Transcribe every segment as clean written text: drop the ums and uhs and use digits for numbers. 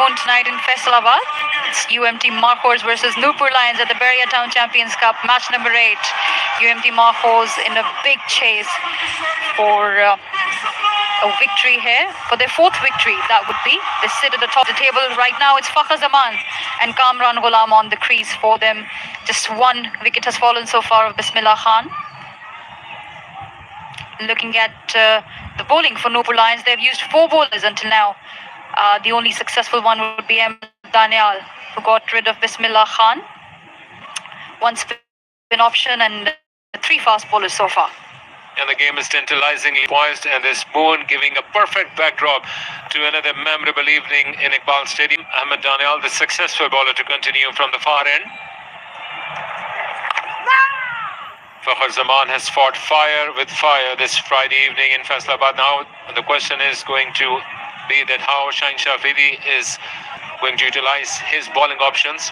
afternoon tonight in Faisalabad. It's UMT Markhors versus Nurpur Lions at the Beria Town Champions Cup, match number 8. UMT Markhors in a big chase for a victory here, for their 4th victory, that would be. They sit at the top of the table right now. It's Fakhr Zaman and Kamran Ghulam on the crease for them. Just one wicket has fallen so far of Bismillah Khan. Looking at the bowling for Nurpur Lions, they've used 4 bowlers until now. The only successful one would be Daniel, who got rid of Bismillah Khan. 1 spin option and 3 fast bowlers so far. And the game is tantalizingly poised, and this Boone giving a perfect backdrop to another memorable evening in Iqbal Stadium. Ahmed Daniel, the successful bowler, to continue from the far end. Fakhr Zaman has fought fire with fire this Friday evening in Faisalabad. Now the question is going to be that how Shaheen Shafidi is going to utilize his bowling options.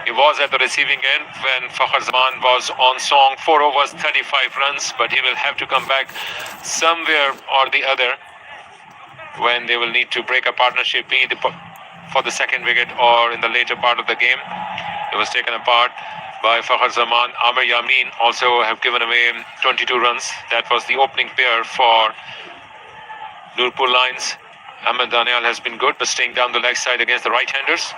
He was at the receiving end when Fakhr Zaman was on song, 4 overs, 35 runs, but he will have to come back somewhere or the other when they will need to break a partnership, either for the 2nd wicket or in the later part of the game. It was taken apart by Fakhr Zaman. Amir Yamin also have given away 22 runs. That was the opening pair for Nurpur Lions. Ahmed Daniel has been good, but staying down the leg side against the right-handers.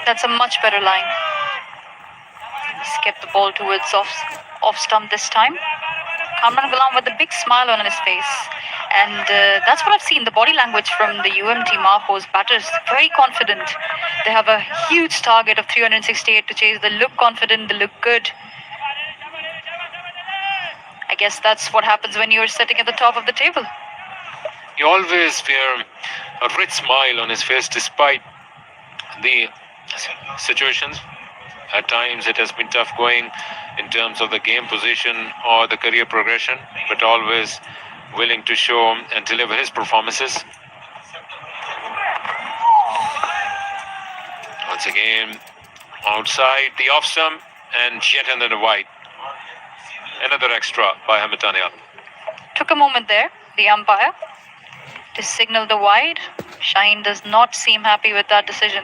That's a much better line. He's kept the ball towards off stump this time. Kamran Ghulam with a big smile on his face. And that's what I've seen, the body language from the UMT Markhors batters. Very confident. They have a huge target of 368 to chase. They look confident, they look good. I guess that's what happens when you're sitting at the top of the table. He always wears a rich smile on his face despite the situations. At times it has been tough going in terms of the game position or the career progression, but always willing to show and deliver his performances. Once again, outside the off stump and yet another wide. Another extra by Ahmed Daniel. Took a moment there, the umpire, to signal the wide. Shaheen does not seem happy with that decision.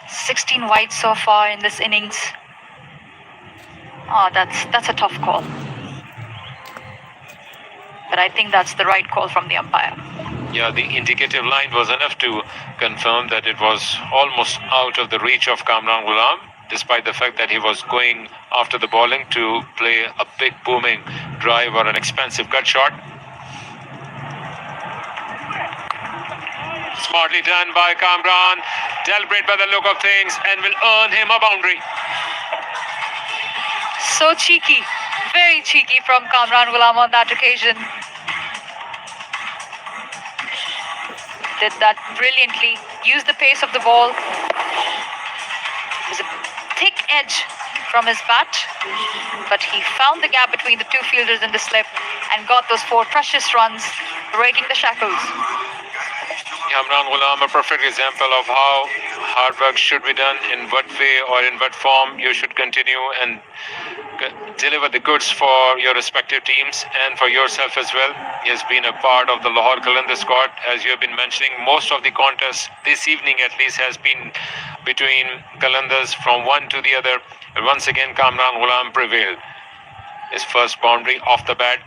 16 wide so far in this innings. Oh, that's a tough call. But I think that's the right call from the umpire. Yeah, the indicative line was enough to confirm that it was almost out of the reach of Kamran Ghulam, despite the fact that he was going after the bowling to play a big booming drive or an expensive cut shot. Smartly done by Kamran, deliberate by the look of things, and will earn him a boundary. So cheeky, very cheeky from Kamran Ghulam on that occasion. Did that brilliantly, used the pace of the ball. It was a thick edge from his bat, but he found the gap between the 2 fielders in the slip and got those 4 precious runs, breaking the shackles. Kamran Ghulam, a perfect example of how hard work should be done, in what way or in what form you should continue and deliver the goods for your respective teams and for yourself as well. He has been a part of the Lahore Qalandar squad. As you have been mentioning, most of the contests this evening at least has been between Qalandars from one to the other. And once again, Kamran Ghulam prevailed. His first boundary off the bat.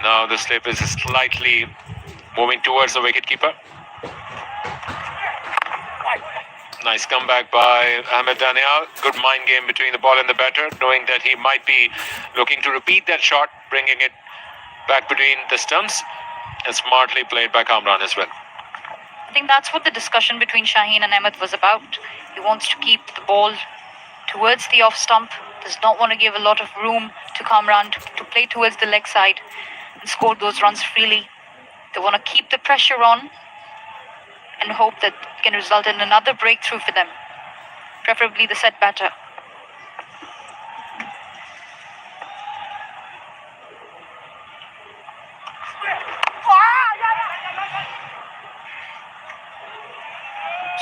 Now the slip is slightly moving towards the wicketkeeper. Nice comeback by Ahmed Daniel. Good mind game between the ball and the batter, knowing that he might be looking to repeat that shot, bringing it back between the stumps, and smartly played by Kamran as well. I think that's what the discussion between Shaheen and Ahmed was about. He wants to keep the ball towards the off stump, does not want to give a lot of room to Kamran to play towards the leg side and score those runs freely. They want to keep the pressure on and hope that it can result in another breakthrough for them, preferably the set batter.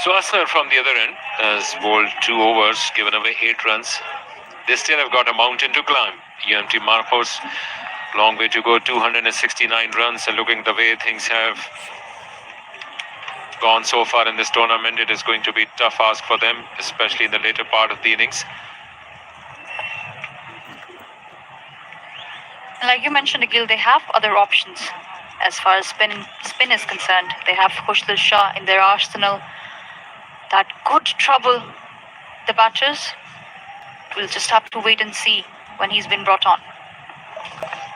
So Asghar from the other end has bowled 2 overs, given away 8 runs. They still have got a mountain to climb. UMT Markhor's. Long way to go, 269 runs, and looking the way things have gone so far in this tournament, it is going to be a tough ask for them, especially in the later part of the innings. Like you mentioned, Akhil, they have other options as far as spin is concerned. They have Khushl Shah in their arsenal that could trouble the batters. We'll just have to wait and see when he's been brought on.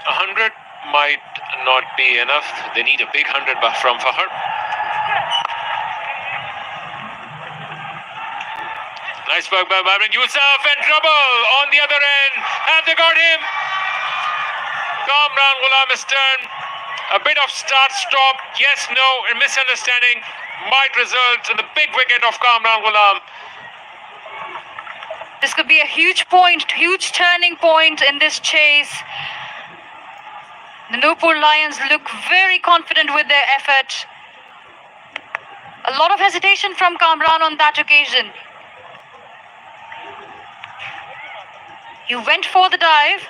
100 might not be enough. They need a big 100 from Fahar. Nice work by Markhor. Yusuf in trouble on the other end. Have they got him? Kamran Ghulam is turned. A bit of start-stop. Yes, no, a misunderstanding might result in the big wicket of Kamran Ghulam. This could be a huge point, huge turning point in this chase. The Nupur Lions look very confident with their effort. A lot of hesitation from Kamran on that occasion. He went for the dive,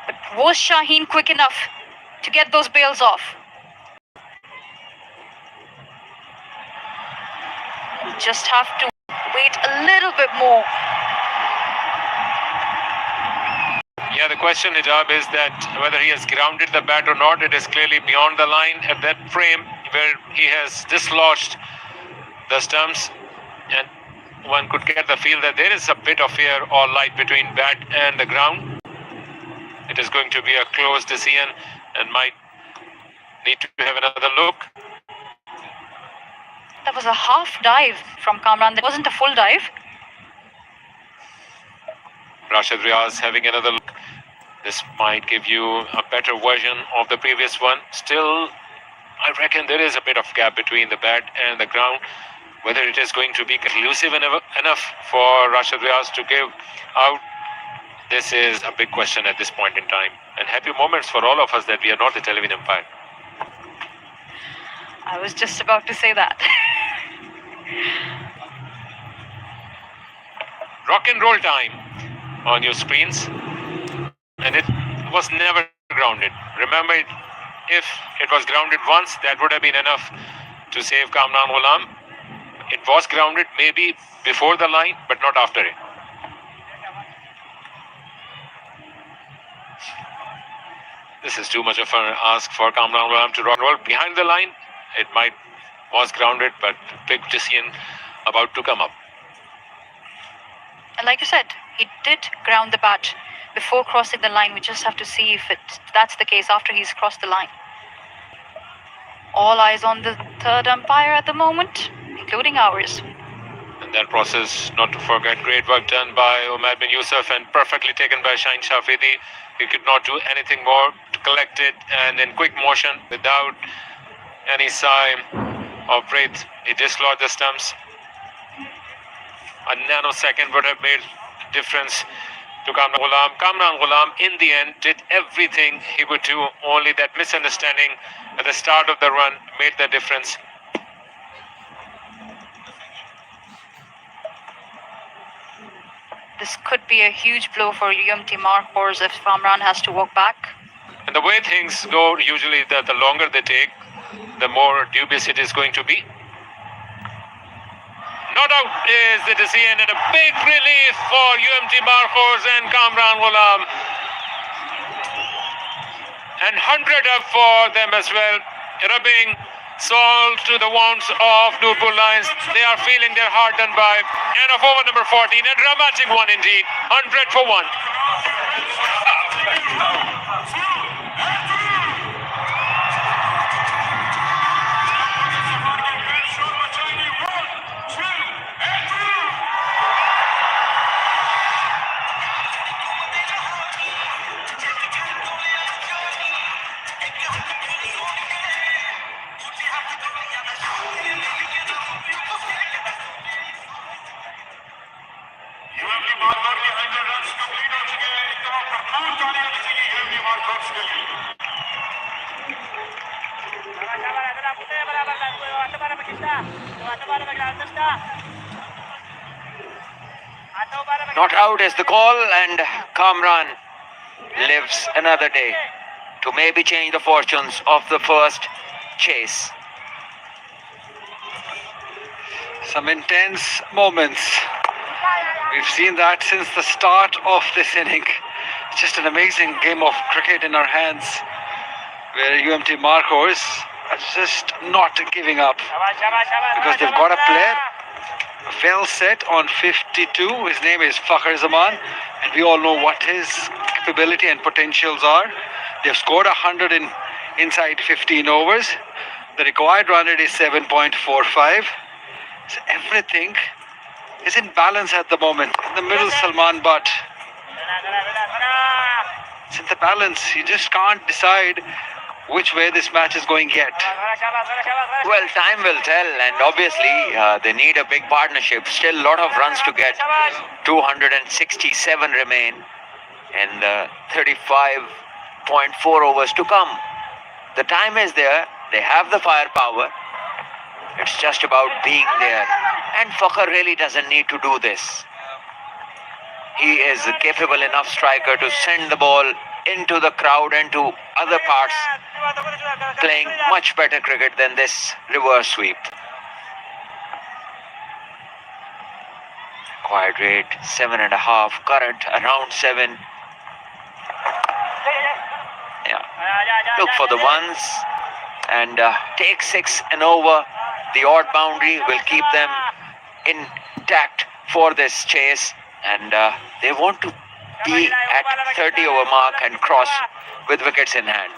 but was Shaheen quick enough to get those bails off? You just have to wait a little bit more. Yeah, the question, Hijab, is that whether he has grounded the bat or not. It is clearly beyond the line at that frame where he has dislodged the stumps, and one could get the feel that there is a bit of air or light between bat and the ground. It is going to be a close decision and might need to have another look. That was a half dive from Kamran. That wasn't a full dive. Rashid Riaz having another look. This might give you a better version of the previous one. Still, I reckon there is a bit of gap between the bat and the ground. Whether it is going to be conclusive enough for Rashid Riaz to give out, this is a big question at this point in time. And happy moments for all of us that we are not the television umpire. I was just about to say that. Rock and roll time on your screens. And it was never grounded. Remember, if it was grounded once, that would have been enough to save Kamran Ghulam. It was grounded maybe before the line, but not after it. This is too much of an ask for Kamran Ghulam to rock and roll behind the line. It was grounded, but big decision about to come up. And like you said, he did ground the bat before crossing the line. We just have to see if that's the case after he's crossed the line. All eyes on the third umpire at the moment, including ours. In that process, not to forget, great work done by Umar bin Yusuf and perfectly taken by Shaheen Shafidi. He could not do anything more to collect it, and in quick motion, without any sign of breath, he dislodged the stumps. A nanosecond would have made difference to Kamran Ghulam. Kamran Ghulam, in the end, did everything he would do. Only that misunderstanding at the start of the run made the difference. This could be a huge blow for UMT Markhor if Kamran has to walk back. And the way things go, usually the longer they take, the more dubious it is going to be. Not out is the decision, and a big relief for UMT Markhor and Kamran Ghulam. And 100 up for them as well, rubbing salt to the wounds of Nupur Lions. They are feeling their heart done by. And of over number 14, a dramatic one indeed, 100 for 1. Not out is the call, and Kamran lives another day to maybe change the fortunes of the first chase. Some intense moments. We've seen that since the start of this inning. It's just an amazing game of cricket in our hands, where UMT Markhor are just not giving up, because they've got a player well set on 52. His name is Fakhr Zaman, and we all know what his capability and potentials are. They've scored 100 inside 15 overs. The required run rate is 7.45. So everything is in balance at the moment. In the middle, Salman Butt. It's in the balance. You just can't decide which way this match is going yet. Well, time will tell, and obviously they need a big partnership. Still a lot of runs to get. 267 remain and 35.4 overs to come. The time is there. They have the firepower. It's just about being there. And Fakhr really doesn't need to do this. He is a capable enough striker to send the ball into the crowd and to other parts, playing much better cricket than this reverse sweep. Required rate 7.5, current around 7. Yeah, look for the ones and take 6 and over. The odd boundary will keep them intact for this chase, and they want to be at 30 over mark and cross with wickets in hand.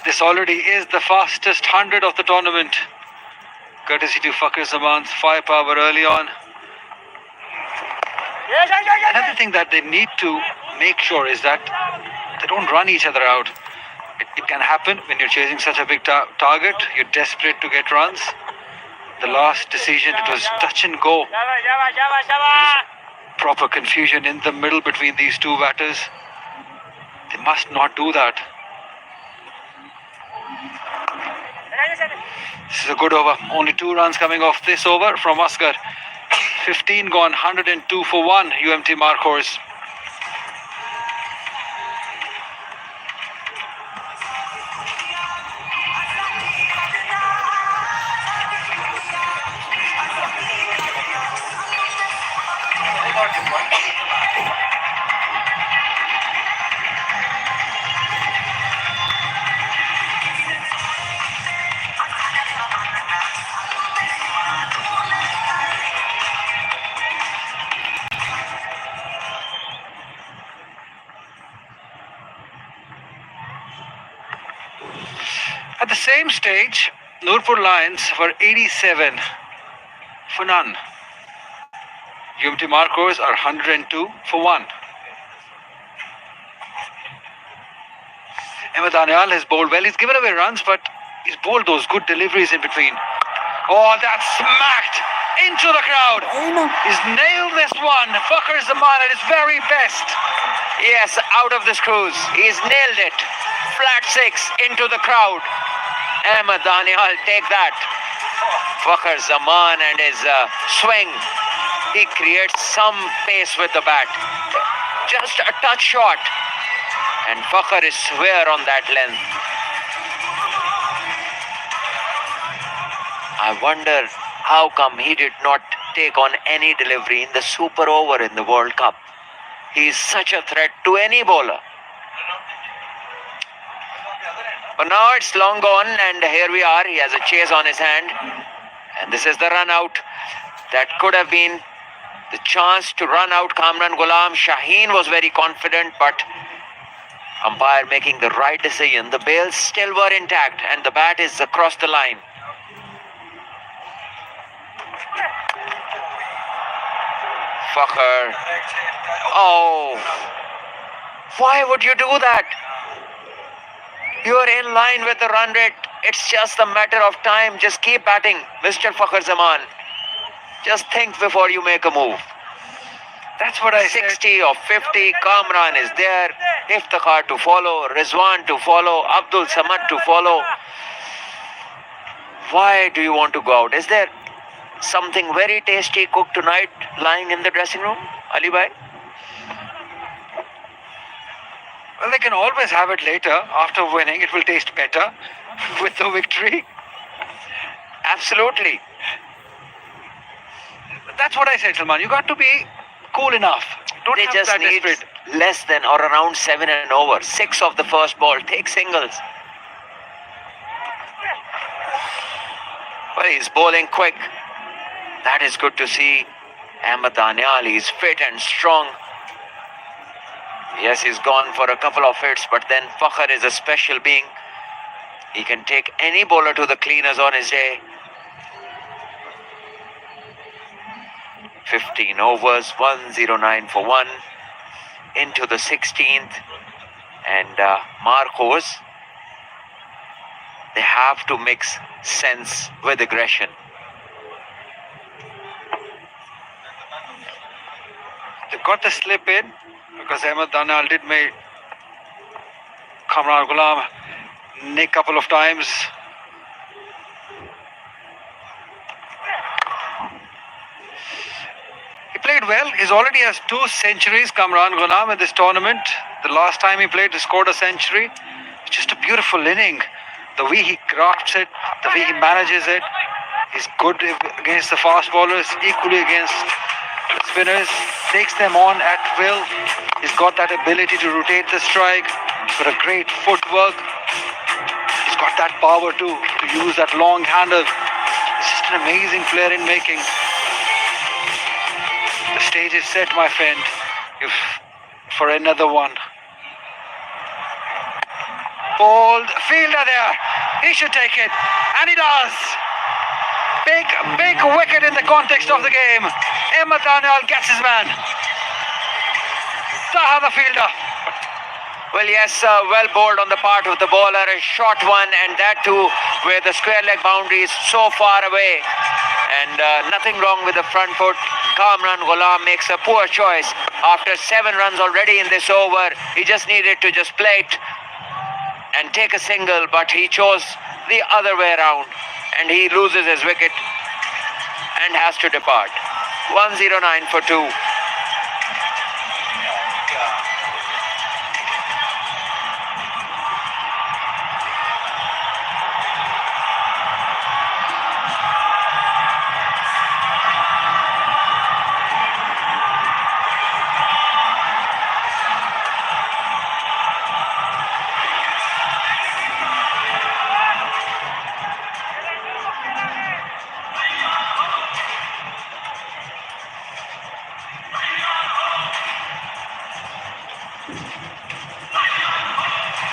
This already is the fastest 100 of the tournament, courtesy to Fakhr Zaman's firepower early on. Another thing that they need to make sure is that they don't run each other out. It can happen when you're chasing such a big target. You're desperate to get runs. The last decision, it was touch and go. Proper confusion in the middle between these two batters. They must not do that. This is a good over. Only 2 runs coming off this over from Asghar. 15 gone, 102 for 1, UMT Markhor. At the same stage, Nurpur Lions were 87 for none. UMT Markhor are 102 for 1. Ahmed Danial has bowled well. He's given away runs, but he's bowled those good deliveries in between. Oh, that's smacked into the crowd. He's nailed this one. Fakhr Zaman at his very best. Yes, out of the screws. He's nailed it. Flat 6 into the crowd. Ahmed Danial, take that. Fakhr Zaman and his swing. He creates some pace with the bat. Just a touch short. And Fakhr is square on that length. I wonder how come he did not take on any delivery in the super over in the World Cup. He is such a threat to any bowler. But now it's long gone, and here we are. He has a chase on his hand. And this is the run out. That could have been the chance to run out Kamran Ghulam. Shaheen was very confident, but umpire making the right decision. The bails still were intact, and the bat is across the line. Fakhr. Oh, why would you do that? You are in line with the run rate. It's just a matter of time. Just keep batting, Mr. Fakhr Zaman. Just think before you make a move. That's what I 60 or 50, Kamran is there. Iftikhar to follow, Rizwan to follow, Abdul Samad to follow. Why do you want to go out? Is there something very tasty cooked tonight lying in the dressing room, Ali Bhai? Well, they can always have it later. After winning, it will taste better with the victory. Absolutely. That's what I said, Salman. You got to be cool enough. Don't They have just that need desperate. less than or around 7 and over. 6 of the first ball. Take singles. Well, he's bowling quick. That is good to see. Ahmed Danial, he's fit and strong. Yes, he's gone for a couple of hits, but then Fakhr is a special being. He can take any bowler to the cleaners on his day. 15 overs, 109 for 1. Into the 16th. And Markhor, they have to mix sense with aggression. They got the slip in because Ahmed Danial did make Kamran Ghulam nick a couple of times. He played well. He's already has 2 centuries, Kamran Ghulam, in this tournament. The last time he played, he scored a century. It's just a beautiful inning. The way he crafts it, the way he manages it. He's good against the fast bowlers, equally against the spinners. Takes them on at will. He's got that ability to rotate the strike. He's got a great footwork. He's got that power to use that long handle. He's just an amazing player in making. The stage is set, my friend, for another one. Bold fielder there. He should take it. And he does. Big wicket in the context of the game. Ahmed Danial gets his man. Taha the fielder. Well, yes, well bowled on the part of the bowler. A short one, and that too where the square leg boundary is so far away. And nothing wrong with the front foot. Kamran Ghulam makes a poor choice. After 7 runs already in this over, he just needed to just play it and take a single, but he chose the other way around, and he loses his wicket and has to depart. 109 for 2.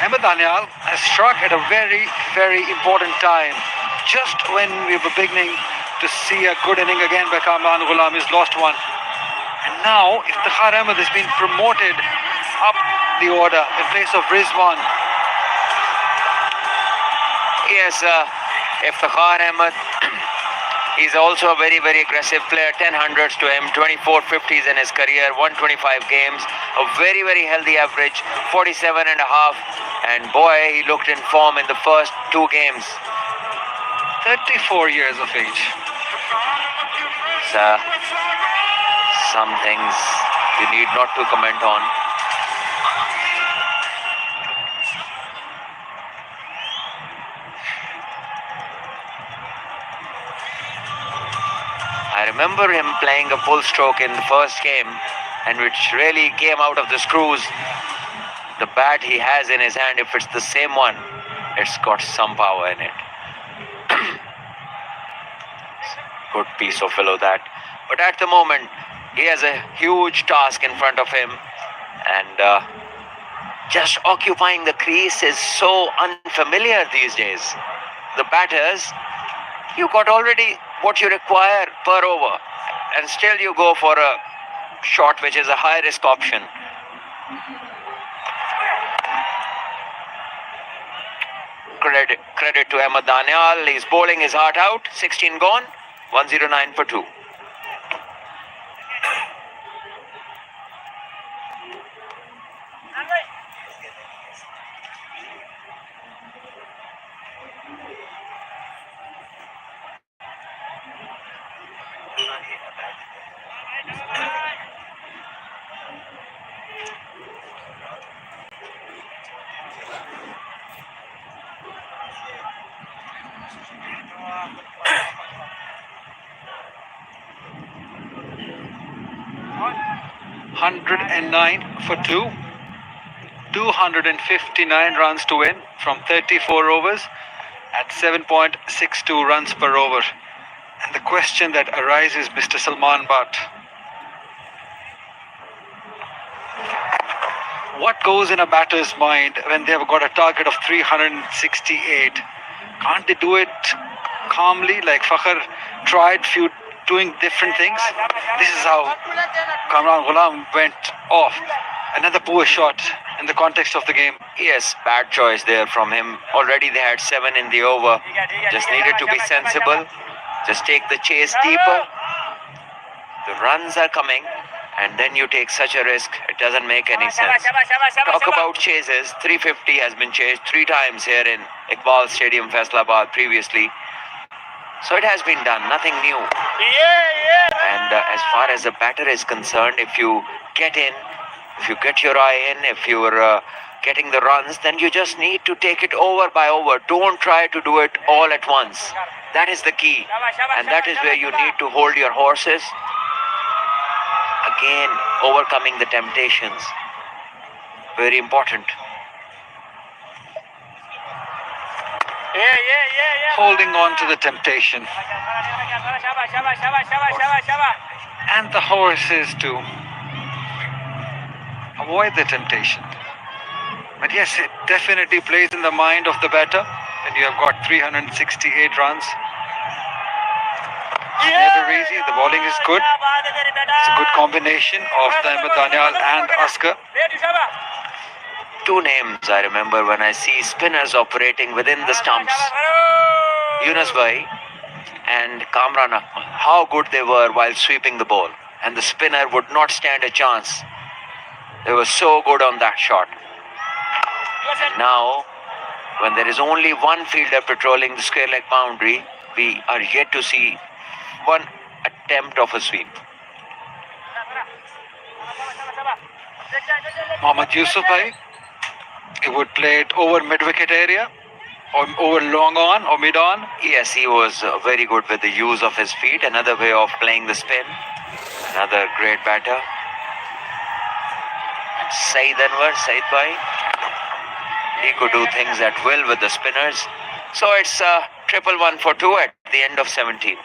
Ahmed Danial has struck at a very, very important time. Just when we were beginning to see a good inning again by Kamran Ghulam, he's lost one. And now Iftikhar Ahmed has been promoted up the order in place of Rizwan. Yes, Iftikhar Ahmed, he's also a very, very aggressive player. 10 hundreds to him, 24 50s in his career, 125 games, a very, very healthy average, 47 and a half. And boy, he looked in form in the first 2 games. 34 years of age. So, some things you need not to comment on. I remember him playing a full stroke in the first game, and which really came out of the screws. The bat he has in his hand, if it's the same one, it's got some power in it. Good piece of fellow that. But at the moment, he has a huge task in front of him, and just occupying the crease is so unfamiliar these days. The batters, you got already what you require per over, and still you go for a shot which is a high risk option. Credit to Ahmed Danial. He's bowling his heart out. 16 gone. 109 for 2. ...109 for 2. 259 runs to win from 34 overs at 7.62 runs per over. And the question that arises, Mr. Salman Butt, what goes in a batter's mind when they've got a target of 368? Can't they do it calmly like Fakhr tried doing different things? This is how Kamran Ghulam went off. Another poor shot in the context of the game. Yes, bad choice there from him. Already they had 7 in the over. Just needed to be sensible. Just take the chase deeper. The runs are coming, and then you take such a risk. It doesn't make any sense. Talk about chases. 350 has been chased 3 times here in Iqbal Stadium, Faisalabad previously. So it has been done, nothing new. And as far as the batter is concerned, if you get in, if you get your eye in, if you're getting the runs, then you just need to take it over by over. Don't try to do it all at once. That is the key. And that is where you need to hold your horses. Again, overcoming the temptations. Very important. Holding on to the temptation. And the horses to avoid the temptation. But yes, it definitely plays in the mind of the batter when you have got 368 runs. It's never easy. The bowling is good. It's a good combination of Ahmed Daniel and Askar. 2 names I remember when I see spinners operating within the stumps. Yunus Bhai and Kamran, how good they were while sweeping the ball. And the spinner would not stand a chance. They were so good on that shot. And now, when there is only one fielder patrolling the square leg boundary, we are yet to see one attempt of a sweep. Mohammad Yusuf Bhai, he would play it over mid-wicket area or over long on or mid-on. Yes, he was very good with the use of his feet. Another way of playing the spin. Another great batter. Saeed Anwar, Saeed Bhai. He could do things at will with the spinners. So it's 111 for 2 at the end of 17.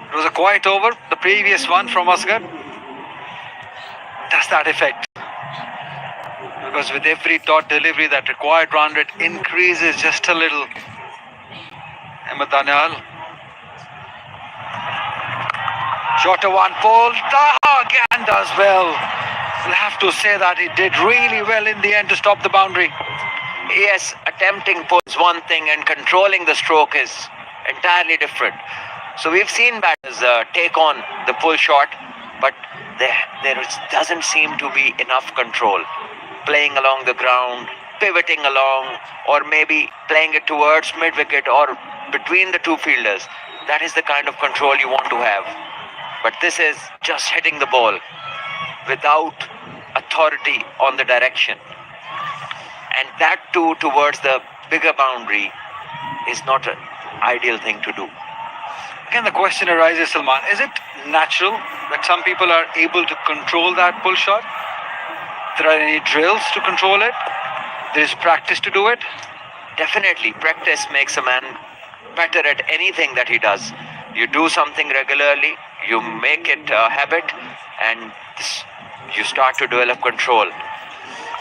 It was a quiet over, the previous one from Asghar. Does that effect? Because with every dot delivery, that required run rate increases just a little. Ahmed Daniel. Shorter one, pulled again does well. We'll have to say that he did really well in the end to stop the boundary. Yes, attempting pull is one thing and controlling the stroke is entirely different. So we've seen batters take on the pull shot, but there doesn't seem to be enough control. Playing along the ground, pivoting along, or maybe playing it towards mid-wicket or between the 2 fielders. That is the kind of control you want to have. But this is just hitting the ball without authority on the direction. And that too towards the bigger boundary is not an ideal thing to do. Again, the question arises, Salman, is it natural that some people are able to control that pull shot? There are any drills to control it? There is practice to do it? Definitely, practice makes a man better at anything that he does. You do something regularly, you make it a habit, and you start to develop control.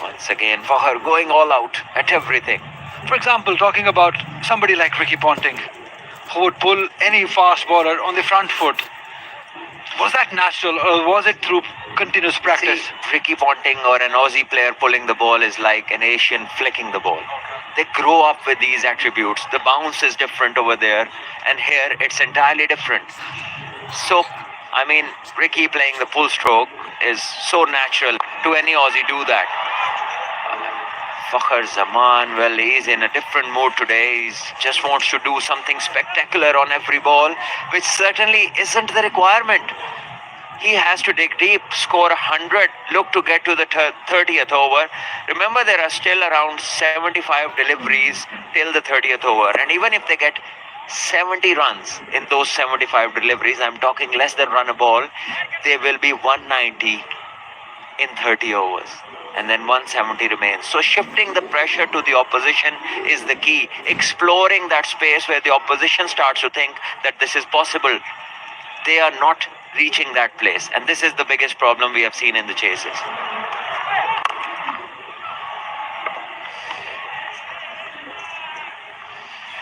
Once again, Fakhr going all out at everything. For example, talking about somebody like Ricky Ponting, who would pull any fast bowler on the front foot. Was that natural or was it through continuous practice? See, Ricky Ponting or an Aussie player pulling the ball is like an Asian flicking the ball. They grow up with these attributes. The bounce is different over there, and here it's entirely different. So, I mean, Ricky playing the full stroke is so natural to any Aussie do that. Fakhar Zaman, well, he's in a different mood today. He just wants to do something spectacular on every ball, which certainly isn't the requirement. He has to dig deep, score 100, look to get to the 30th over. Remember, there are still around 75 deliveries till the 30th over. And even if they get 70 runs in those 75 deliveries, I'm talking less than run a ball, they will be 190 in 30 overs. And then 170 remains. So shifting the pressure to the opposition is the key. Exploring that space where the opposition starts to think that this is possible. They are not reaching that place. And this is the biggest problem we have seen in the chases.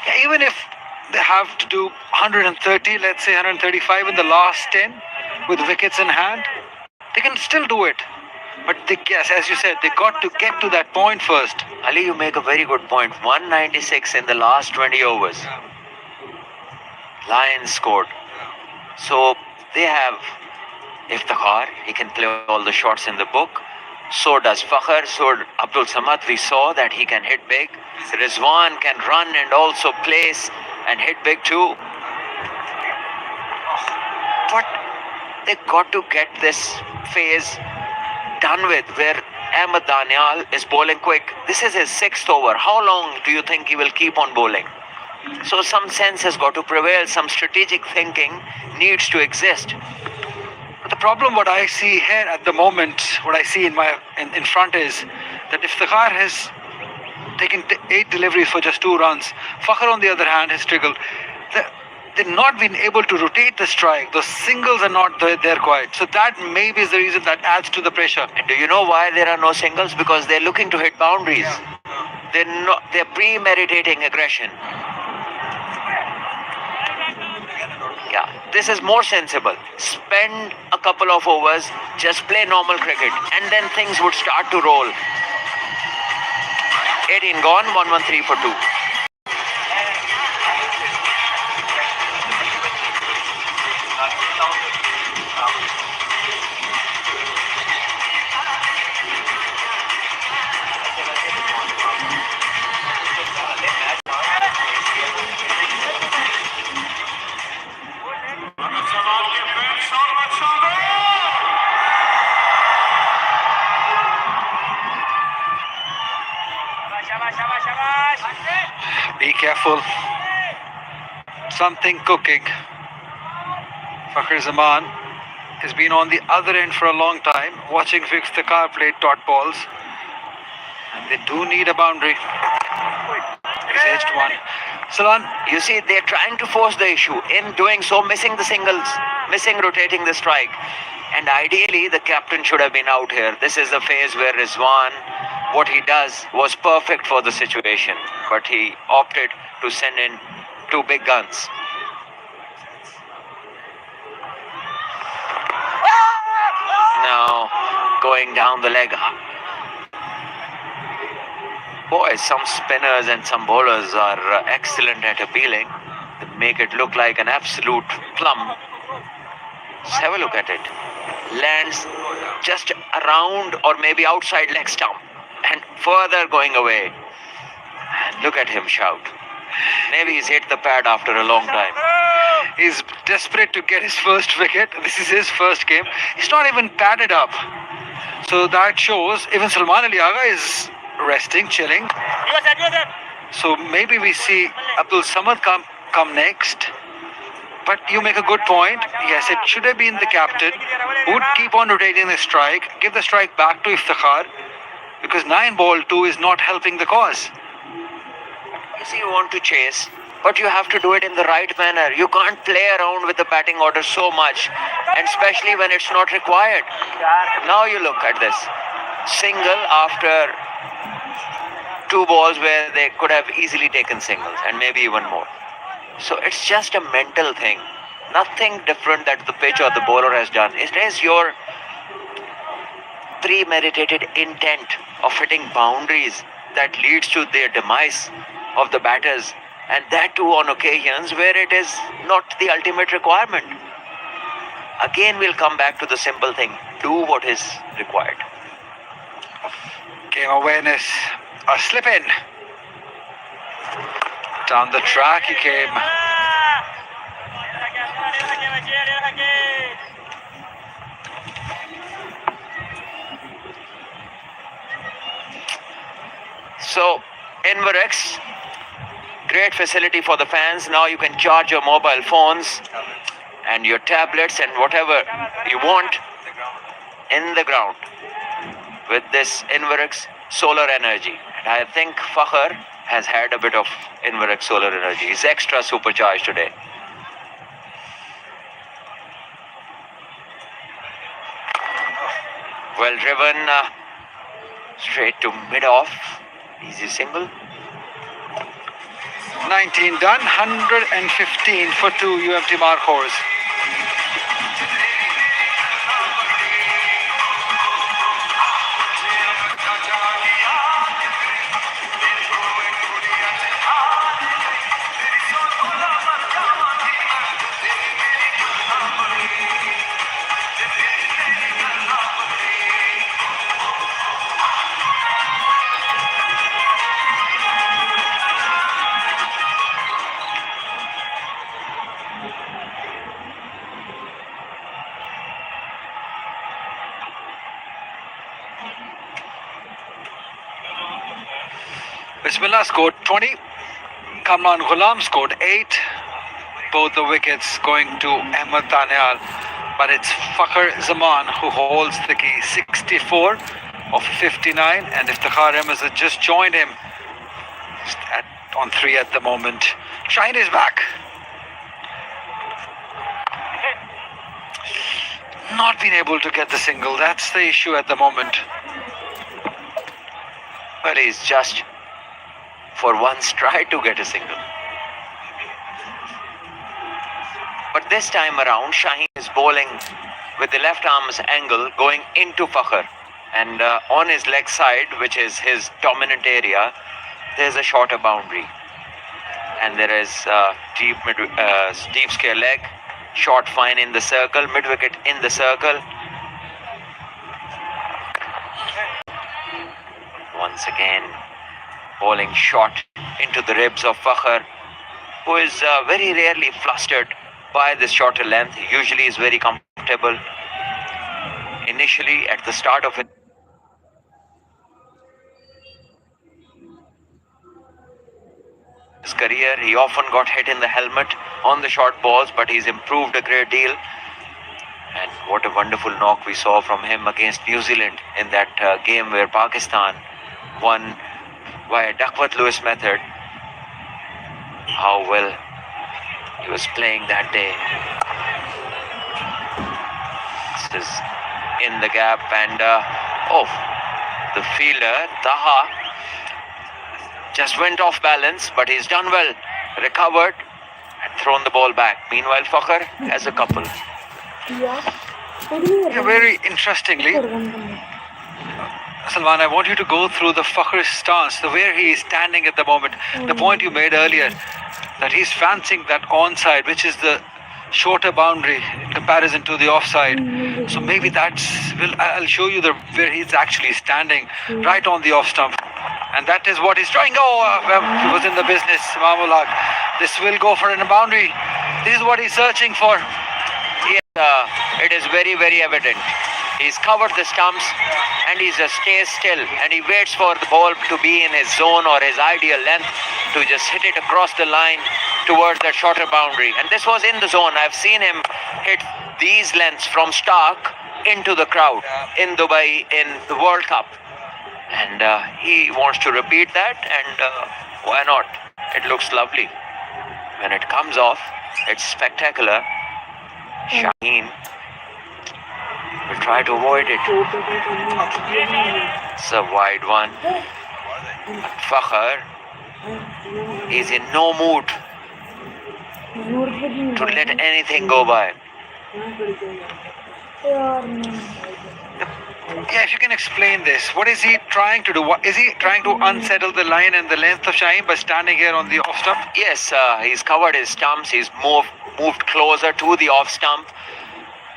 Yeah, even if they have to do 130, let's say 135 in the last 10 with wickets in hand, they can still do it. But yes, as you said, they got to get to that point first. Ali, you make a very good point. 196 in the last 20 overs. Lions scored. So they have Iftikhar. He can play all the shots in the book. So does Fakhar. So Abdul Samad, we saw that he can hit big. Rizwan can run and also place and hit big too. But they got to get this phase done with, where Ahmed Daniel is bowling quick. This is his 6th over. How long do you think he will keep on bowling? So some sense has got to prevail. Some strategic thinking needs to exist. But the problem, what I see here at the moment, what I see in front is that Iftikhar has taken 8 deliveries for just 2 runs. Fakhar, on the other hand, has struggled. They've not been able to rotate the strike. Those singles are not there quite. So that maybe is the reason that adds to the pressure. And do you know why there are no singles? Because they're looking to hit boundaries. They're premeditating aggression. Yeah, this is more sensible. Spend a couple of overs, just play normal cricket, and then things would start to roll. 18 gone, 113 for 2. Be careful. Something cooking. Fakhar Zaman has been on the other end for a long time, watching Iftikhar play dot balls. And they do need a boundary. He's edged one. Salan, You see, they're trying to force the issue. In doing so, missing the singles, missing rotating the strike. And ideally, the captain should have been out here. This is a phase where Rizwan, what he does was perfect for the situation. But he opted to send in 2 big guns. Now, going down the leg. Boy, some spinners and some bowlers are excellent at appealing. They make it look like an absolute plum. Just have a look at it. Lands just around or maybe outside leg stump and further going away. And look at him shout. Maybe he's hit the pad after a long time. he's desperate to get his first wicket. This is his first game. He's not even padded up. So that shows even Salman Ali Agha is resting, chilling. So maybe we see Abdul Samad come next. But you make a good point. Yes, it should have been the captain who would keep on rotating the strike, give the strike back to Iftikhar, because 9 ball 2 is not helping the cause. You see, you want to chase, but you have to do it in the right manner. You can't play around with the batting order so much, and especially when it's not required. Now you look at this. Single after 2 balls where they could have easily taken singles, and maybe even more. So it's just a mental thing. nothing different that the pitch or the bowler has done. It is your premeditated intent of hitting boundaries that leads to their demise of the batters, and that too on occasions where it is not the ultimate requirement. Again, we'll come back to the simple thing: do what is required. Game awareness. A slip in. Down the track he came. So, Inverex, great facility for the fans. Now you can charge your mobile phones and your tablets and whatever you want in the ground with this Inverex solar energy. And I think Fakhr has had a bit of Inverex solar energy. He's extra supercharged today. Well driven, straight to mid-off. Easy single. 19 done, 115 for 2 UMT Markhors. Bismillah scored 20. Kamran Ghulam scored 8. Both the wickets going to Ahmed Daniel. But it's Fakhr Zaman who holds the key. 64 of 59. And Iftikhar Ahmed has just joined him on 3 at the moment. Shaheen is back. Not been able to get the single. That's the issue at the moment. Well, he's just for once tried to get a single. But this time around, Shaheen is bowling with the left arm's angle going into Fakhr. And on his leg side, which is his dominant area, there's a shorter boundary. And there is deep square leg, short fine in the circle, mid-wicket in the circle. Once again, bowling short into the ribs of Fakhr, who is very rarely flustered by this shorter length. He usually is very comfortable. Initially, at the start of his career, he often got hit in the helmet on the short balls, but he's improved a great deal. And what a wonderful knock we saw from him against New Zealand in that game where Pakistan won via Duckworth Lewis method. How well he was playing that day. This is in the gap, and the fielder Taha just went off balance, but he's done well, recovered and thrown the ball back. Meanwhile, Fakhr has a couple. Yeah, very interestingly, Salman, I want you to go through the Fakhr's stance, the way he is standing at the moment. The point you made earlier, that he's fancying that onside, which is the shorter boundary in comparison to the offside. So maybe I'll show you where he's actually standing, right on the off stump. And that is what he's trying. He was in the business, Mamulak. This will go for a boundary. This is what he's searching for. It is very, very evident. He's covered the stumps and he just stays still and he waits for the ball to be in his zone or his ideal length to just hit it across the line towards that shorter boundary. And this was in the zone. I've seen him hit these lengths from Stark into the crowd in Dubai in the World Cup. And he wants to repeat that, and why not? It looks lovely. When it comes off, it's spectacular. Shaheen will try to avoid it. It's a wide one. Fakhr is in no mood to let anything go by. Yeah, if you can explain this, what is he trying to do? What is he trying to unsettle the line and the length of Shaheen by standing here on the off stump? Yes, he's covered his stumps. He's moved closer to the off stump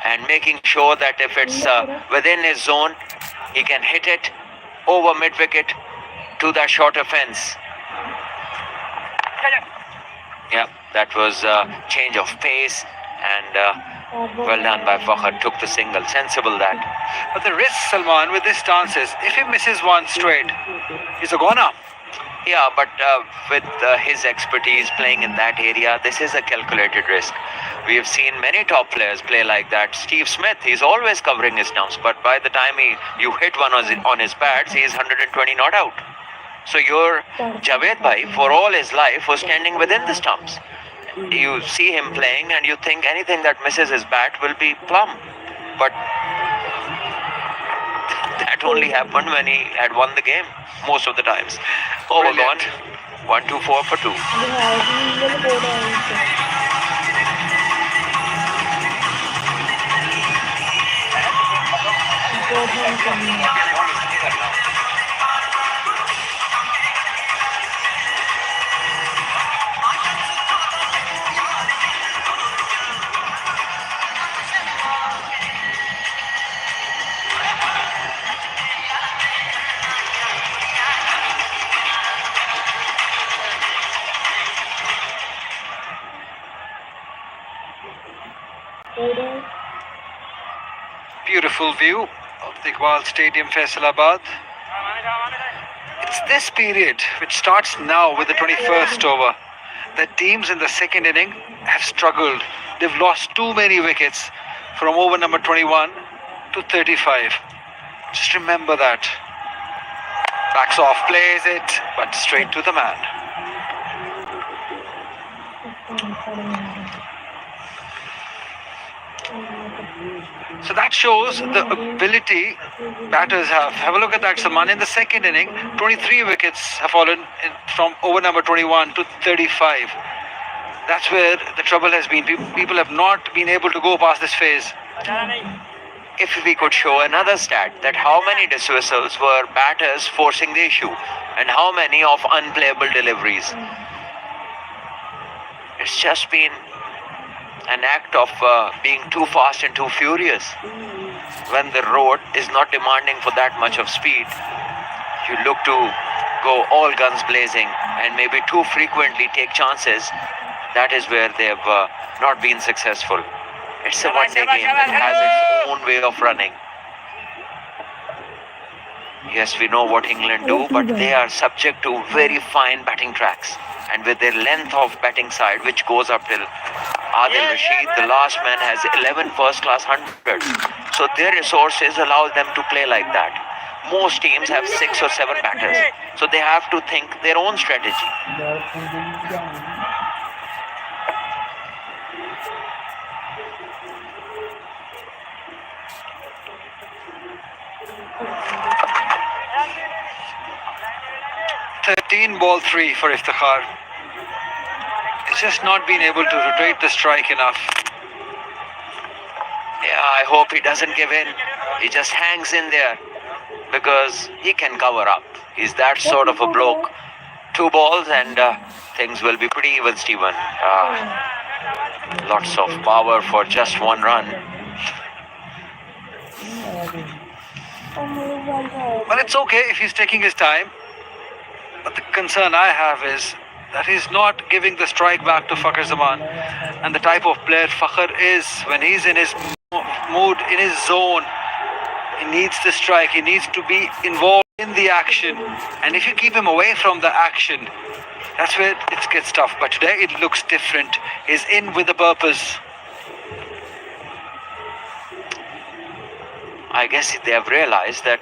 and making sure that if it's within his zone, he can hit it over mid wicket to that shorter fence. Yeah, that was change of pace and well done by Fakhr. Took the single. Sensible that. But the risk, Salman, with this stance is if he misses one straight, he's a goner. Yeah, but with his expertise playing in that area, this is a calculated risk. We have seen many top players play like that. Steve Smith, he's always covering his stumps, but by the time you hit one on his pads, he is 120 not out. So your Javed Bhai, for all his life, was standing within the stumps. You see him playing and you think anything that misses his bat will be plumb. But that only happened when he had won the game most of the times. Over gone. 1, 2, 4 for 2. Beautiful view of the Iqbal Stadium, Faisalabad. It's this period, which starts now with the 21st over, that teams in the second inning have struggled. They've lost too many wickets from over number 21 to 35. Just remember that. Backs off, plays it, but straight to the man. So that shows the ability batters have. Have a look at that, Salman. In the second inning, 23 wickets have fallen from over number 21 to 35. That's where the trouble has been. People have not been able to go past this phase. If we could show another stat, that how many dismissals were batters forcing the issue and how many of unplayable deliveries. It's just been an act of being too fast and too furious. When the road is not demanding for that much of speed, you look to go all guns blazing and maybe too frequently take chances. That is where they have not been successful. It's a one-day game that has its own way of running. Yes, we know what England do, but they are subject to very fine batting tracks. And with their length of batting side, which goes up till Adil Rashid, the last man has 11 first-class hundreds. So their resources allow them to play like that. Most teams have 6 or 7 batters. So they have to think their own strategy. Ball 3 for Iftikhar. It's just not been able to rotate the strike enough. Yeah, I hope he doesn't give in. He just hangs in there because he can cover up. He's that sort of a bloke. 2 balls and things will be pretty even, Stephen. Lots of power for just 1 run. Well, it's okay if he's taking his time. But the concern I have is that he's not giving the strike back to Fakhr Zaman. And the type of player Fakhr is, when he's in his mood, in his zone, he needs the strike. He needs to be involved in the action. And if you keep him away from the action, that's where it gets tough. But today it looks different. He's in with a purpose. I guess they have realized that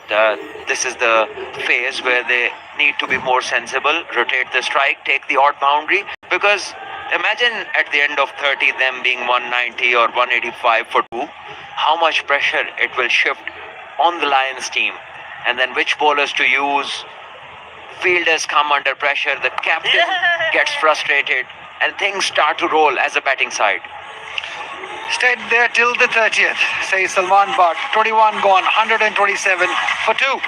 this is the phase where they need to be more sensible, rotate the strike, take the odd boundary. Because imagine at the end of 30, them being 190 or 185 for 2, how much pressure it will shift on the Lions team. And then which bowlers to use. Fielders come under pressure, the captain gets frustrated. and things start to roll as a batting side. Stayed there till the 30th, says Salman Bhat. 21 gone, 127 for 2.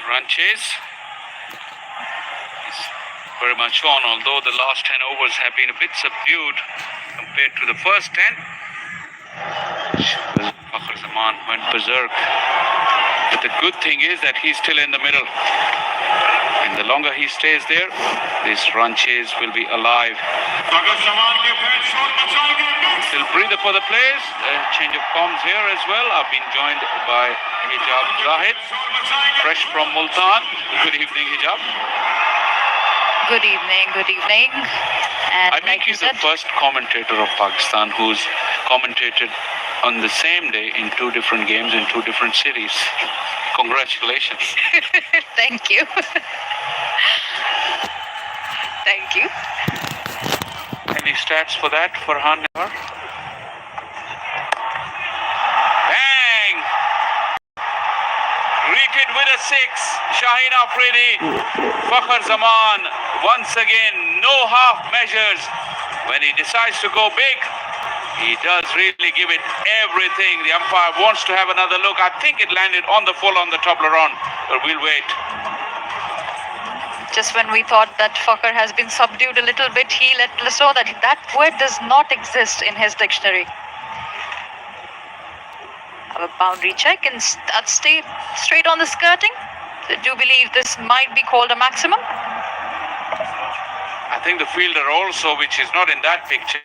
Run chase is very much on, although the last 10 overs have been a bit subdued compared to the first 10. Fakhr Zaman went berserk. But the good thing is that he's still in the middle. And the longer he stays there, this run chase will be alive. Still breather for the players. Change of comms here as well. I've been joined by Hijab Zahid, fresh from Multan. Good evening, Hijab. Good evening, good evening. And I think he's the first commentator of Pakistan who's commentated on the same day in 2 different games in 2 different cities. Congratulations. Thank you. Thank you. Any stats for that, Farhan? Bang! Greeted with a 6. Shaheen Afridi. Fakhr Zaman. Once again, no half measures. When he decides to go big, he does really give it everything. The umpire wants to have another look. I think it landed on the full on the Toblerone, but we'll wait. Just when we thought that Fakhr has been subdued a little bit, he let us know that that word does not exist in his dictionary. Have a boundary check and stay straight on the skirting. I do believe this might be called a maximum. I think the fielder also, which is not in that picture,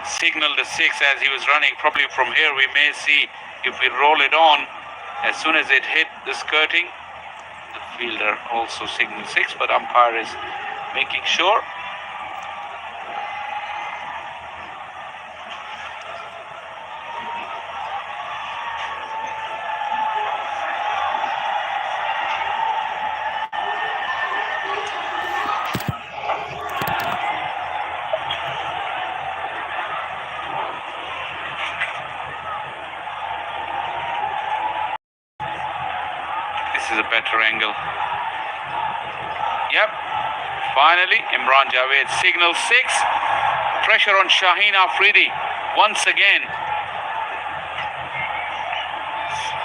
signaled a 6 as he was running. Probably from here we may see, if we roll it on, as soon as it hit the skirting, the fielder also signaled 6, but umpire is making sure. This is a better angle. Yep. Finally, Imran Javed signals 6. Pressure on Shaheen Afridi once again.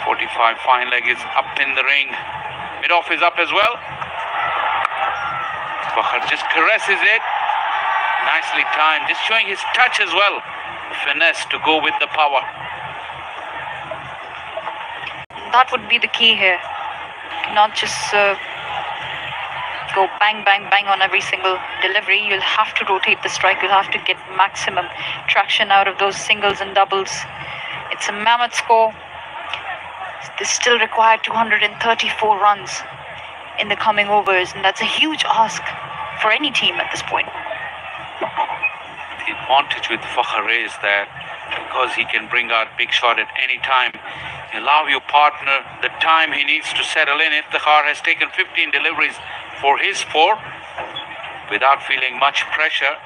45 fine leg is up in the ring. Mid-off is up as well. Fakhr just caresses it. Nicely timed. Just showing his touch as well. Finesse to go with the power. That would be the key here. Not just go bang, bang, bang on every single delivery. You'll have to rotate the strike. You'll have to get maximum traction out of those singles and doubles. It's a mammoth score. They still require 234 runs in the coming overs, and that's a huge ask for any team at this point. The advantage with Fakhr is that because he can bring out big shot at any time, you allow your partner the time he needs to settle in. Iftikhar has taken 15 deliveries for his 4 without feeling much pressure.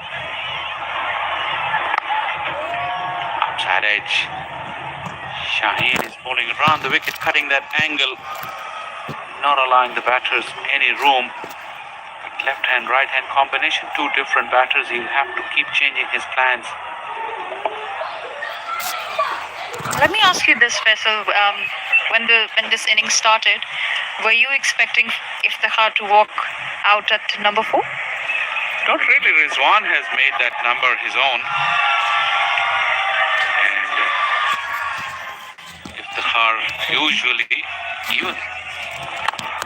Outside edge. Shaheen is bowling around the wicket, cutting that angle, not allowing the batters any room. Left hand, right hand combination, 2 different batters. He'll have to keep changing his plans. Let me ask you this, Faisal. When this inning started, were you expecting Iftikhar to walk out at number 4? Not really. Rizwan has made that number his own. And Iftikhar usually, even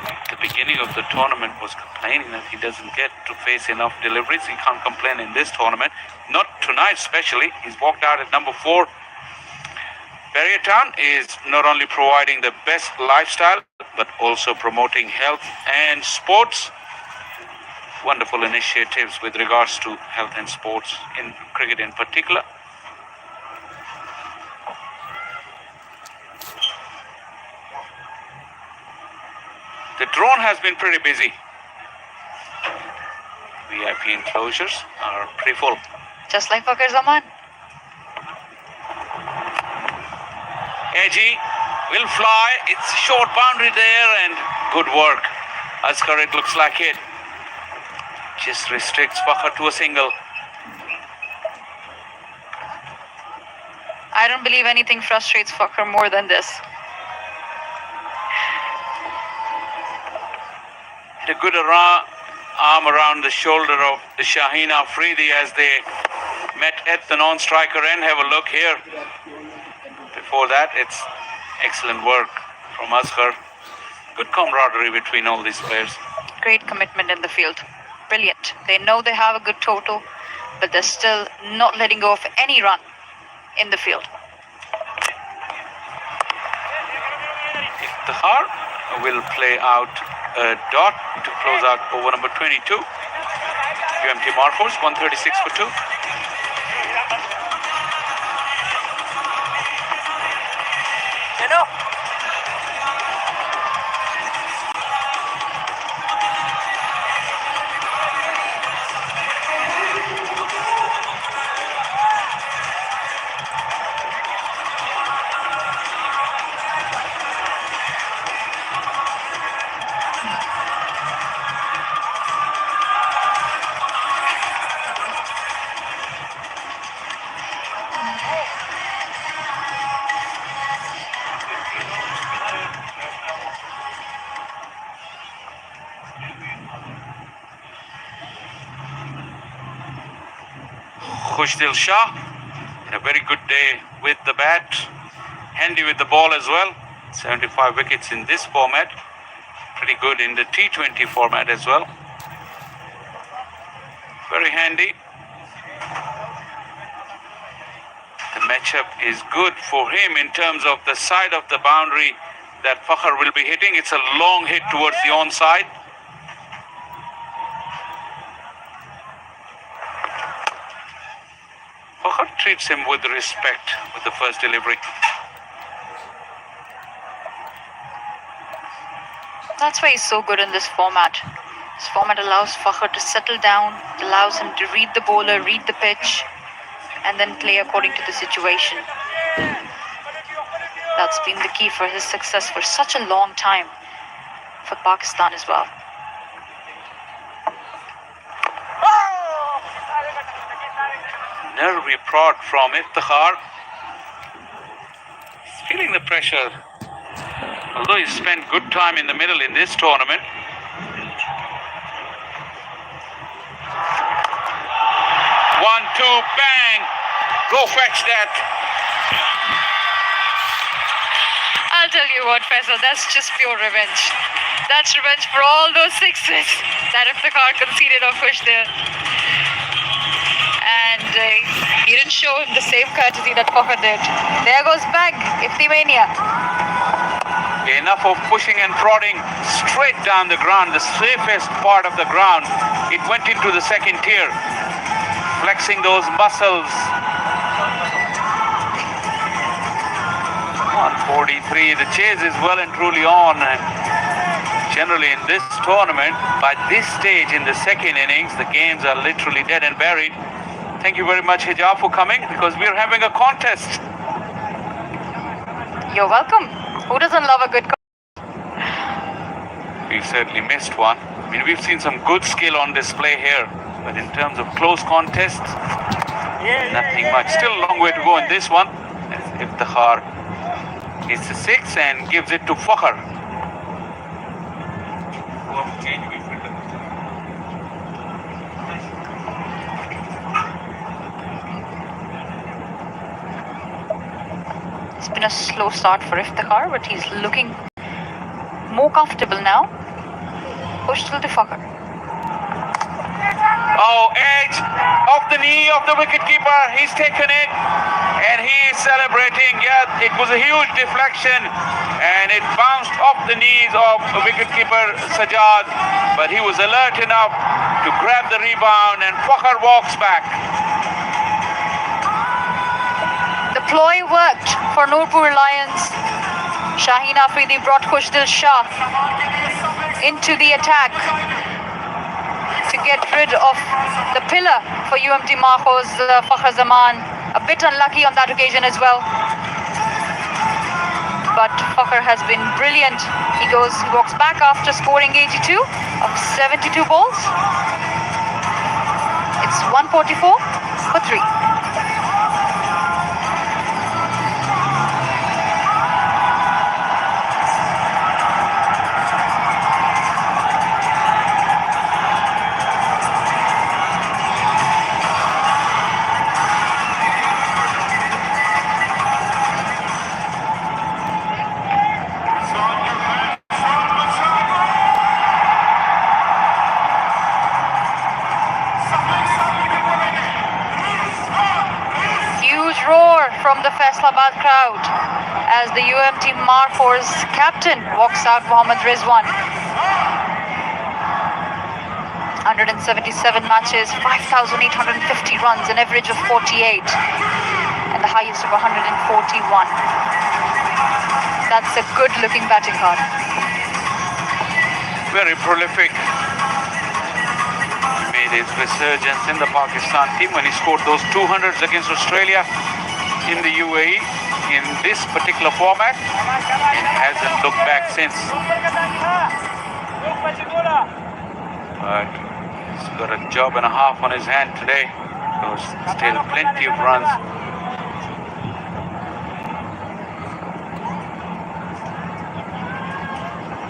at the beginning of the tournament, was complaining that he doesn't get to face enough deliveries. He can't complain in this tournament. Not tonight especially. He's walked out at number 4. Town is not only providing the best lifestyle but also promoting health and sports. Wonderful initiatives with regards to health and sports in cricket in particular. The drone has been pretty busy. VIP enclosures are pretty full. Just like Fakhar Zaman. Edgy will fly. It's a short boundary there and good work. Asghar, it looks like it just restricts Fakhar to a single. I don't believe anything frustrates Fakhar more than this. A good arm around the shoulder of Shaheen Afridi as they met at the non-striker end. Have a look here. Before that, it's excellent work from Asghar. Good camaraderie between all these players. Great commitment in the field. Brilliant. They know they have a good total, but they're still not letting go of any run in the field. Iftihar will play out a dot to close out over number 22. UMT Markhor 136 for 2. Khushdil Shah, a very good day with the bat, handy with the ball as well. 75 wickets in this format, pretty good in the T20 format as well. Very handy. The matchup is good for him in terms of the side of the boundary that Fakhar will be hitting. It's a long hit towards the onside. Fakhar treats him with respect with the first delivery. That's why he's so good in this format. This format allows Fakhar to settle down, allows him to read the bowler, read the pitch, and then play according to the situation. That's been the key for his success for such a long time for Pakistan as well. Nervy prod from Iftihar. He's feeling the pressure. Although he spent good time in the middle in this tournament. 1-2, bang! Go fetch that. I'll tell you what, Faisal, that's just pure revenge. That's revenge for all those sixes that Iftihar conceded or pushed there. And he didn't show him the same courtesy that Fakhar did. There goes back, Iftimania. Enough of pushing and prodding straight down the ground, the safest part of the ground. It went into the second tier, flexing those muscles. 143, the chase is well and truly on. And generally in this tournament, by this stage in the second innings, the games are literally dead and buried. Thank you very much, Hijab, for coming, because we're having a contest. You're welcome. Who doesn't love a good We've certainly missed one. I mean, we've seen some good skill on display here, but in terms of close contests, nothing much. Still a long way to go in this one. As Iftihar hits the 6 and gives it to Fakhar. It's been a slow start for Iftihar, but he's looking more comfortable now. Push till the Fakhar. Oh, edge of the knee of the wicketkeeper. He's taken it and he is celebrating. Yeah, it was a huge deflection and it bounced off the knees of wicketkeeper Sajjad. But he was alert enough to grab the rebound and Fakhr walks back. The ploy worked for Nurpur Lions. Shaheen Afridi brought Khushdil Shah into the attack to get rid of the pillar for UMT Markhor's Fakhr Zaman. A bit unlucky on that occasion as well. But Fakhr has been brilliant. He walks back after scoring 82 of 72 balls. It's 144 for 3. Roar from the Faisalabad crowd as the UMT Markhor's captain walks out, Mohammad Rizwan. 177 matches, 5,850 runs, an average of 48 and the highest of 141. That's a good looking batting card. Very prolific. Made his resurgence in the Pakistan team when he scored those 200s against Australia in the UAE in this particular format and hasn't looked back since. But he's got a job and a half on his hand today. There's still plenty of runs.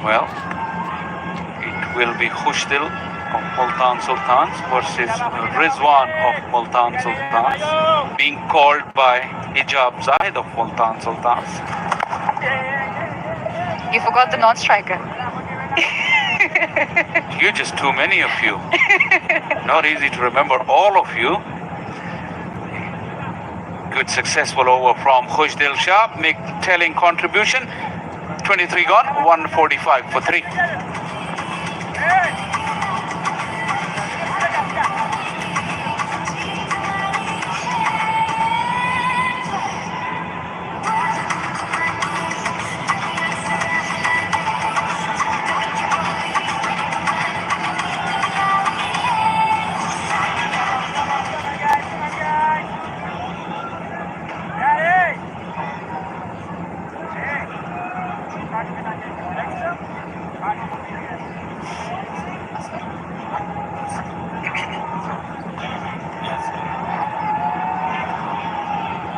Well, it will be Khushdil of Multan Sultans versus Rizwan of Multan Sultans, being called by Hijab Zahid of Multan Sultans. You forgot the non-striker. You're just too many of you. Not easy to remember all of you. Good successful over from Khushdil Shah, make telling contribution. 23 gone, 145 for 3.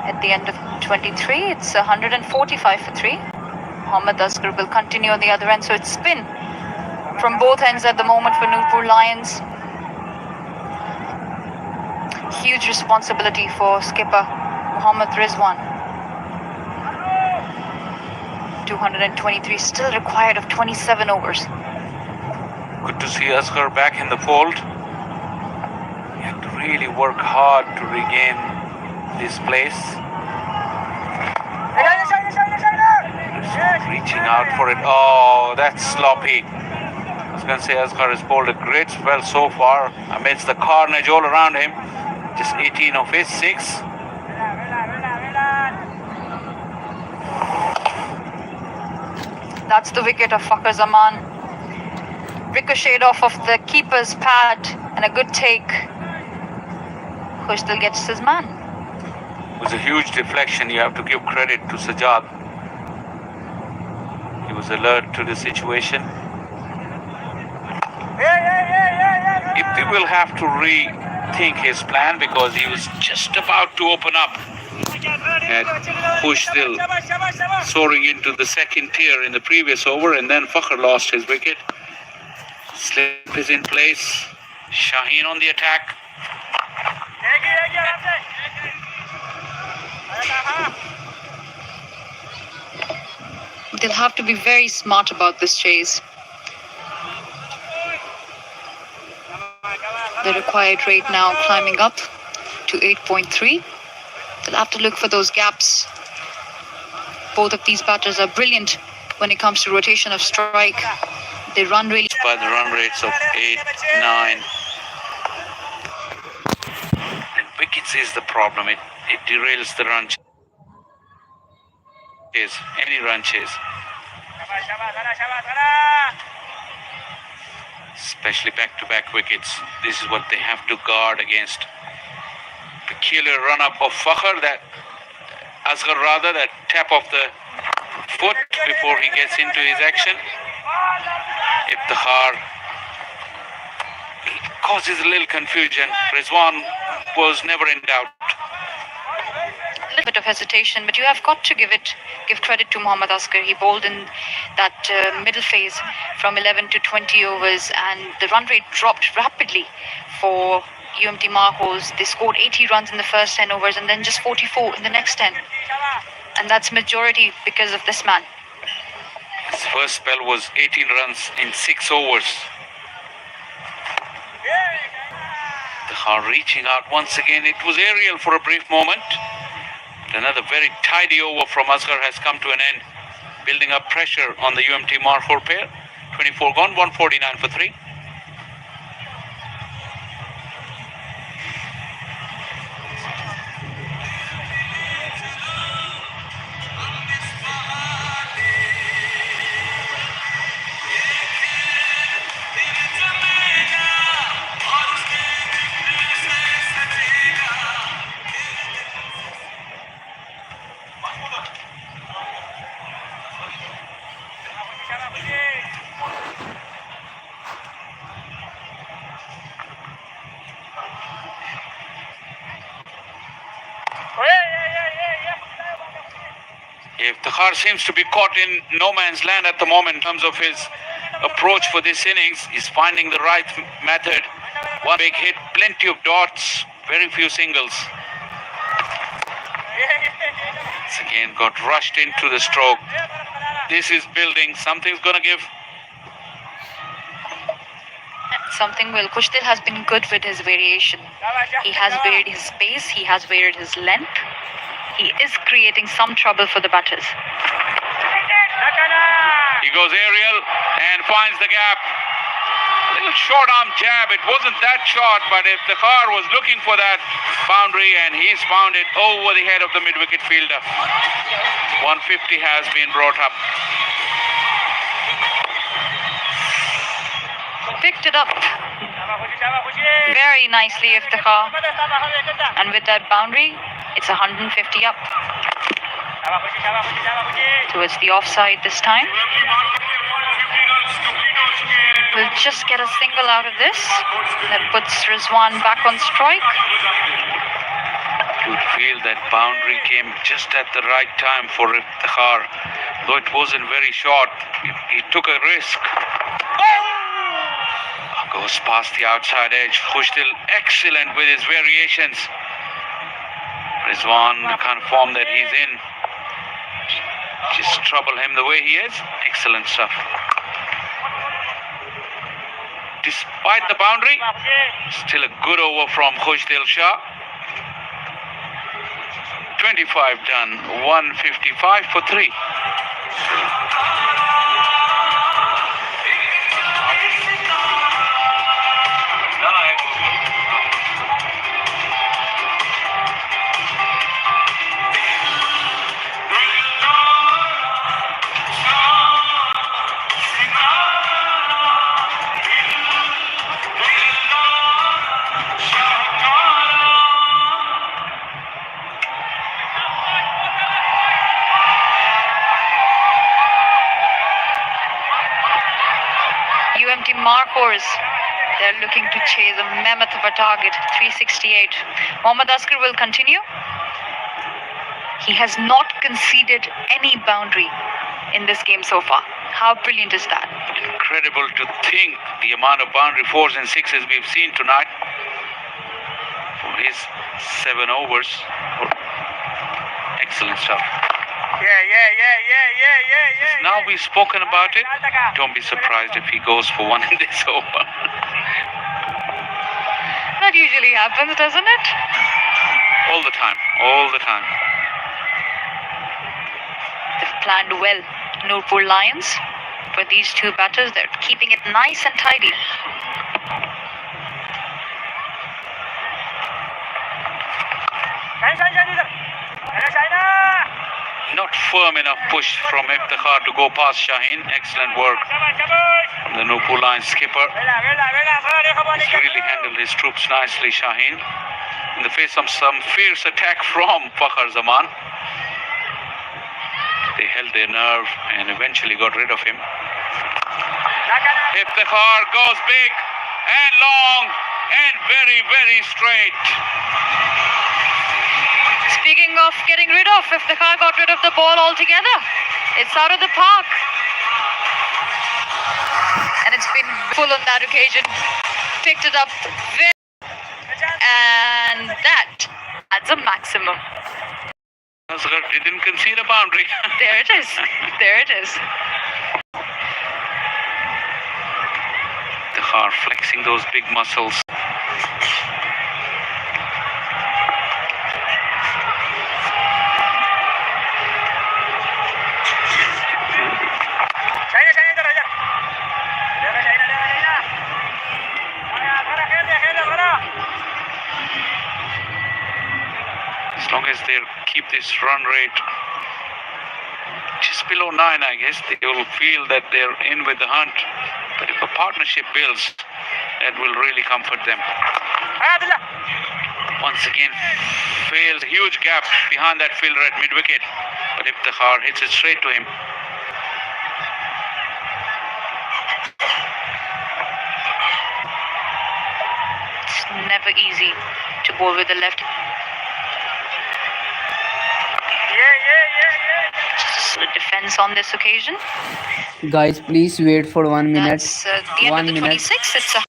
At the end of 23, it's 145 for 3. Mohammad Asghar will continue on the other end, so it's spin from both ends at the moment for Nurpur Lions. Huge responsibility for skipper Mohammad Rizwan. 223 still required of 27 overs. Good to see Asghar back in the fold. He had to really work hard to regain this place. Reaching out for it. Oh, that's sloppy. I was going to say Asghar has bowled a great spell so far amidst the carnage all around him. Just 18 of his 6. That's the wicket of Fakhr Zaman. Ricocheted off of the keeper's pad and a good take. Khushdil gets his man. It was a huge deflection. You have to give credit to Sajjad. He was alert to the situation. He will have to rethink his plan because he was just about to open up at Khushdil, soaring into the second tier in the previous over, and then Fakhr lost his wicket. Slip is in place. Shaheen on the attack. They'll have to be very smart about this chase. The required rate now climbing up to 8.3. They'll have to look for those gaps. Both of these batters are brilliant when it comes to rotation of strike. They run really by the run rates of 8, 9. And wickets is the problem. It derails the run chase, any run chase. Especially back-to-back wickets. This is what they have to guard against. Peculiar run-up of Fakhr, that tap of the foot before he gets into his action. Iftikhar causes a little confusion. Rizwan was never in doubt. a little bit of hesitation, but you have got to give credit to Mohammad Asghar. He bowled in that middle phase from 11 to 20 overs, and the run rate dropped rapidly for UMT Markhors. They scored 80 runs in the first 10 overs and then just 44 in the next 10. And that's majority because of this man. His first spell was 18 runs in 6 overs. Iftikhar reaching out once again. It was aerial for a brief moment. Another very tidy over from Asghar has come to an end, building up pressure on the UMT Markhor pair. 24 gone, 149 for 3. Iftikhar seems to be caught in no man's land at the moment in terms of his approach for this innings. He's finding the right method. One big hit, plenty of dots, very few singles. Once again got rushed into the stroke. This is building. Something's going to give. Something will. Kushdil has been good with his variation. He has varied his pace, he has varied his length. He is creating some trouble for the batters. He goes aerial and finds the gap. A little short arm jab. It wasn't that short, but Iftikhar was looking for that boundary and he's found it over the head of the mid-wicket fielder. 150 has been brought up. Picked it up very nicely, Iftikhar. And with that boundary, it's 150 up. Towards the offside this time. We'll just get a single out of this. That puts Rizwan back on strike. You would feel that boundary came just at the right time for Iftikhar. Though it wasn't very short, he took a risk. Goes past the outside edge. Kushdil excellent with his variations. Rizwan, the kind of form that he's in, just trouble him the way he is. Excellent stuff. Despite the boundary, still a good over from Kushdil Shah. 25 done, 155 for 3. UMT Markhors, they're looking to chase a mammoth of a target, 368. Mohammad Asghar will continue. He has not conceded any boundary in this game so far. How brilliant is that? Incredible to think the amount of boundary 4s and 6s we've seen tonight for his 7 overs. Excellent stuff. Now we've spoken about it. Don't be surprised if he goes for one in this over. That usually happens, doesn't it? All the time, all the time. They've planned well, Nurpur Lions. For these two batters, they're keeping it nice and tidy. Not firm enough push from Iftikhar to go past Shaheen. Excellent work from the Nurpur Lions skipper. He's really handled his troops nicely, Shaheen. In the face of some fierce attack from Fakhar Zaman, they held their nerve and eventually got rid of him. Iftikhar goes big and long and very, very straight. Speaking of getting rid of, Iftikhar got rid of the ball altogether. It's out of the park. And it's been full on that occasion. Picked it up very, and that adds a maximum. Asghar didn't concede a boundary. There it is. There it is. Iftikhar flexing those big muscles. As long as they keep this run rate just below 9, I guess, they will feel that they're in with the hunt. But if a partnership builds, that will really comfort them. Once again, fails a huge gap behind that fielder at mid-wicket. But Iftikhar hits it straight to him. It's never easy to bowl with the left. Just the defense on this occasion. Guys, please wait for 1 minute. That's the end 1 of the minute. 26. It's a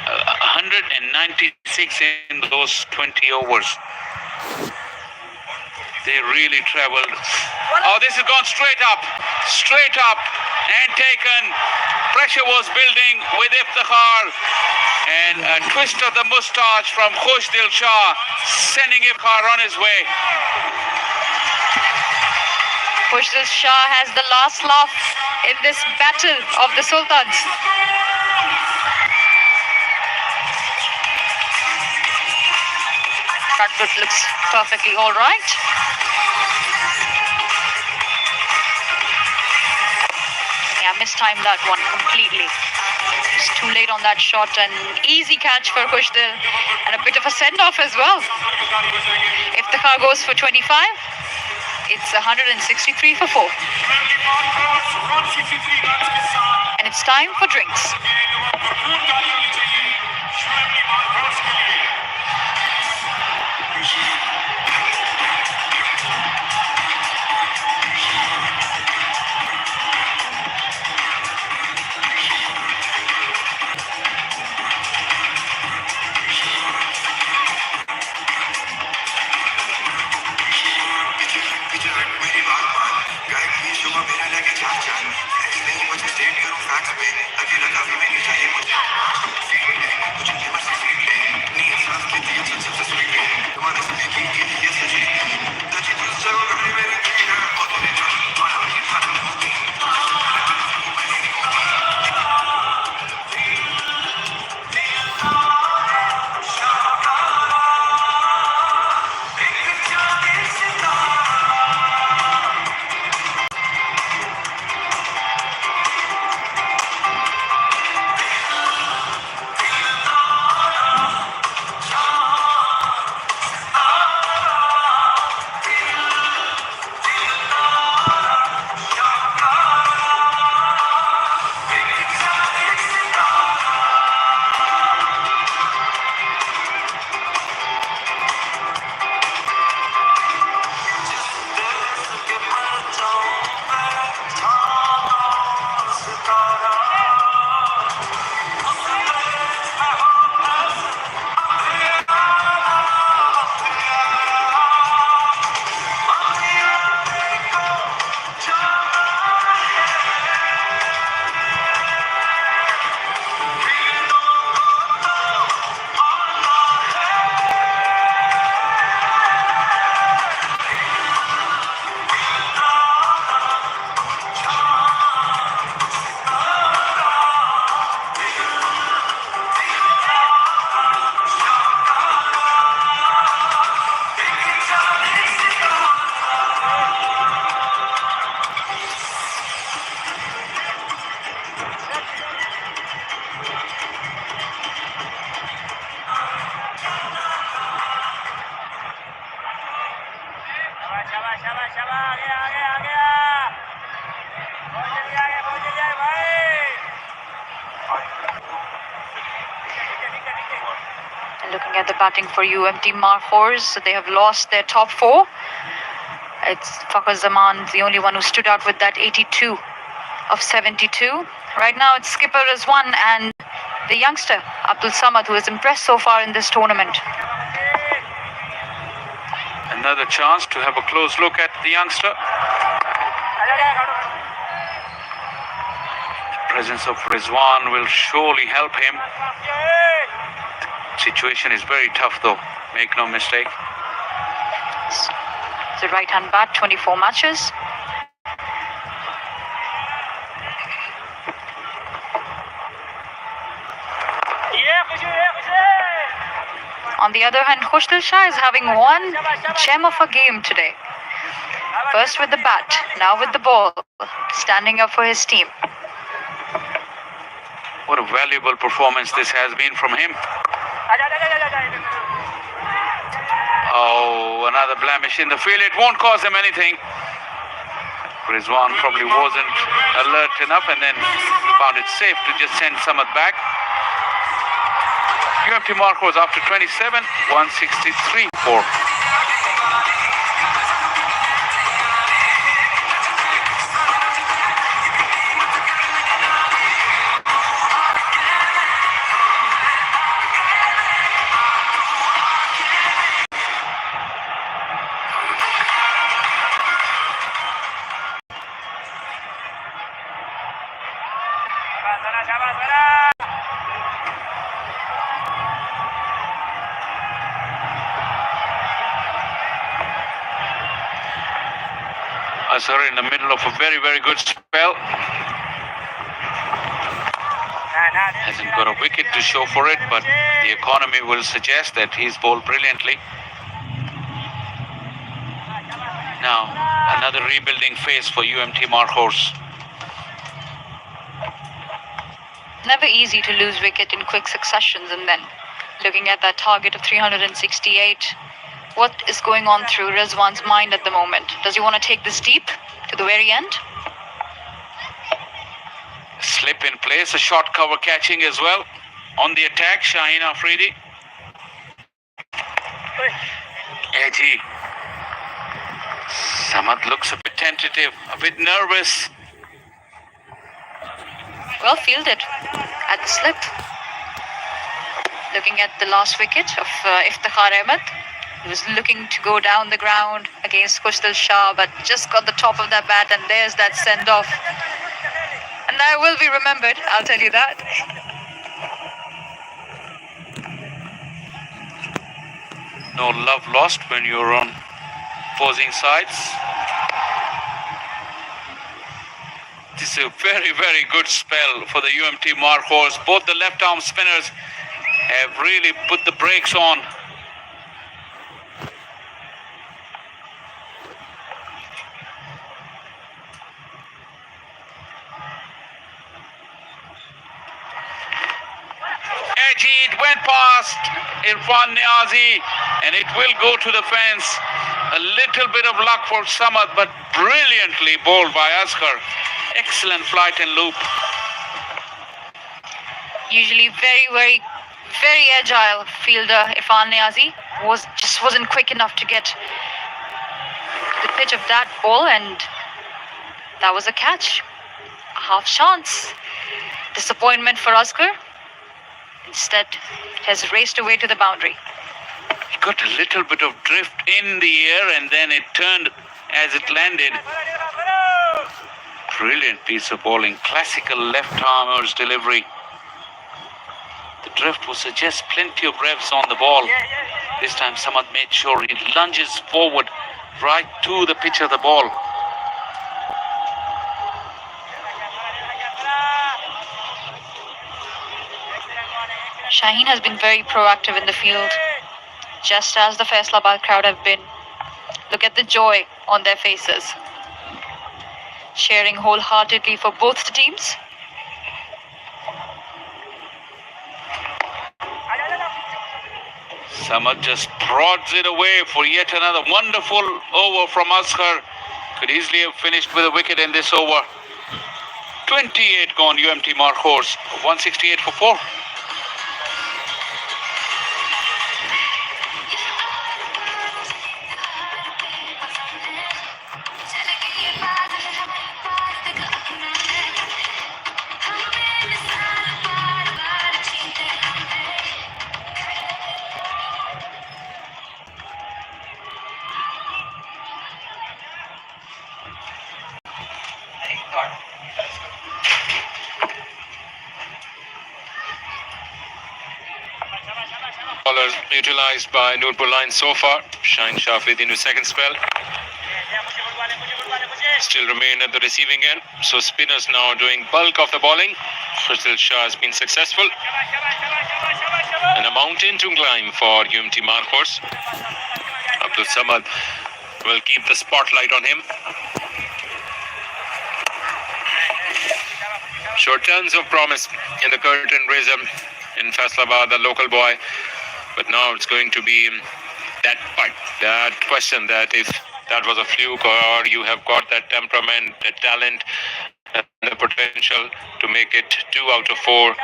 Uh, 196 in those 20 overs. They really traveled. Oh, this has gone straight up and taken. Pressure was building with Iftikhar, and a twist of the moustache from Khushdil Shah, sending Iftikhar on his way. Khushdil Shah has the last laugh in this battle of the Sultans. Front foot looks perfectly all right. Yeah, mistimed that one completely. Just too late on that shot, and easy catch for Khushdil, and a bit of a send-off as well. If the car goes for 25, it's 163 for 4. And it's time for drinks. And looking at the batting for UMT Markhor, so they have lost their top four. It's Fakhr Zaman, the only one who stood out with that 82 of 72. Right now it's skipper Rizwan and the youngster Abdul Samad, who has impressed so far in this tournament. Another chance to have a close look at the youngster. The presence of Rizwan will surely help him. The situation is very tough though, make no mistake. The right-hand bat, 24 matches. On the other hand, Khushdil Shah is having one gem of a game today. First with the bat, now with the ball, standing up for his team. What a valuable performance this has been from him. Oh, another blemish in the field. It won't cause him anything. Rizwan probably wasn't alert enough and then found it safe to just send Samad back. UMT Markhor after 27, 163-4. Azhar in the middle of a very, very good spell. Hasn't got a wicket to show for it, but the economy will suggest that he's bowled brilliantly. Now, another rebuilding phase for UMT Markhor. Never easy to lose wicket in quick successions, and then looking at that target of 368. What is going on through Rizwan's mind at the moment? Does he want to take this deep to the very end? Slip in place, a short cover catching as well. On the attack, Shaheen Afridi. Edgy. Samad looks a bit tentative, a bit nervous. Well fielded at the slip. Looking at the last wicket of Iftikhar Ahmed. He was looking to go down the ground against Khushdil Shah, but just got the top of that bat, and there's that send-off. And that will be remembered, I'll tell you that. No love lost when you're on opposing sides. This is a very, very good spell for the UMT Markhor. Both the left-arm spinners have really put the brakes on. It went past Irfan Niazi and it will go to the fence. A little bit of luck for Samad, but brilliantly bowled by Asghar. Excellent flight and loop. Usually very agile fielder Irfan Niazi wasn't quick enough to get the pitch of that ball, and that was a catch. A half chance. Disappointment for Asghar. Instead, has raced away to the boundary. He got a little bit of drift in the air and then it turned as it landed. Brilliant piece of bowling. Classical left-armer's delivery. The drift will suggest plenty of revs on the ball. This time Samad made sure he lunges forward right to the pitch of the ball. Shaheen has been very proactive in the field, just as the Faisalabad crowd have been. Look at the joy on their faces. Cheering wholeheartedly for both the teams. Samad just prods it away for yet another wonderful over from Asghar. Could easily have finished with a wicket in this over. 28 gone, UMT Markhor, 168 for 4. Bowlers utilized by Nurpur line so far. Shine Shafid into second spell. Still remain at the receiving end. So spinners now doing bulk of the bowling. Faisal Shah has been successful. And a mountain to climb for UMT Markhor. Abdul Samad will keep the spotlight on him. Showed tons of promise in the curtain raiser in Faisalabad, the local boy. But now it's going to be that part, that question that if that was a fluke or you have got that temperament, the talent, and the potential to make it 2 out of 4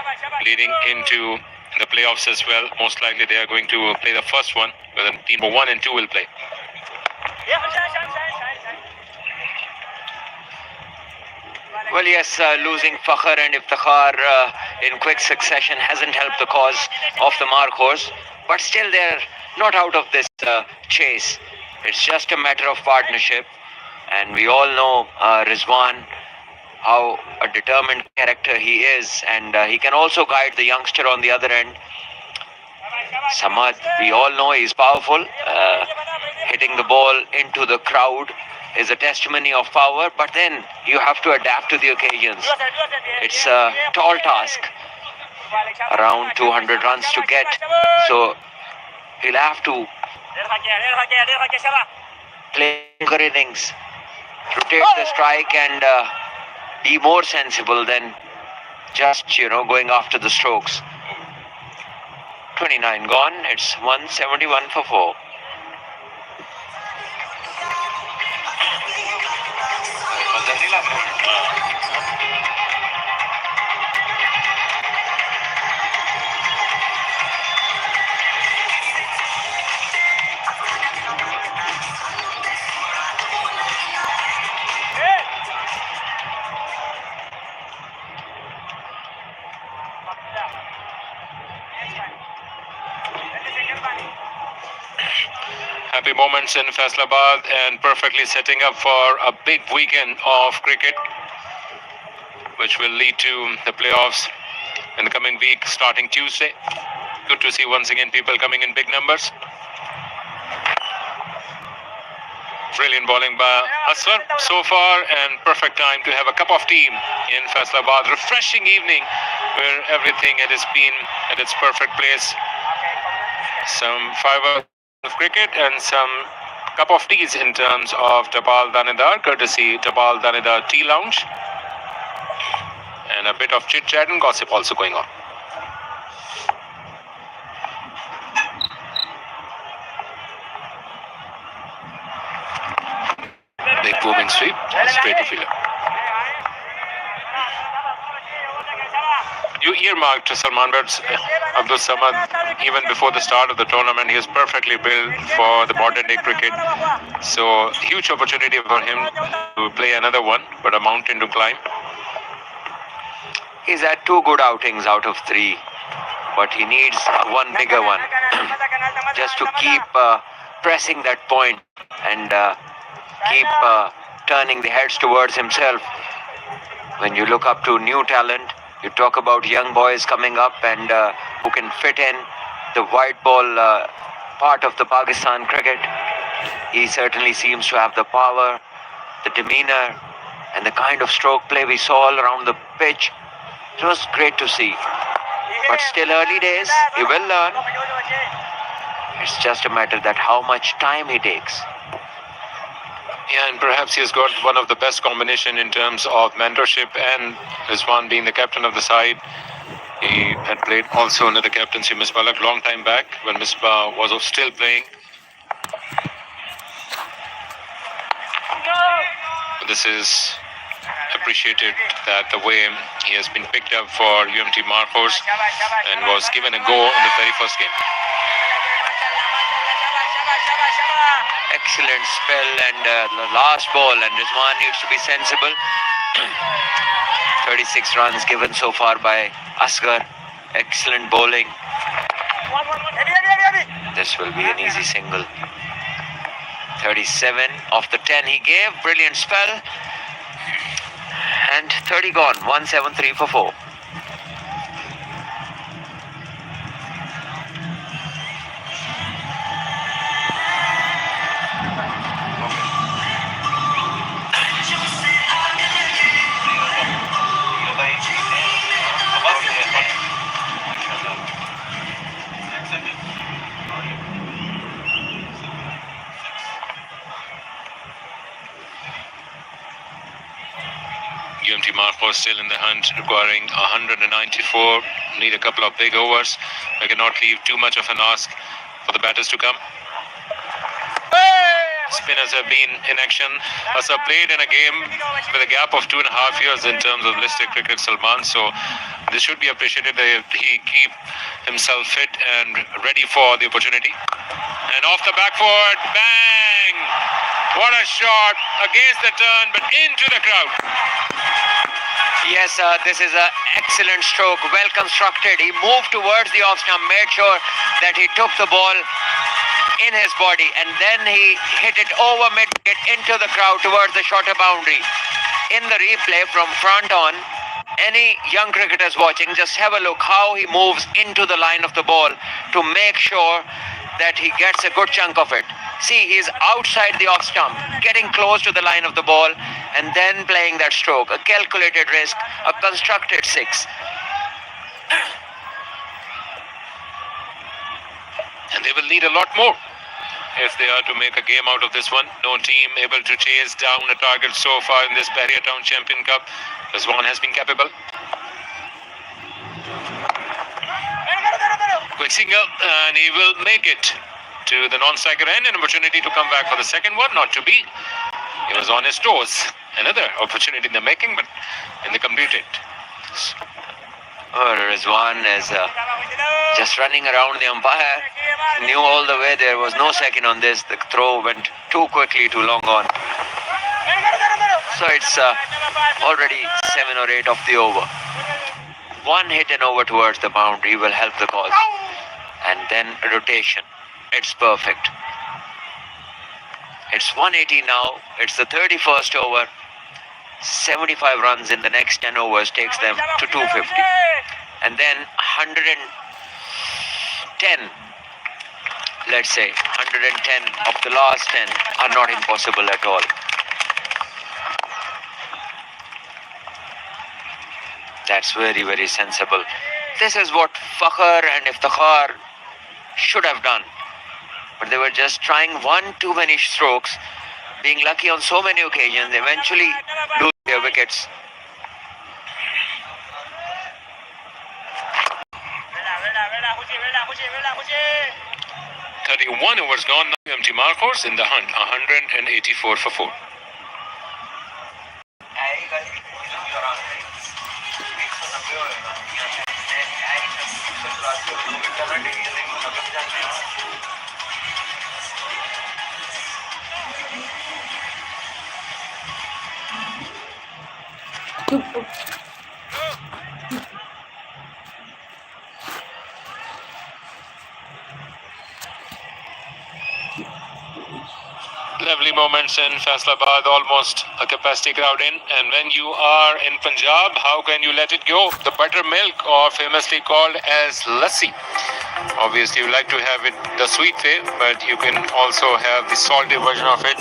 leading into the playoffs as well. Most likely they are going to play the first one, whether team 1 and 2 will play. Well, yes, losing Fakhr and Iftikhar in quick succession hasn't helped the cause of the Markhors, but still they're not out of this chase. It's just a matter of partnership, and we all know Rizwan, how a determined character he is, and he can also guide the youngster on the other end. Samad, we all know he's powerful. Hitting the ball into the crowd is a testimony of power, but then you have to adapt to the occasions. It's a tall task, around 200 runs to get, so he'll have to play longer innings, rotate the strike, and be more sensible than just, going after the strokes. 29 gone, it's 171 for 4. Happy moments in Faisalabad and perfectly setting up for a big weekend of cricket, which will lead to the playoffs in the coming week starting Tuesday. Good to see once again people coming in big numbers. Brilliant bowling by Asghar so far, and perfect time to have a cup of tea in Faisalabad. Refreshing evening where everything has been at its perfect place. Some 5 hours of cricket and some cup of teas in terms of Dabal Danedar, courtesy Dabal Danedar Tea Lounge. And a bit of chit chat and gossip also going on. Big booming sweep, straight to fielder. You earmarked Salman Birds, Abdul Samad, even before the start of the tournament. He is perfectly built for the modern day cricket. So, huge opportunity for him to play another one, but a mountain to climb. He's had 2 good outings out of 3, but he needs one bigger one just to keep pressing that point and keep turning the heads towards himself. When you look up to new talent, you talk about young boys coming up and who can fit in the white ball part of the Pakistan cricket. He certainly seems to have the power, the demeanor, and the kind of stroke play we saw all around the pitch. It was great to see. But still early days, he will learn. It's just a matter that how much time he takes. Yeah, and perhaps he's got one of the best combination in terms of mentorship and Rizwan being the captain of the side. He had played also under the captaincy Misbah Luck long time back when Misbah was still playing. This is appreciated that the way he has been picked up for UMT Markhor and was given a go in the very first game. Excellent spell and the last ball, and Rizwan needs to be sensible. 36 runs given so far by Asghar. Excellent bowling. This will be an easy single. 37 of the 10 he gave. Brilliant spell. And 30 gone. 173 for 4. UMT Markhor still in the hunt, requiring 194. Need a couple of big overs. I cannot leave too much of an ask for the batters to come. Spinners have been in action. Asghar played in a game with a gap of 2.5 years in terms of listed cricket, Salman. So this should be appreciated that he keep himself fit and ready for the opportunity. And off the back foot, bang! What a shot against the turn, but into the crowd. Yes, this is an excellent stroke, well constructed. He moved towards the off stump, made sure that he took the ball in his body, and then he hit it over mid-wicket into the crowd towards the shorter boundary. In the replay from front on, any young cricketers watching, just have a look how he moves into the line of the ball to make sure that he gets a good chunk of it. See, he's outside the off stump, getting close to the line of the ball, and then playing that stroke. A calculated risk, a constructed six. And they will need a lot more if they are to make a game out of this one. No team able to chase down a target so far in this Barrier Town Champion Cup. Rizwan has been capable. Quick single, and he will make it to the non-striker end. An opportunity to come back for the second one, not to be. He was on his toes. Another opportunity in the making, but in the completed. Rizwan is just running around the umpire. Knew all the way there was no second on this. The throw went too quickly, too long on. So it's already 7 or 8 of the over. One hit and over towards the boundary will help the cause. And then rotation. It's perfect. It's 180 now. It's the 31st over. 75 runs in the next 10 overs takes them to 250. And then 110, let's say, 110 of the last 10 are not impossible at all. That's very, very sensible. This is what Fakhr and Iftikhar should have done. But they were just trying one too many strokes, being lucky on so many occasions, eventually lose their wickets. "31 overs gone now. UMT Markhor in the hunt, 184 for 4. Lovely moments in Faisalabad, almost a capacity crowd in. And when you are in Punjab, how can you let it go? The buttermilk, or famously called as lassi. Obviously, you like to have it the sweet way, but you can also have the salty version of it,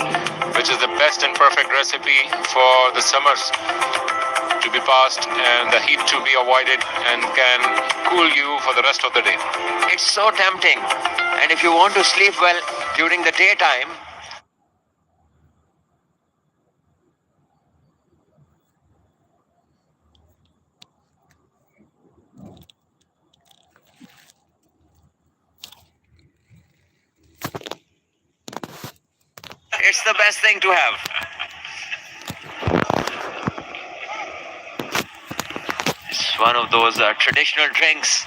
which is the best and perfect recipe for the summers to be passed and the heat to be avoided, and can cool you for the rest of the day. It's so tempting. And if you want to sleep well during the daytime, the best thing to have. It's one of those traditional drinks.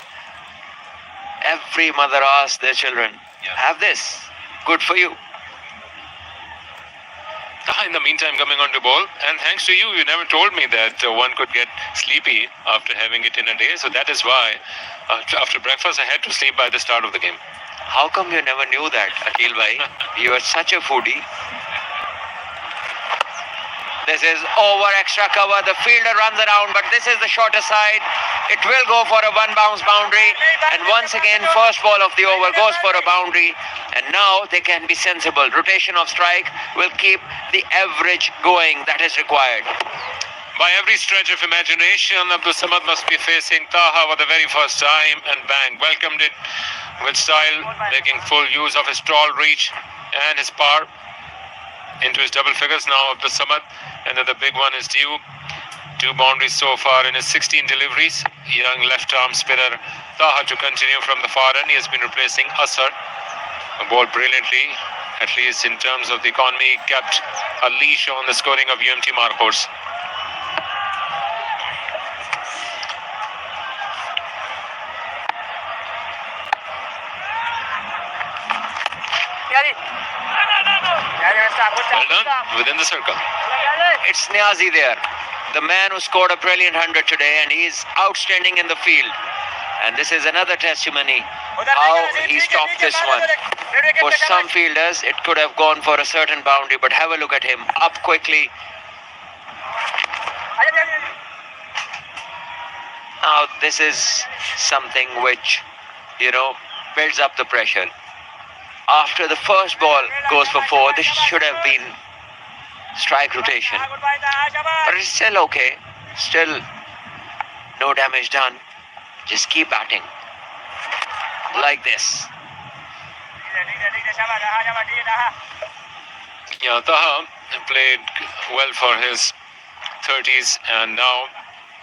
Every mother asks their children, have this. Good for you. In the meantime, coming on to bowl, and thanks to you, you never told me that one could get sleepy after having it in a day. So that is why, after breakfast, I had to sleep by the start of the game. How come you never knew that, Akil bhai? You are such a foodie. This is over extra cover. The fielder runs around, but this is the shorter side. It will go for a one bounce boundary. And once again, first ball of the over goes for a boundary. And now they can be sensible. Rotation of strike will keep the average going that is required. By every stretch of imagination, Abdul Samad must be facing Taha for the very first time, and bang, welcomed it with style, making full use of his tall reach and his power into his double figures now. Abdul Samad, another big one is due. 2 boundaries so far in his 16 deliveries. Young left arm spinner Taha to continue from the far end. He has been replacing Asar. Bowled brilliantly, at least in terms of the economy, kept a leash on the scoring of UMT Markhors. Well done, within the circle. It's Niazi there, the man who scored a brilliant 100 today, and he's outstanding in the field. And this is another testimony how he stopped this one. For some fielders, it could have gone for a certain boundary, but have a look at him, up quickly. Now, this is something which, builds up the pressure. After the first ball goes for 4, this should have been strike rotation. But it's still okay. Still no damage done. Just keep batting. Like this. Yeah, Taha played well for his 30s, and now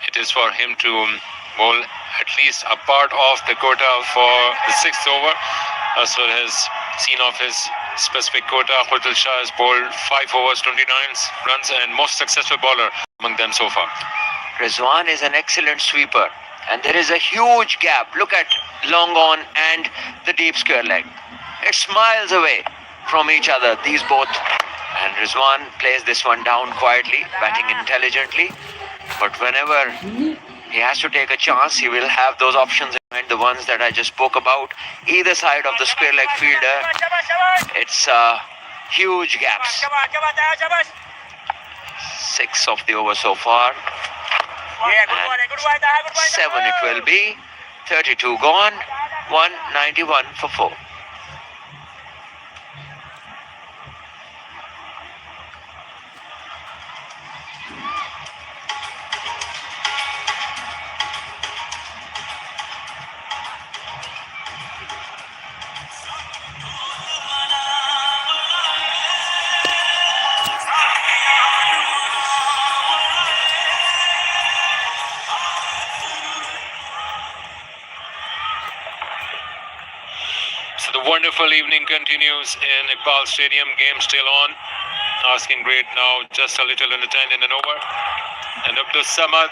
it is for him to bowl at least a part of the quota for the 6th over. Aswar has seen off his specific quota. Khudil Shah has bowled 5 overs, 29 runs, and most successful bowler among them so far. Rizwan is an excellent sweeper, and there is a huge gap. Look at long on and the deep square leg. It's miles away from each other, these both. And Rizwan plays this one down quietly, batting intelligently. But whenever he has to take a chance, he will have those options in mind, the ones that I just spoke about. Either side of the square leg fielder, it's huge gaps. 6 of the over so far. And 7 it will be. 32 gone. 191 for 4. So the wonderful evening continues in Iqbal Stadium. Game still on. Asking grade now just a little under 10 in an over. And Abdul Samad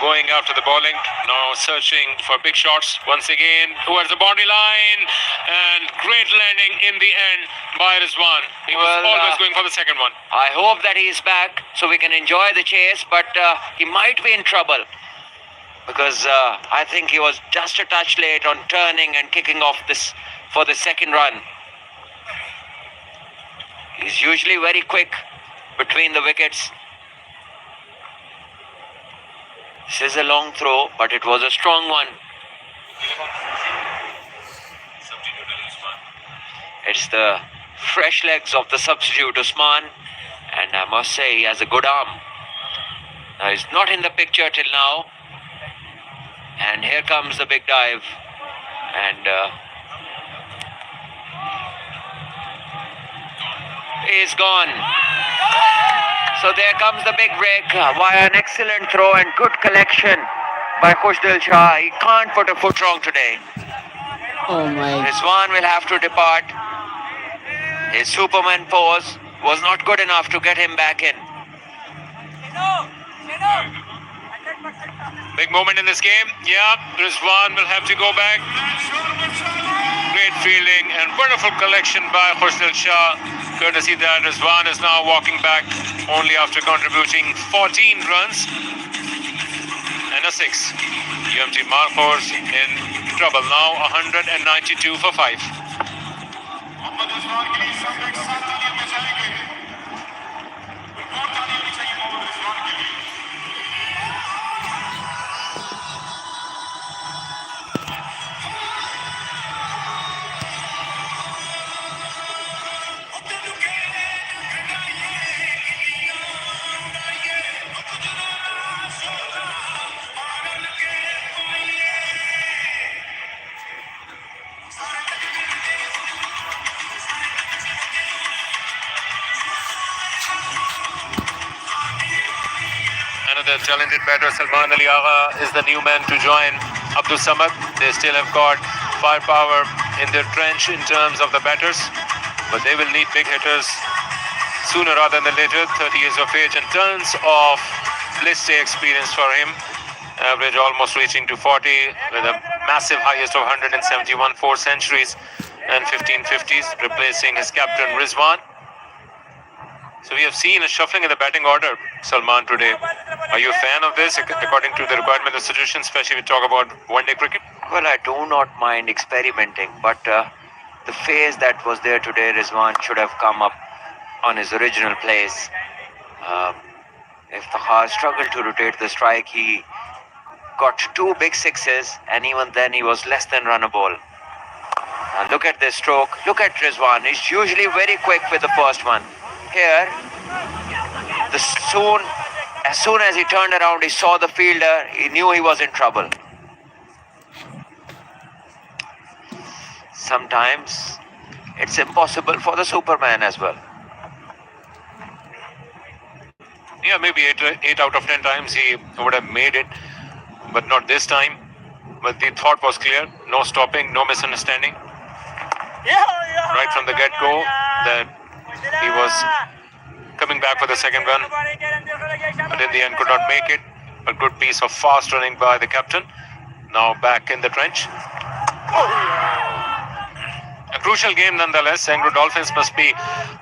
going out to the bowling. Now searching for big shots once again towards the boundary line. And great landing in the end by Rizwan. He was always going for the second one. I hope that he is back so we can enjoy the chase, but he might be in trouble. Because I think he was just a touch late on turning and kicking off this for the second run. He's usually very quick between the wickets. This is a long throw, but it was a strong one. It's the fresh legs of the substitute Usman, and I must say he has a good arm. Now he's not in the picture till now. And here comes the big dive. And he's gone. So there comes the big break via an excellent throw and good collection by Khudil Shah. He can't put a foot wrong today. Oh my. Rizwan will have to depart. His Superman pose was not good enough to get him back in. Big moment in this game. Yeah, Rizwan will have to go back. Great fielding and wonderful collection by Khusnil Shah. Courtesy that Rizwan is now walking back only after contributing 14 runs and a 6. UMT Markhor in trouble now, 192 for 5. Another talented batter, Salman Ali Agha, is the new man to join Abdul Samad. They still have got firepower in their trench in terms of the batters, but they will need big hitters sooner rather than later. 30 years of age and tons of list A experience for him. Average almost reaching to 40 with a massive highest of 171, 4 centuries and 15 50s, replacing his captain Rizwan. So we have seen a shuffling in the batting order, Salman, today. Are you a fan of this, according to the requirement of the situation, especially when we talk about one-day cricket? Well, I do not mind experimenting, but the phase that was there today, Rizwan should have come up on his original place. If Taha struggled to rotate the strike, he got 2 big sixes, and even then he was less than runnable. And look at this stroke. Look at Rizwan. He's usually very quick with the first one. Here, as soon as he turned around, he saw the fielder. He knew he was in trouble. Sometimes it's impossible for the Superman as well. Yeah, maybe 8 out of 10 times he would have made it, but not this time. But the thought was clear, no stopping, no misunderstanding. Right from the get-go that he was coming back for the second run, but in the end could not make it. A good piece of fast running by the captain. Now back in the trench. A crucial game nonetheless. Anglo Dolphins must be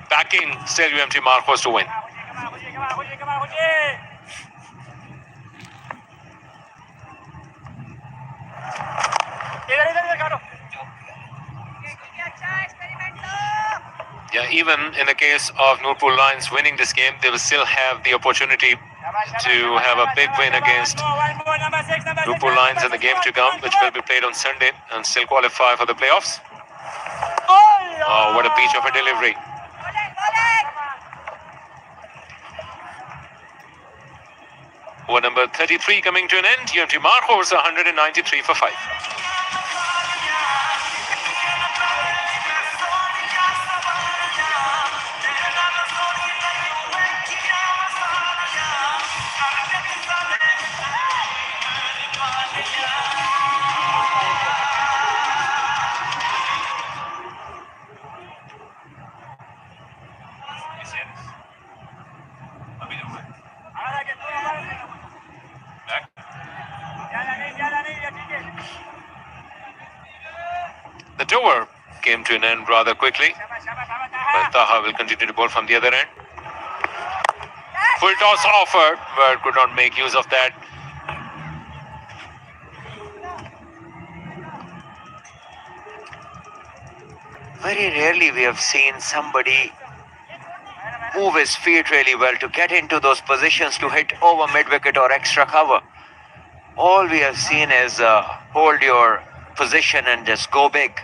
backing still UMT Markhor to win. Yeah, even in the case of Nurpur Lions winning this game, they will still have the opportunity to have a big win against Nurpur Lions in the game to come, which will be played on Sunday, and still qualify for the playoffs. Oh, what a peach of a delivery. Over number 33 coming to an end. UMT Markhor 193 for 5. The tour came to an end rather quickly, but Taha will continue to bowl from the other end. Full toss offered, but could not make use of that. Very rarely we have seen somebody move his feet really well to get into those positions to hit over mid-wicket or extra cover. All we have seen is hold your position and just go big.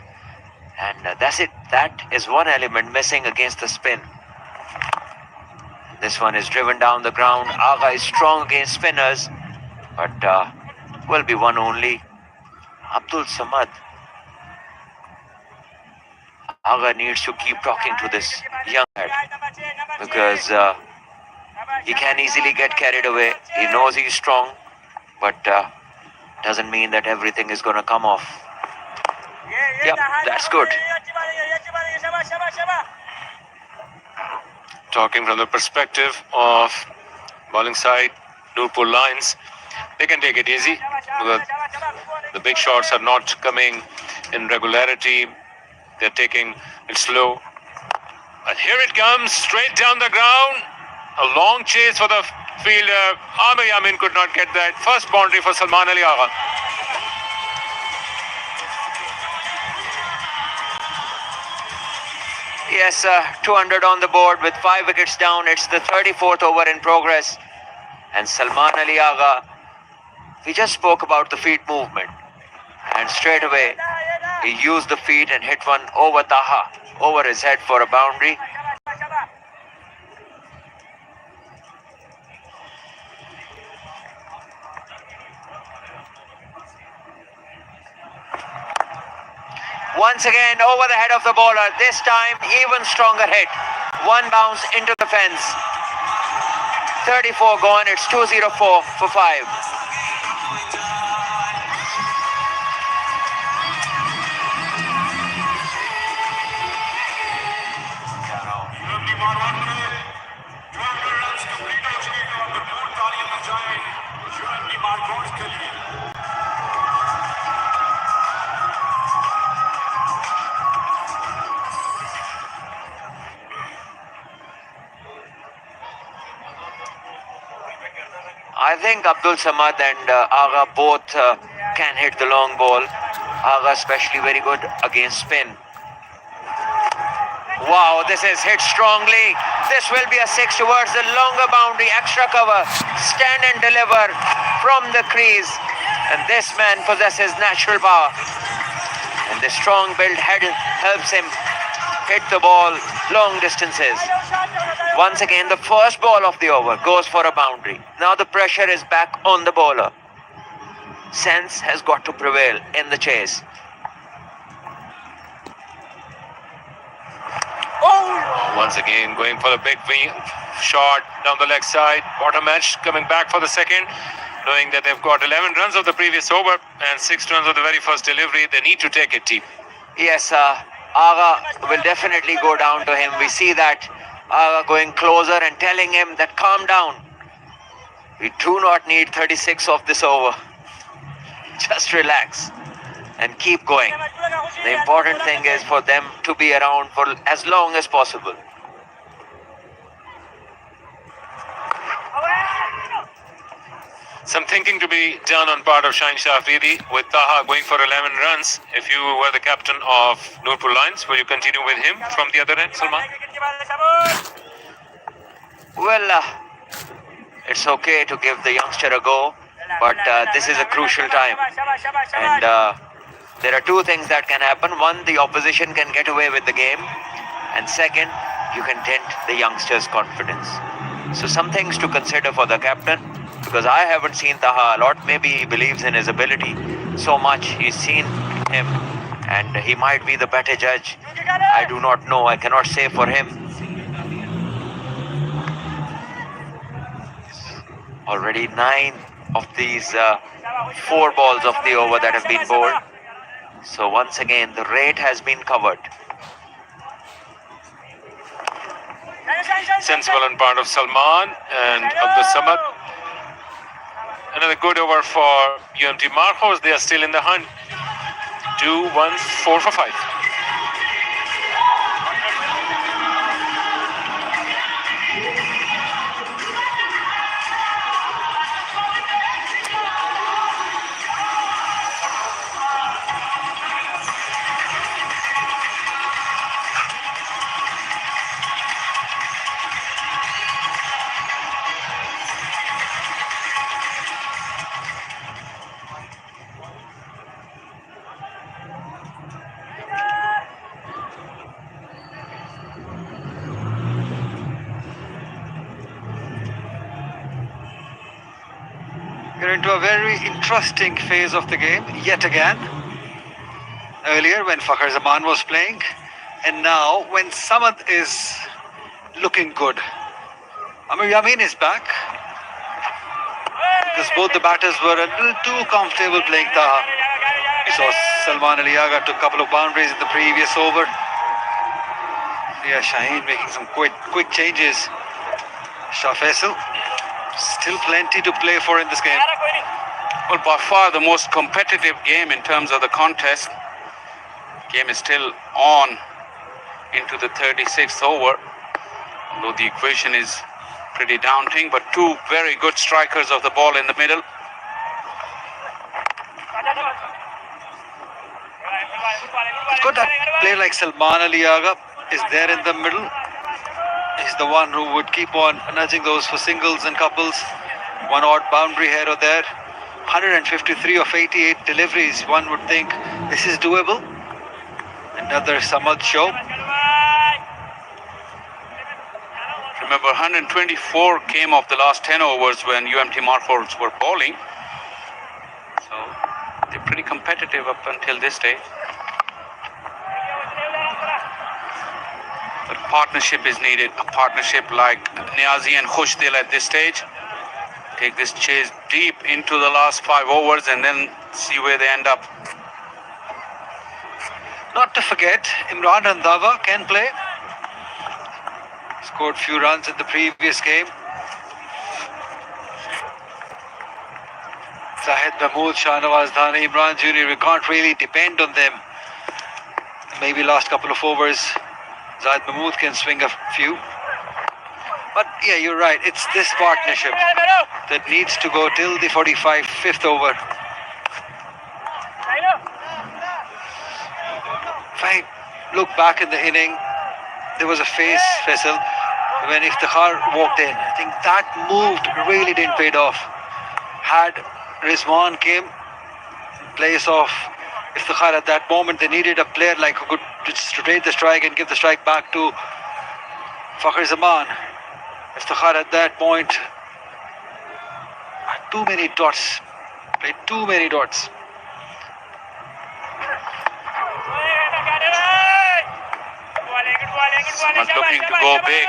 And that's it. That is one element missing against the spin. This one is driven down the ground. Agha is strong against spinners, but will be one only. Abdul Samad. Agha needs to keep talking to this young lad, because he can easily get carried away. He knows he's strong, but doesn't mean that everything is going to come off. Yep, that's good. talking from the perspective of bowling side, Nurpur Lions, they can take it easy. The big shots are not coming in regularity. They're taking it slow. And here it comes, straight down the ground. A long chase for the fielder. Amir Yamin could not get that. First boundary for Salman Ali Agha. Yes, 200 on the board with 5 wickets down. It's the 34th over in progress. And Salman Ali Agha, we just spoke about the feet movement. And straight away, he used the feet and hit one over Taha, over his head for a boundary. Once again, over the head of the bowler. This time, even stronger hit. One bounce into the fence. 34 gone. It's 204 for 5. I think Abdul Samad and Agha both can hit the long ball. Agha especially very good against spin. Wow, this is hit strongly. This will be a 6 towards the longer boundary, extra cover. Stand and deliver from the crease. And this man possesses natural power. And the strong build head helps him hit the ball long distances. Once again, the first ball of the over goes for a boundary. Now the pressure is back on the bowler. Sense has got to prevail in the chase. Once again, going for the big shot down the leg side. Bottom edge coming back for the second, knowing that they've got 11 runs of the previous over and 6 runs of the very first delivery. They need to take it deep. Yes, Agha will definitely go down to him. We see that Agha going closer and telling him that calm down. We do not need 36 of this over. Just relax and keep going. The important thing is for them to be around for as long as possible. Some thinking to be done on part of Shaheen Afridi with Taha going for 11 runs. If you were the captain of Nurpur Lions, will you continue with him from the other end, Salman? Well, it's okay to give the youngster a go, but this is a crucial time. And there are two things that can happen. One, the opposition can get away with the game. And second, you can dent the youngster's confidence. So some things to consider for the captain, because I haven't seen Taha a lot. Maybe he believes in his ability so much. He's seen him and he might be the better judge. I do not know. I cannot say for him. Already 9 of these 4 balls of the over that have been bowled. So once again, the rate has been covered. Sensible on part of Salman and Abdul Samad. Another good over for UMT Markhor. They are still in the hunt. 2-1-4 for 5. We're into a very interesting phase of the game yet again. Earlier when Fakhr Zaman was playing, and now when Samad is looking good. Amir Yamin is back because both the batters were a little too comfortable playing Taha. We saw Salman Ali Agha took a couple of boundaries in the previous over. Yeah, Shaheen making some quick changes. Shah Faisal, still plenty to play for in this game. Well, by far the most competitive game in terms of the contest. Game is still on into the 36th over, although the equation is pretty daunting, but two very good strikers of the ball in the middle. It's good that a player like Salman Ali Agha is there in the middle. He's the one who would keep on nudging those for singles and couples. One odd boundary here or there. 153 of 88 deliveries. One would think this is doable. Another Samad show. Remember, 124 came off the last 10 overs when UMT Markhor were bowling. So they're pretty competitive up until this day. But partnership is needed. A partnership like Niazi and Khushdil at this stage. Take this chase deep into the last 5 overs and then see where they end up. Not to forget, Imran Randhawa can play. Scored few runs in the previous game. Zahid Mahmood, Shahnawaz Dhani, Imran Jr., we can't really depend on them. Maybe last couple of overs, Zahid Mahmood can swing a few. But yeah, you're right, it's this partnership that needs to go till the 45th over. If I look back in the inning, there was a face, Faisal, when Iftikhar walked in. I think that moved really didn't pay off. Had Rizwan came in place of Iftikhar at that moment, they needed a player like who could just rotate the strike and give the strike back to Fakhar Zaman. Iftikhar at that point had too many dots, played too many dots. But looking to go big,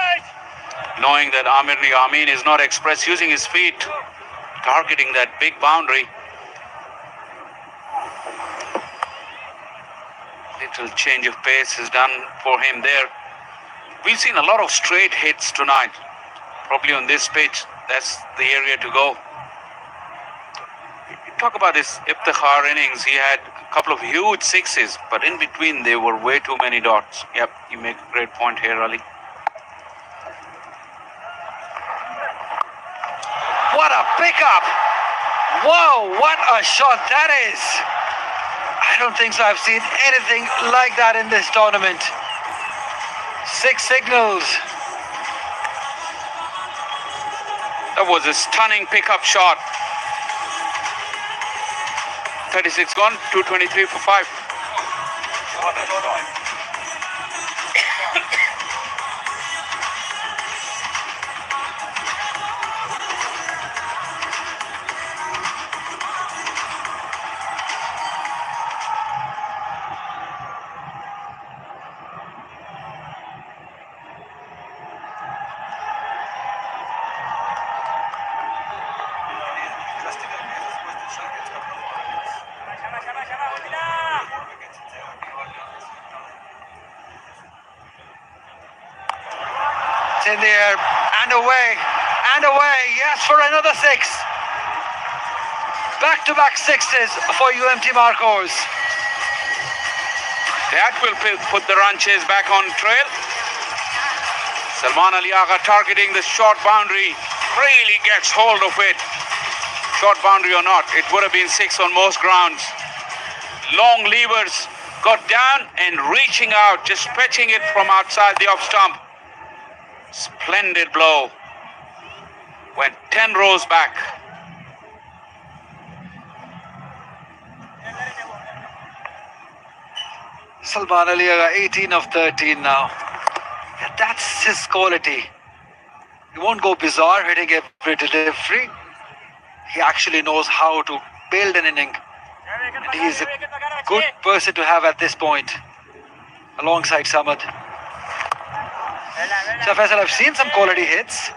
knowing that Amir Amin is not express, using his feet, targeting that big boundary. Little change of pace is done for him there. We've seen a lot of straight hits tonight. Probably on this pitch, that's the area to go. You talk about his Iftikhar innings, he had a couple of huge sixes, but in between there were way too many dots. Yep, you make a great point here, Ali. What a pickup! Wow, what a shot that is! I don't think so. I've seen anything like that in this tournament. 6 signals. That was a stunning pickup shot. 36 gone, 223 for 5. It's in the air and away and away. Yes, for another 6. Back-to-back 6s for UMT Markhors. That will put the run chase back on trail. Salman Ali Agha targeting the short boundary, really gets hold of it. Short boundary or not, it would have been 6 on most grounds. Long levers, got down and reaching out, just stretching it from outside the off stump. Splendid blow. Went 10 rows back. Salman Ali Agha, 18 of 13 now. Yeah, that's his quality. He won't go bizarre hitting every delivery. He actually knows how to build an inning. And he's a good person to have at this point, alongside Samad. So Faisal, I've seen some quality hits,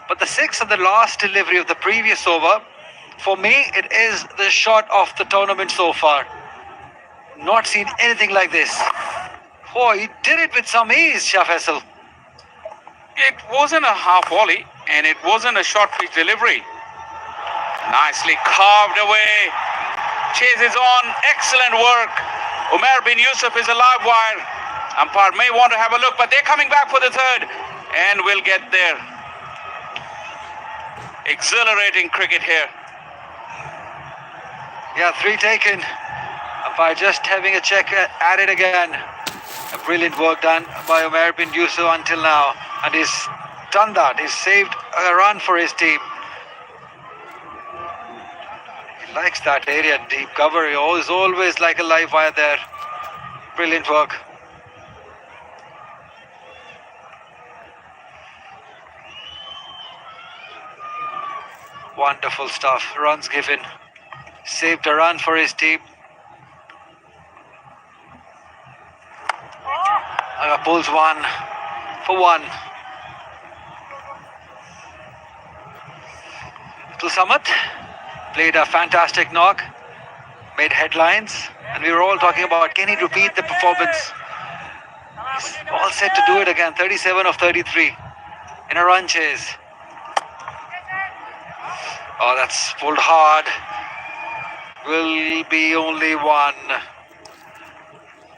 but the 6 on the last delivery of the previous over, for me, it is the shot of the tournament so far. Not seen anything like this. Oh, he did it with some ease, Shah Faisal. It wasn't a half volley and it wasn't a short pitch delivery. Nicely carved away. Chase is on. Excellent work. Umar bin Yusuf is a live wire. Umpire may want to have a look, but they're coming back for the third and we'll get there. Exhilarating cricket here. Yeah, 3 taken. Umpire just having a check at it again. A brilliant work done by Umar bin Yusuf until now. And he's done that. He's saved a run for his team. He likes that area, deep cover. He always like a live wire there. Brilliant work. Wonderful stuff. Runs given. Saved a run for his team. Pulls 1 for 1. Samat played a fantastic knock, made headlines, and we were all talking about, can he repeat the performance? He's all set to do it again. 37 of 33 in a run chase. Oh, that's pulled hard. Will be only 1.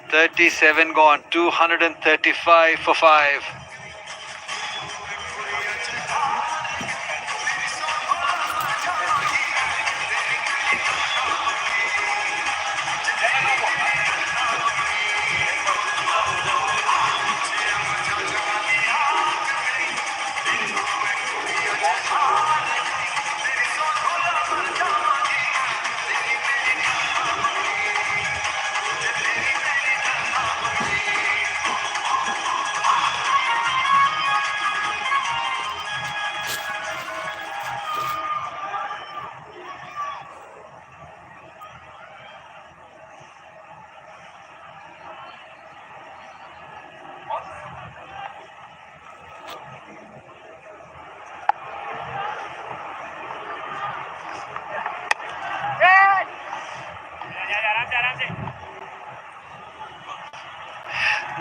37 gone. 235 for 5.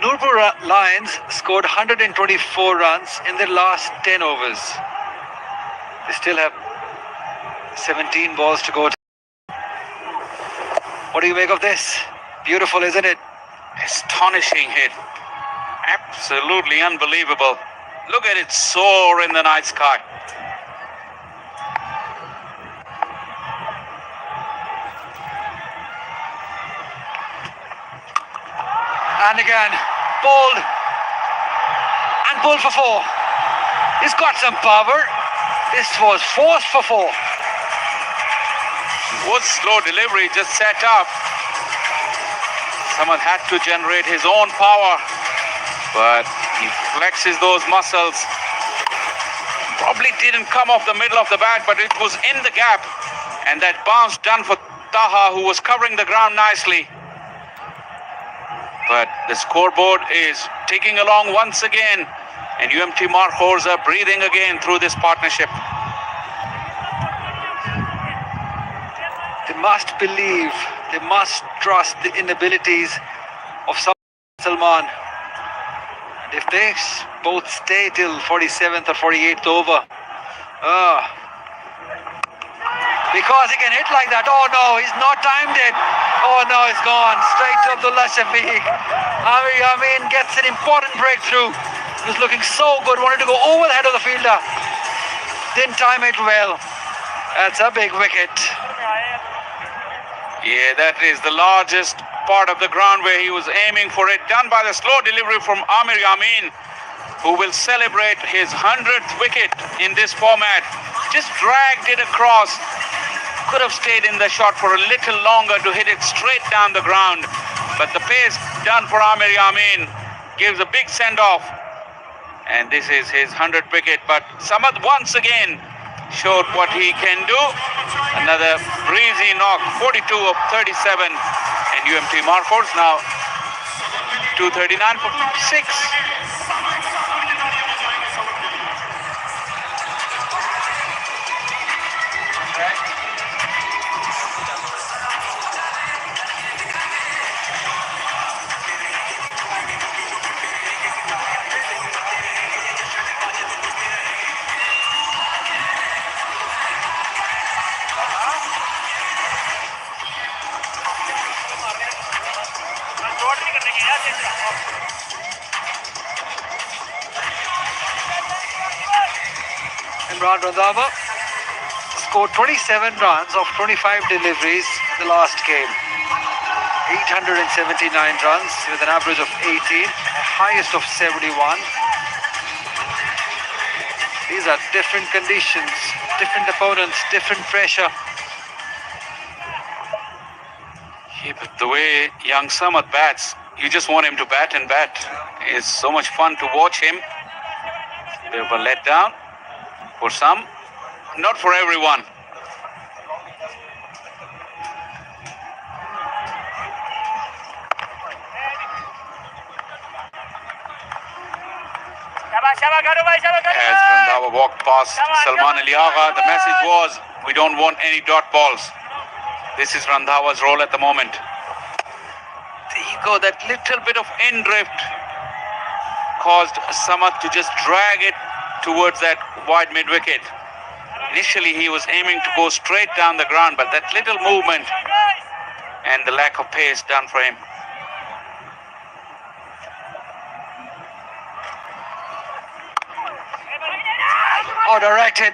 Nurpur Lions scored 124 runs in their last 10 overs. They still have 17 balls to go. What do you make of this? Beautiful, isn't it? Astonishing hit. Absolutely unbelievable. Look at it soar in the night sky. And again, bowled and pulled for 4. He's got some power. This was forced for 4. Was slow delivery, just set up. Someone had to generate his own power, but he flexes those muscles. Probably didn't come off the middle of the bat, but it was in the gap. And that bounce done for Taha, who was covering the ground nicely. But the scoreboard is ticking along once again, and UMT Markhors are breathing again through this partnership. They must believe, they must trust the inabilities of Salman. And if they both stay till 47th or 48th over, because he can hit like that. Oh no, he's not timed it. Oh no, it's gone straight to Abdullah Shafiq. Amir Yamin gets an important breakthrough. He was looking so good, wanted to go over the head of the fielder. Didn't time it well. That's a big wicket. Yeah, that is the largest part of the ground where he was aiming for it. Done by the slow delivery from Amir Yamin, who will celebrate his 100th wicket in this format. Just dragged it across. Could have stayed in the shot for a little longer to hit it straight down the ground. But the pace done for Amir Yamin gives a big send-off. And this is his 100th wicket. But Samad once again showed what he can do. Another breezy knock, 42 of 37. And UMT Markhors now 239 for 6. Imran Randhawa scored 27 runs of 25 deliveries in the last game. 879 runs with an average of 18, a highest of 71. These are different conditions, different opponents, different pressure. Yeah, but the way young Samad bats, you just want him to bat and bat. It's so much fun to watch him. They were let down for some, not for everyone. As Randhawa walked past Salman Ali Agha, the message was, we don't want any dot balls. This is Randhawa's role at the moment. There you go, that little bit of in drift caused Samad to just drag it towards that wide mid-wicket. Initially he was aiming to go straight down the ground, but that little movement and the lack of pace done for him. Oh, directed.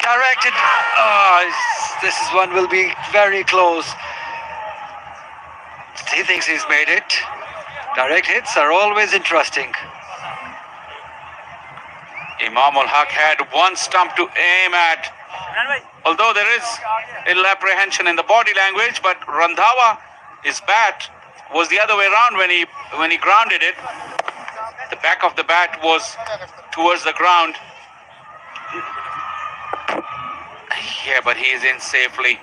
This is one will be very close. He thinks he's made it. Direct hits are always interesting. Imam ul Haq had one stump to aim at. Although there is a little apprehension in the body language, but Randhawa, his bat was the other way around when he grounded it. The back of the bat was towards the ground. Yeah, but he is in safely.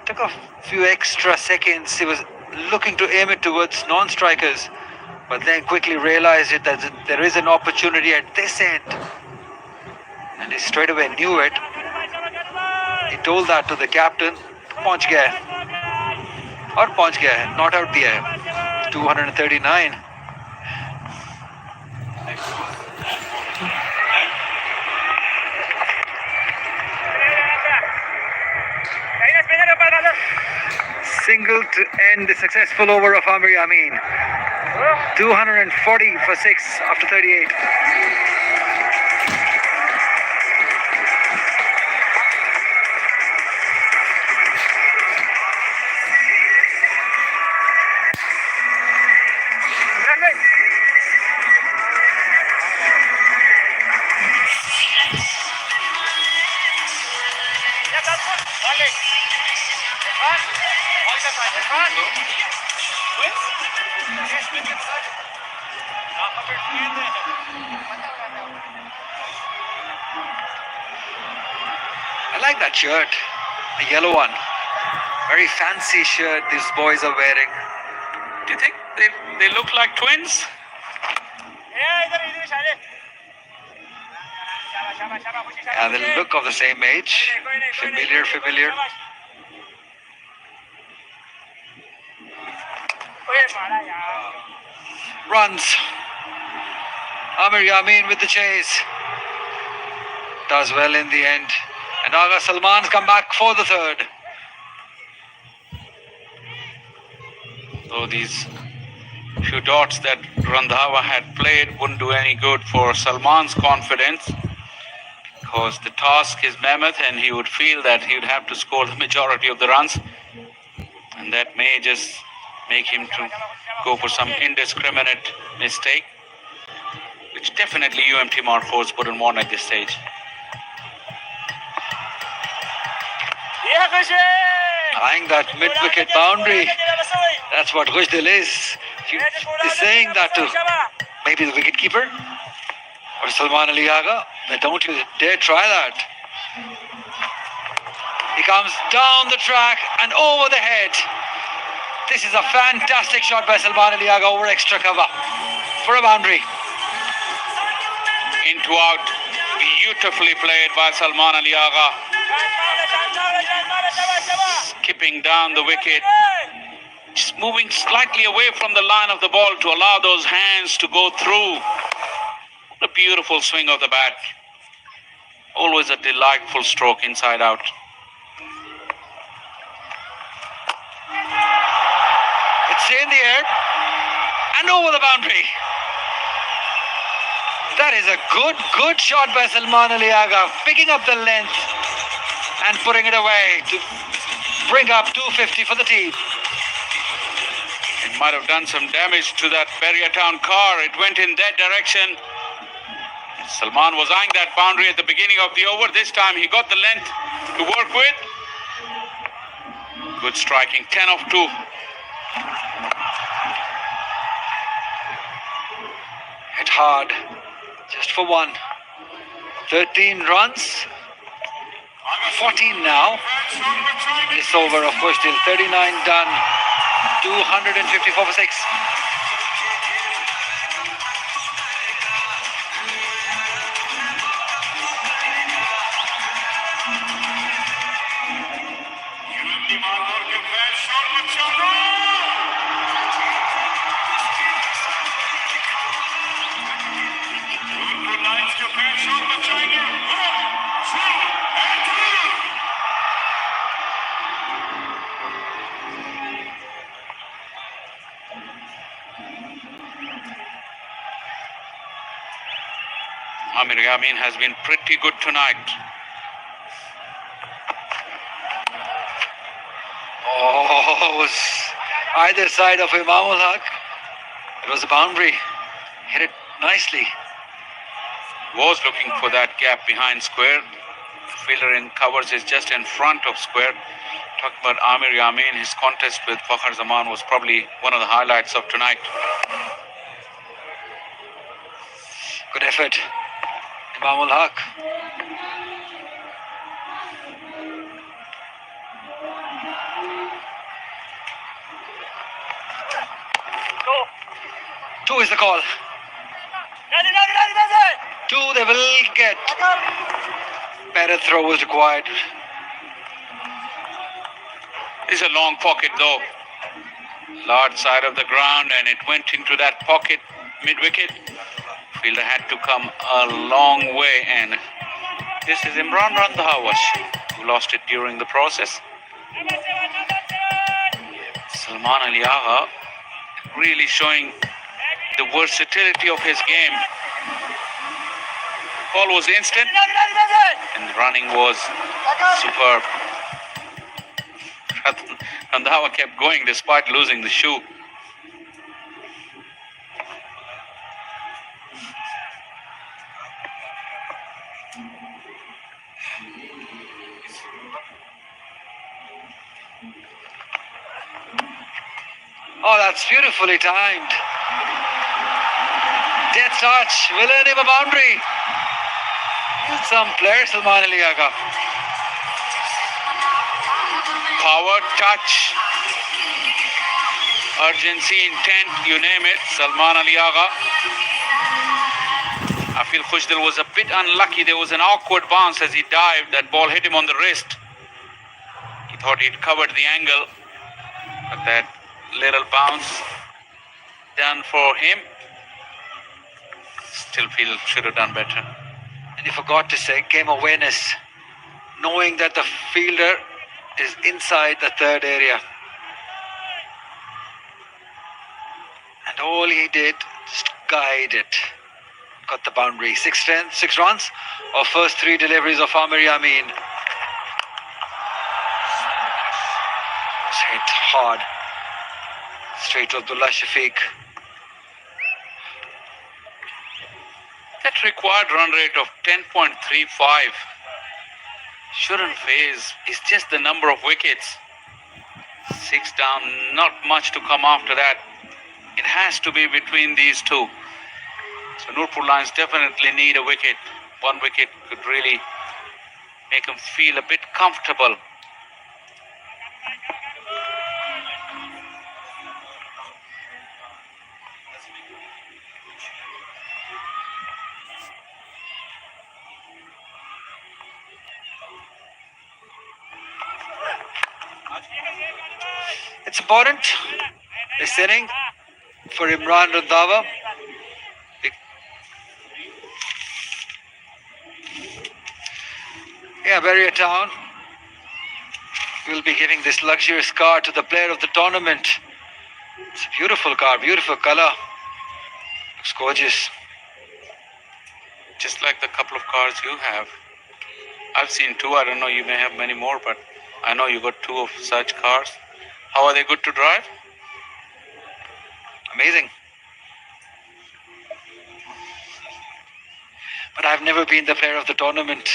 Took a few extra seconds. He was looking to aim it towards non-strikers, but then quickly realized it that there is an opportunity at this end, and he straight away knew it. He told that to the captain. Paunch gaya. Or paunch gaya hai, not out diya hai. 239. Single to end the successful over of Amir Yamin. 240 for 6 after 38. I like that shirt, the yellow one. Very fancy shirt these boys are wearing. Do you think they look like twins? And the look of the same age. Familiar. Runs. Amir Yamin with the chase. Does well in the end. And Agha Salman's come back for the third. So these few dots that Randhawa had played wouldn't do any good for Salman's confidence, because the task is mammoth and he would feel that he would have to score the majority of the runs, and that may just make him to go for some indiscriminate mistake, which definitely UMT Markhor wouldn't want at this stage. Eyeing that mid-wicket boundary. That's what Ghujdil is. He's saying that to maybe the wicketkeeper or Salman Ali Agha. Then don't you dare try that. He comes down the track and over the head. This is a fantastic shot by Salman Ali Agha over extra cover for a boundary. Into out, beautifully played by Salman Ali Agha. Skipping down the wicket, just moving slightly away from the line of the ball to allow those hands to go through. What a beautiful swing of the bat. Always a delightful stroke inside out. It's in the air and over the boundary. That is a good shot by Salman Ali Agha, picking up the length and putting it away to bring up 250 for the team. It might have done some damage to that Beria Town car. It went in that direction. Salman was eyeing that boundary at the beginning of the over. This time he got the length to work with. Good striking, 10 of 2. Hit hard, just for one. 13 runs, 14 now. This over, of course, till 39 done. 254 for 6. Amir Yamin has been pretty good tonight. Oh, it was either side of Imamul Haq. It was a boundary. Hit it nicely. Was looking for that gap behind square. Fielder in covers is just in front of square. Talking about Amir Yamin, his contest with Fakhar Zaman was probably one of the highlights of tonight. Good effort, Imamul Haq. Two is the call. Two they will get. Better throw was required. It's a long pocket though. Large side of the ground, and it went into that pocket mid-wicket. Fielder had to come a long way, and this is Imran Randhawa who lost it during the process. Salman Ali Agha really showing the versatility of his game. Ball was instant and the running was superb. Randhawa kept going despite losing the shoe. Oh, that's beautifully timed. Death touch will earn him a boundary. He's some player, Salman Ali Agha. Power, touch, urgency, intent, you name it, Salman Ali Agha. I feel Khushdil was a bit unlucky. There was an awkward bounce as he dived. That ball hit him on the wrist. He thought he'd covered the angle, but that little bounce done for him. Still feel should have done better. And you forgot to say game awareness, knowing that the fielder is inside the third area. And all he did, just guide it. Got the boundary. 6 runs of first 3 deliveries of Amir Yamin. It's hit hard. Straight to Abdullah Shafiq. That required run rate of 10.35 shouldn't phase. It's just the number of wickets. 6 down, not much to come after that. It has to be between these two. So Nurpur Lions definitely need a wicket. 1 wicket could really make them feel a bit comfortable. It's important, this inning, for Imran Randhawa. Yeah, Beria Town will be giving this luxurious car to the player of the tournament. It's a beautiful car, beautiful color. Looks gorgeous. just like the couple of cars you have. I've seen two. I don't know, you may have many more, but I know you got two of such cars. How are they good to drive? Amazing. But I've never been the player of the tournament.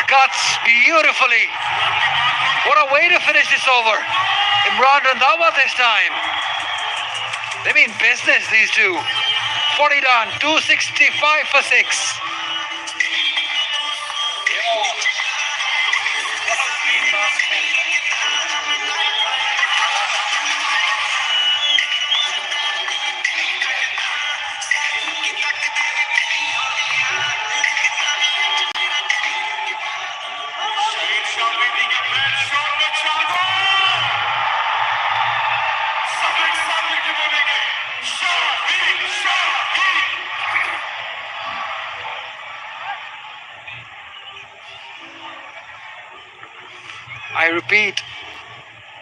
Cuts beautifully. What a way to finish this over. Imran Randhawa this time. They mean business, these two. 40 done, 265 for 6. I repeat,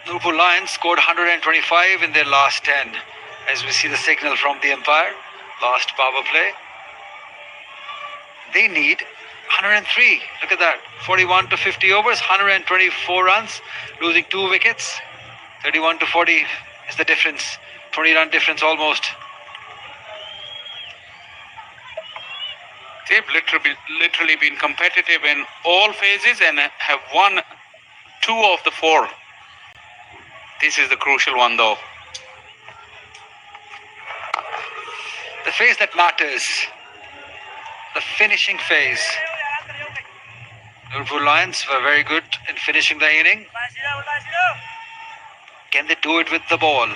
Liverpool Lions scored 125 in their last 10. As we see the signal from the umpire, last power play. They need 103. Look at that. 41 to 50 overs, 124 runs, losing 2 wickets. 31 to 40 is the difference. 20-run difference almost. They've literally been competitive in all phases and have won 2 of the 4. This is the crucial one though. The phase that matters. The finishing phase. Liverpool Lions were very good in finishing the inning. Can they do it with the ball?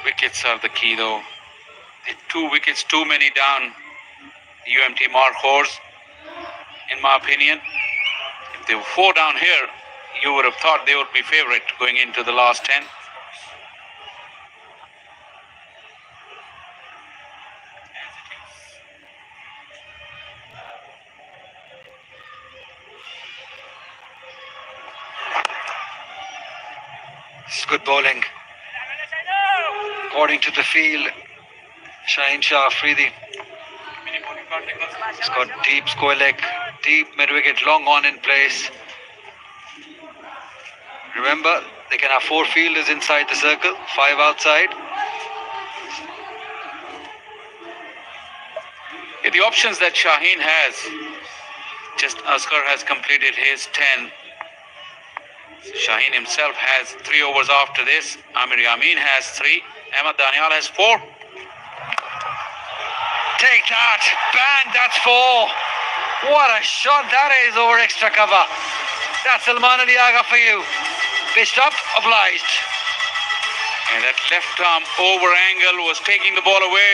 Wickets are the key though. 2 wickets too many down. UMT Markhors, in my opinion. If they were 4 down here, you would have thought they would be favourite going into the last 10. It's good bowling. According to the field, Shaheen Shah Afridi. He's got deep square leg, deep mid-wicket, long on in place. Remember, they can have 4 fielders inside the circle, 5 outside. Yeah, the options that Shaheen has, just Asghar has completed his 10. Shaheen himself has 3 overs after this. Amir Yamin has 3. Ahmed Daniel has 4. Take that! Bang! That's 4. What a shot that is over extra cover. That's Salman Ali Agha for you. Pitched up, obliged. And that left arm over angle was taking the ball away,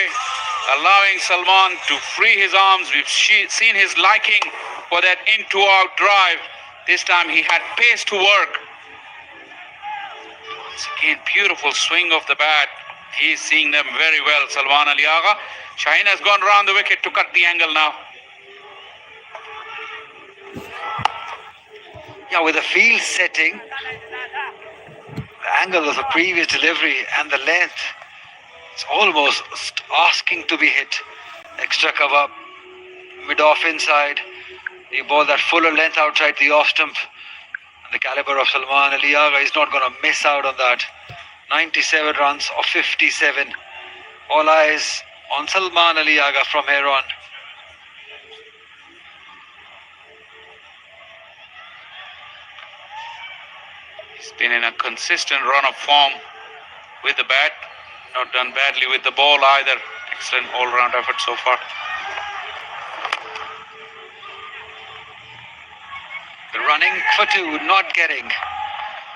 allowing Salman to free his arms. We've seen his liking for that in-to-out drive. This time he had pace to work. Once again, beautiful swing of the bat. He's seeing them very well, Salman Ali Agha. Shaheen has gone around the wicket to cut the angle now. Yeah, with the field setting, the angle of the previous delivery and the length, it's almost asking to be hit. Extra cover, mid-off inside. You ball that fuller length outside the off stump. And the caliber of Salman Ali Agha is not going to miss out on that. 97 runs of 57. All eyes on Salman Ali Agha from here on. He's been in a consistent run of form with the bat. Not done badly with the ball either. Excellent all-round effort so far. The running for 2, not getting.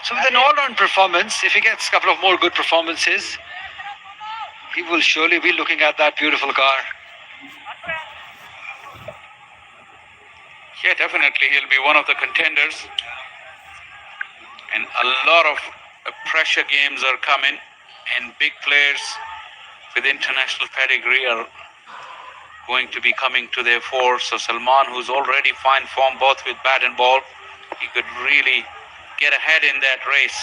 So with an all-round performance, if he gets a couple of more good performances, he will surely be looking at that beautiful car. Yeah, definitely he'll be one of the contenders. And a lot of pressure games are coming, and big players with international pedigree are going to be coming to their fore. So Salman, who's already fine form both with bat and ball, he could really get ahead in that race.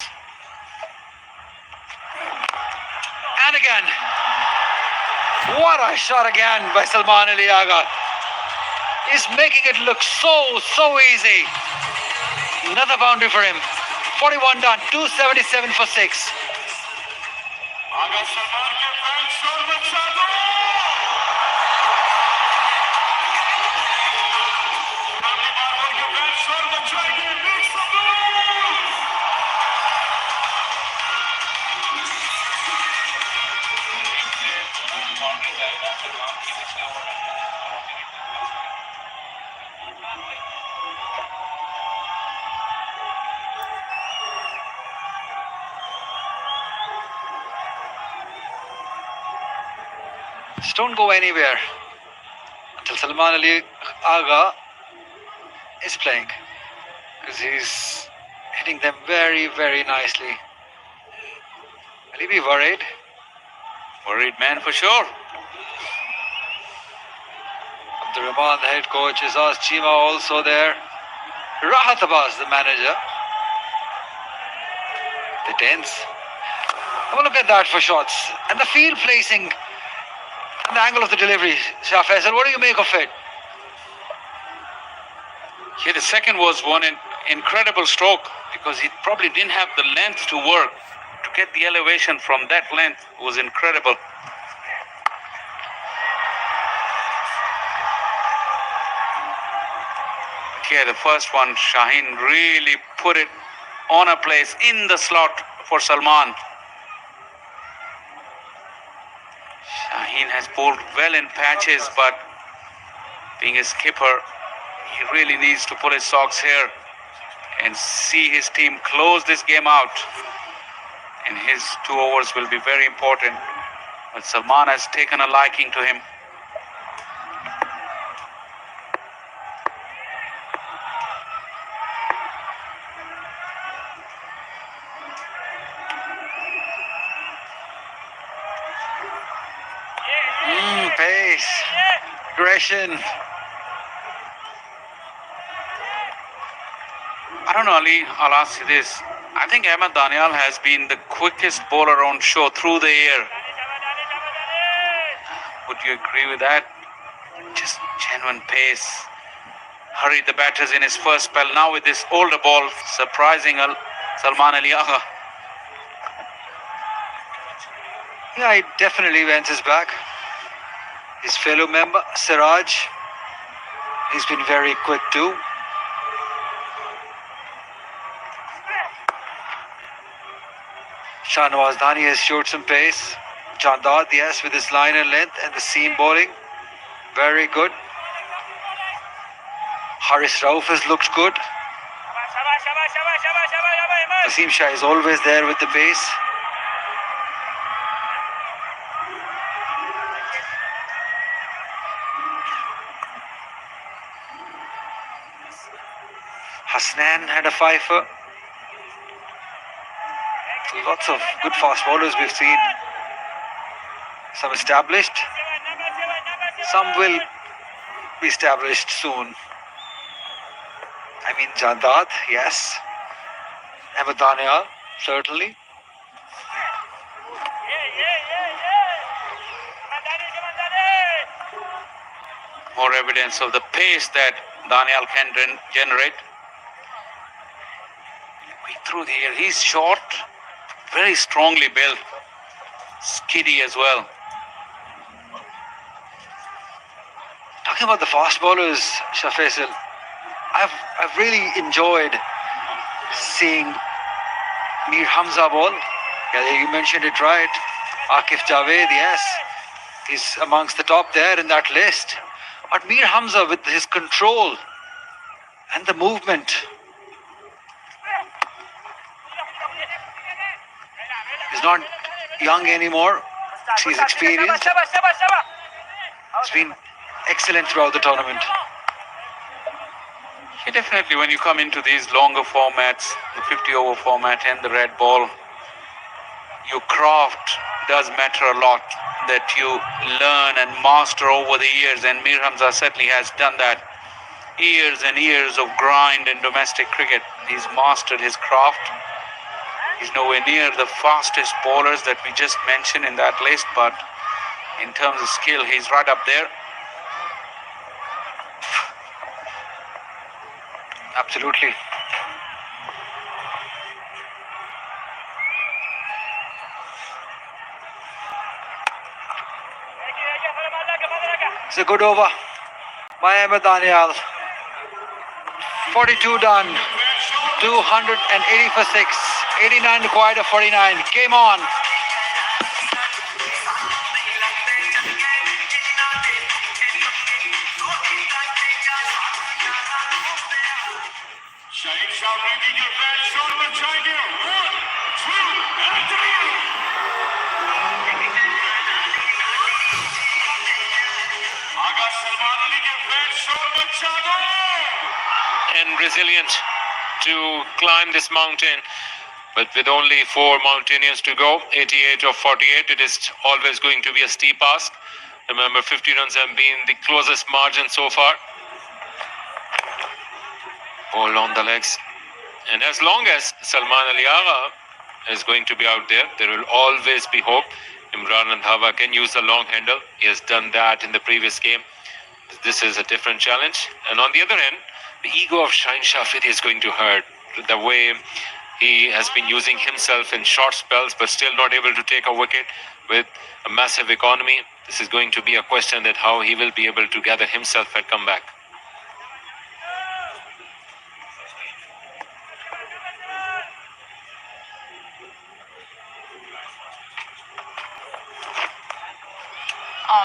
And again, what a shot again by Salman Ali Agha. He's making it look so easy. Another boundary for him. 41 done, 277 for 6. Just don't go anywhere until Salman Ali Agha is playing, because he's hitting them very nicely. Will he be worried? Worried man for sure. Abdurrahman, the head coach, is Azaz Chima also there. Rahat Abbas, the manager. The tense. Have a look at that for shots. And the field placing and the angle of the delivery. Shah Faisal, what do you make of it? Yeah, the second was one incredible stroke, because he probably didn't have the length to work. To get the elevation from that length was incredible. Yeah, the first one, Shaheen really put it on a place in the slot for Salman. Shaheen has bowled well in patches, but being a skipper, he really needs to pull his socks here and see his team close this game out. And his 2 overs will be very important. But Salman has taken a liking to him. Pace, aggression. I don't know, Ali, I'll ask you this. I think Ahmed Daniel has been the quickest bowler on show through the air. Would you agree with that? Just genuine pace. Hurried the batters in his first spell. Now with this older ball, surprising Salman Ali Agha. Yeah, he definitely went his back. His fellow member, Siraj, he's been very quick too. Shahnawaz Dhani has showed some pace. Jandad, yes, with his line and length and the seam bowling. Very good. Haris Rauf has looked good. Wasim Shah is always there with the pace. Hasnan had a fifer. Lots of good fast bowlers we've seen. Some established. Some will be established soon. I mean, Jandad, yes. Ahmed Daniel, certainly. More evidence of the pace that Daniel can generate. Through the air, he's short, very strongly built, skiddy as well. Talking about the fast bowlers, Shah Faisal, I've really enjoyed seeing Mir Hamza bowl. Yeah, you mentioned it right. Akif Javed, yes, he's amongst the top there in that list. But Mir Hamza, with his control and the movement, he's not young anymore. He's experienced. He's been excellent throughout the tournament. Yeah, definitely, when you come into these longer formats, the 50-over format and the red ball, your craft does matter a lot, that you learn and master over the years, and Mir Hamza certainly has done that. Years and years of grind in domestic cricket. He's mastered his craft. He's nowhere near the fastest bowlers that we just mentioned in that list, but in terms of skill, he's right up there. Absolutely. It's a good over by Ahmed Daniel. 42 done. 280 for 6. 89 required of 49. Game on. And resilient to climb this mountain. But with only 4 mountaineers to go, 88 of 48, it is always going to be a steep ask. Remember, 50 runs have been the closest margin so far. Hold on the legs. And as long as Salman Ali Agha is going to be out there, there will always be hope. Imran Randhawa can use the long handle. He has done that in the previous game. This is a different challenge. And on the other hand, the ego of Shaheen Shah Afridi is going to hurt. The way he has been using himself in short spells, but still not able to take a wicket with a massive economy. This is going to be a question that how he will be able to gather himself and come back.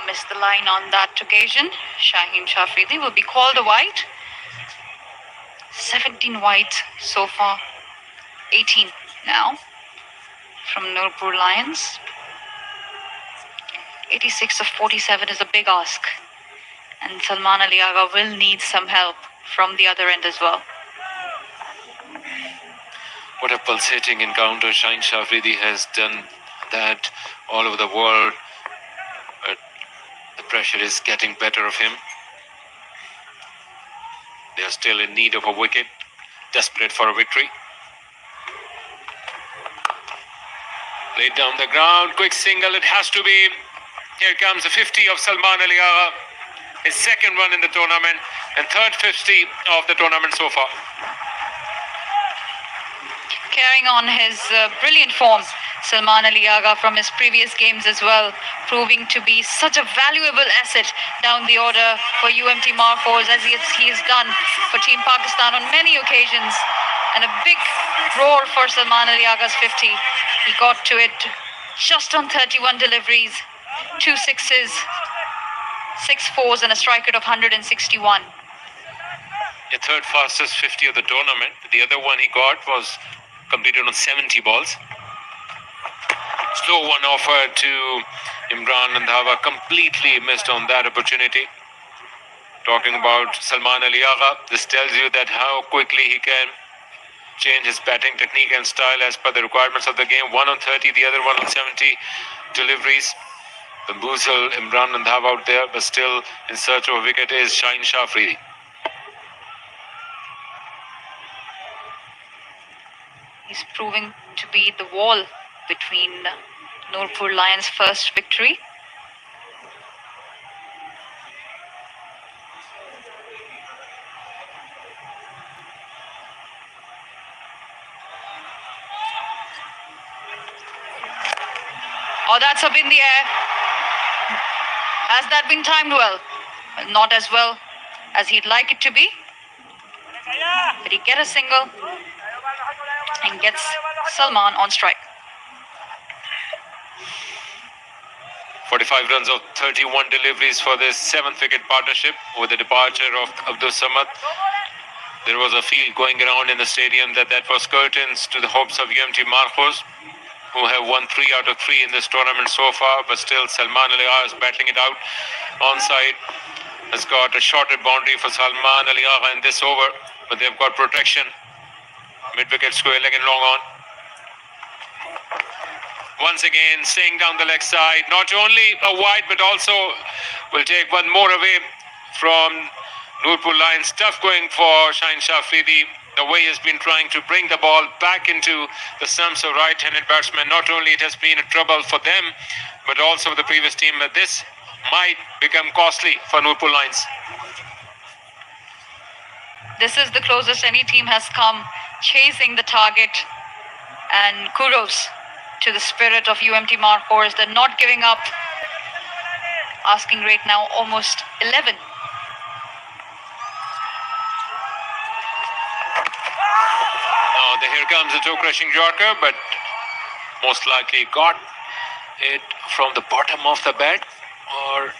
Missed the line on that occasion. Shaheen Shah Afridi will be called a white. 17 whites so far. 18 now from Nurpur Lions. 86 of 47 is a big ask. And Salman Ali Agha will need some help from the other end as well. What a pulsating encounter. Shaheen Shah Afridi has done that all over the world. But the pressure is getting better of him. They are still in need of a wicket, desperate for a victory. Laid down the ground, quick single, it has to be. Here comes the 50 of Salman Ali Agha, his second one in the tournament and third 50 of the tournament so far. Carrying on his brilliant form, Salman Ali Agha from his previous games as well, proving to be such a valuable asset down the order for UMT Markhor, as he has done for Team Pakistan on many occasions. And a big roar for Salman Ali Agha's 50. He got to it just on 31 deliveries, 2 sixes, 6 fours and a strike rate of 161. The third fastest 50 of the tournament. The other one he got was completed on 70 balls. Slow one offered to Imran Randhawa, completely missed on that opportunity. Talking about Salman Ali Agha, this tells you that how quickly he can change his batting technique and style as per the requirements of the game. One on 30, the other one on 70 deliveries. Bamboozle Imran Randhawa out there, but still in search of a wicket is Shaheen Shah Afridi. He's proving to be the wall between Nurpur Lions' first victory. Oh, that's up in the air. Has that been timed well? Well, not as well as he'd like it to be. But he get a single and gets Salman on strike. 45 runs of 31 deliveries for this 7th wicket partnership with the departure of Abdul Samad. There was a feel going around in the stadium that was curtains to the hopes of UMT Markhor, who have won 3 out of 3 in this tournament so far, but still Salman Ali Agha is battling it out. Onside has got a shorter boundary for Salman Ali Agha in this over, but they've got protection. Mid-wicket square leg and long on. Once again, staying down the leg side. Not only a wide, but also will take one more away from Nurpur Lions. Tough going for Shaheen Shah Afridi. The way he has been trying to bring the ball back into the stumps of right-handed batsmen. Not only it has been a trouble for them, but also for the previous team. But this might become costly for Nurpur Lions. This is the closest any team has come chasing the target. And kudos to the spirit of UMT Markhor. They're not giving up. Asking rate now almost 11. Now here comes a toe-crushing Yorker, but most likely got it from the bottom of the bat or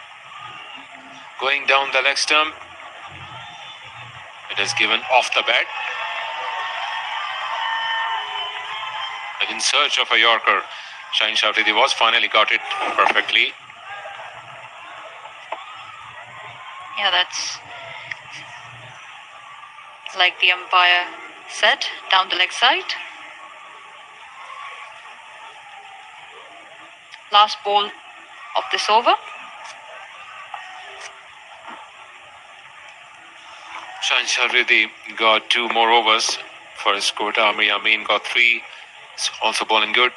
going down the leg stump. It is given off the bat. And in search of a Yorker, Shaheen Shah Afridi was finally got it perfectly. Yeah, that's like the umpire said, down the leg side. Last ball of this over. Shaheen Shah Afridi got 2 more overs for his quota. Amir Amin got 3. It's also bowling good.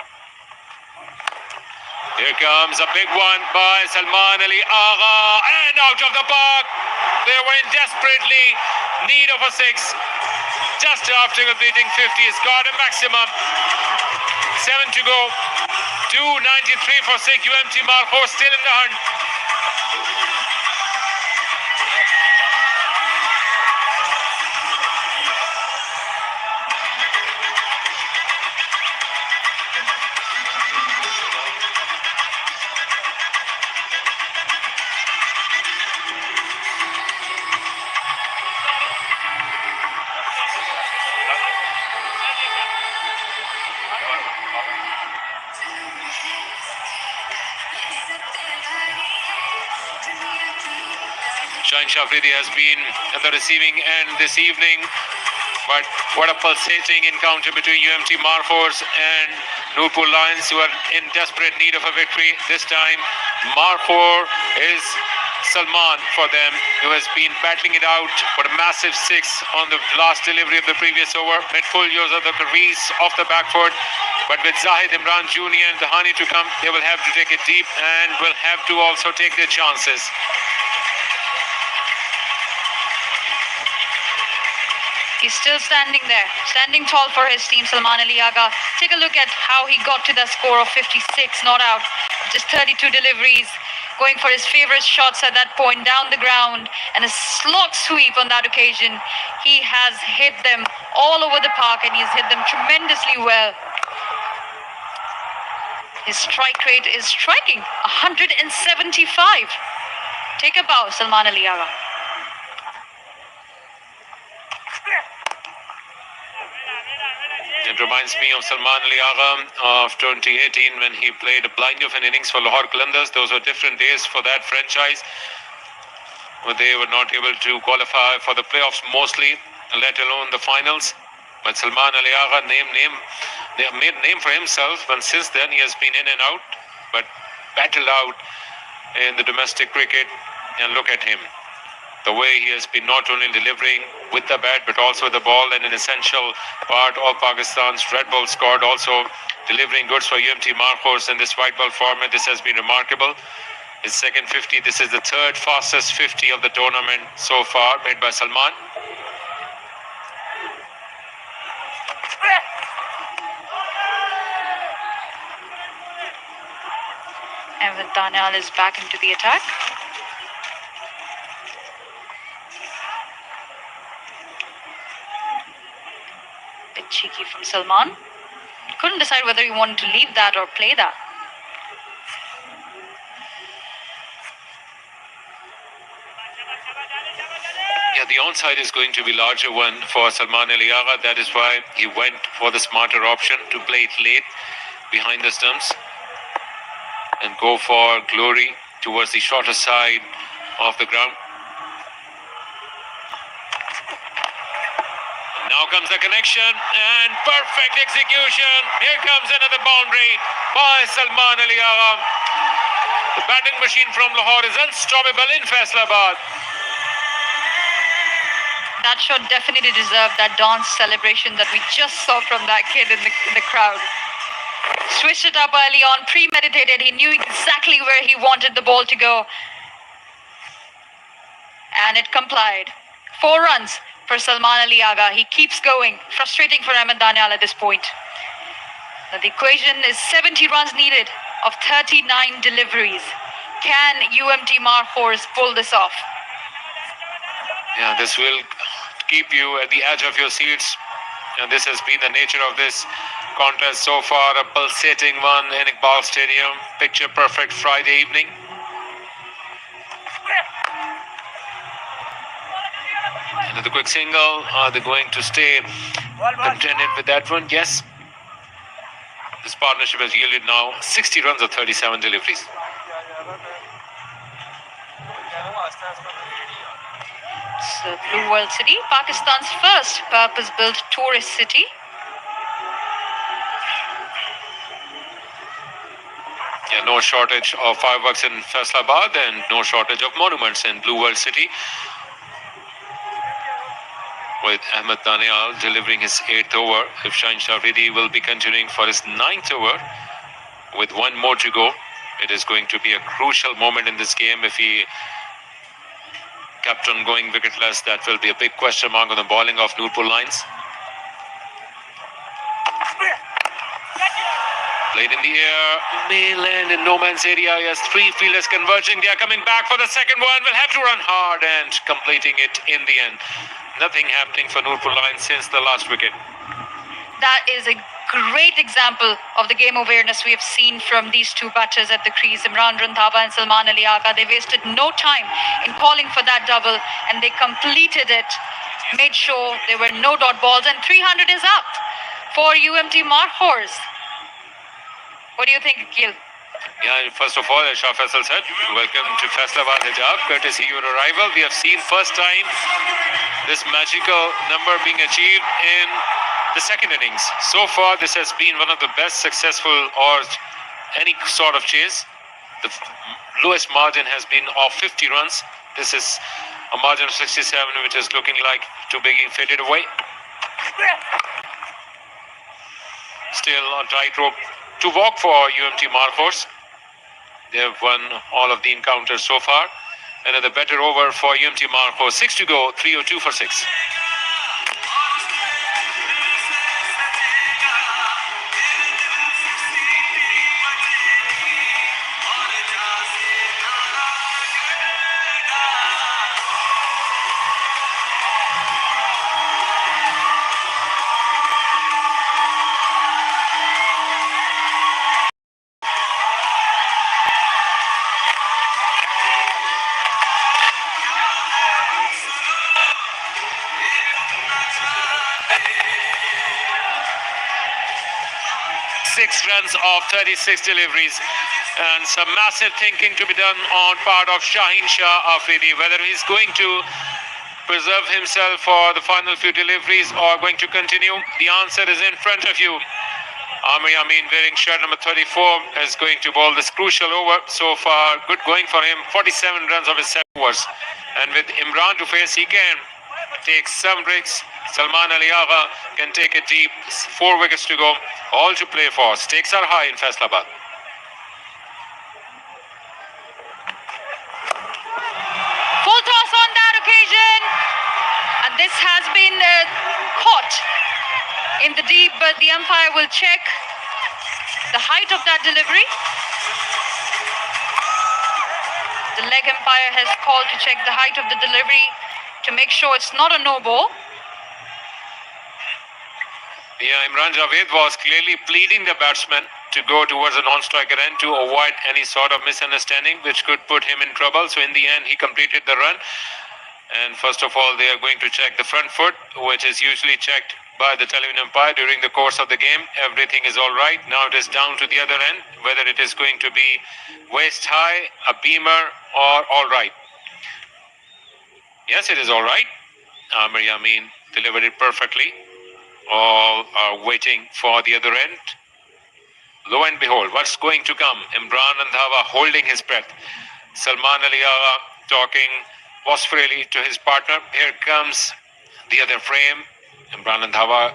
Here comes a big one by Salman Ali Agha, and out of the park. They were in desperately need of a 6. Just after completing 50, he's got a maximum. 7 to go. 293 for 6. UMT Markhor still in the hunt. Shaheen Shah Afridi has been at the receiving end this evening, but what a pulsating encounter between UMT Markhor and Nurpur Lions, who are in desperate need of a victory. This time, Markhor is Salman for them, who has been battling it out for a massive 6 on the last delivery of the previous over. Mid full use of the crease off the back foot. But with Zahid Imran Jr. and Dahani to come, they will have to take it deep and will have to also take their chances. He's still standing there, standing tall for his team, Salman Ali Agha. Take a look at how he got to the score of 56, not out, just 32 deliveries, going for his favorite shots at that point, down the ground, and a slot sweep on that occasion. He has hit them all over the park, and he's hit them tremendously well. His strike rate is striking, 175. Take a bow, Salman Ali Agha. It reminds me of Salman Ali Agha of 2018 when he played a blind of an innings for Lahore Qalandars. Those were different days for that franchise. They were not able to qualify for the playoffs mostly, let alone the finals. But Salman Ali Agha made name for himself, and since then he has been in and out, but battled out in the domestic cricket. And look at him. The way he has been not only delivering with the bat but also the ball, and an essential part of Pakistan's red ball squad, also delivering goods for UMT Markhor in this white ball format. This has been remarkable. His second 50. This is the third fastest 50 of the tournament so far, made by Salman. And with Daniel is back into the attack. Bit cheeky from Salman. Couldn't decide whether he wanted to leave that or play that. Yeah, the onside is going to be larger one for Salman Ali Agha. That is why he went for the smarter option to play it late behind the stumps and go for glory towards the shorter side of the ground. Now Now comes the connection and perfect execution. Here comes another boundary by Salman Ali Agha. The batting machine from Lahore is unstoppable in Faisalabad. That shot definitely deserved that dance celebration that we just saw from that kid in the crowd. Switched it up early on, premeditated. He knew exactly where he wanted the ball to go. And it complied. 4 runs for Salman Ali Agha. He keeps going. Frustrating for Ahmed Danial at this point. Now the equation is 70 runs needed of 39 deliveries. Can UMT Markhor pull this off? Yeah, this will keep you at the edge of your seats. And this has been the nature of this contest so far. A pulsating one in Iqbal Stadium. Picture perfect Friday evening. Another quick single. Are they going to stay contented with that one? Yes. This partnership has yielded now 60 runs of 37 deliveries. So Blue World City, Pakistan's first purpose-built tourist city. Yeah, no shortage of fireworks in Faisalabad and no shortage of monuments in Blue World City. With Ahmed Danial delivering his 8th over, if Shaheen Shah Afridi will be continuing for his 9th over with 1 more to go, it is going to be a crucial moment in this game. If he kept on going wicketless, that will be a big question mark on the bowling of Nurpur Lines. Played in the air, may land in no man's area. Yes, 3 fielders converging. They are coming back for the second one. Will have to run hard and completing it in the end. Nothing happening for Nurpur Lines since the last wicket. That is a great example of the game awareness we have seen from these two batters at the crease, Imran Randhawa and Salman Ali Agha. They wasted no time in calling for that double and they completed it, made sure there were no dot balls, and 300 is up for UMT Markhor. What do you think, Akhil? Yeah, first of all, as Shah Faisal said, welcome to Faisalabad Hijab, courtesy your arrival. We have seen first time this magical number being achieved in the second innings. So far, this has been one of the best successful or any sort of chase. The lowest margin has been of 50 runs. This is a margin of 67, which is looking like to be faded away. Still on tightrope to walk for UMT Markhor. They have won all of the encounters so far. Another better over for UMT Markhor. 6 to go, 302 for 6. Runs of 36 deliveries, and some massive thinking to be done on part of Shaheen Shah Afridi, whether he's going to preserve himself for the final few deliveries or going to continue. The answer is in front of you. Amir Yamin, wearing shirt number 34, is going to bowl this crucial over. So far, good going for him. 47 runs of his 7 overs, and with Imran to face, he can take some breaks. Salman Ali Agha can take it deep. 4 wickets to go, all to play for. Stakes are high in Faisalabad. Full toss on that occasion, and this has been caught in the deep, but the umpire will check the height of that delivery. The leg umpire has called to check the height of the delivery to make sure it's not a no ball. Yeah, Imran Javed was clearly pleading the batsman to go towards a non-striker end to avoid any sort of misunderstanding which could put him in trouble. So in the end, he completed the run. And first of all, they are going to check the front foot, which is usually checked by the television umpire during the course of the game. Everything is all right. Now it is down to the other end, whether it is going to be waist high, a beamer, or all right. Yes, it is all right. Amir Yamin delivered it perfectly. All are waiting for the other end. Lo and behold, what's going to come? Imran Randhawa holding his breath. Salman Ali Agha talking wistfully to his partner. Here comes the other frame. Imran Randhawa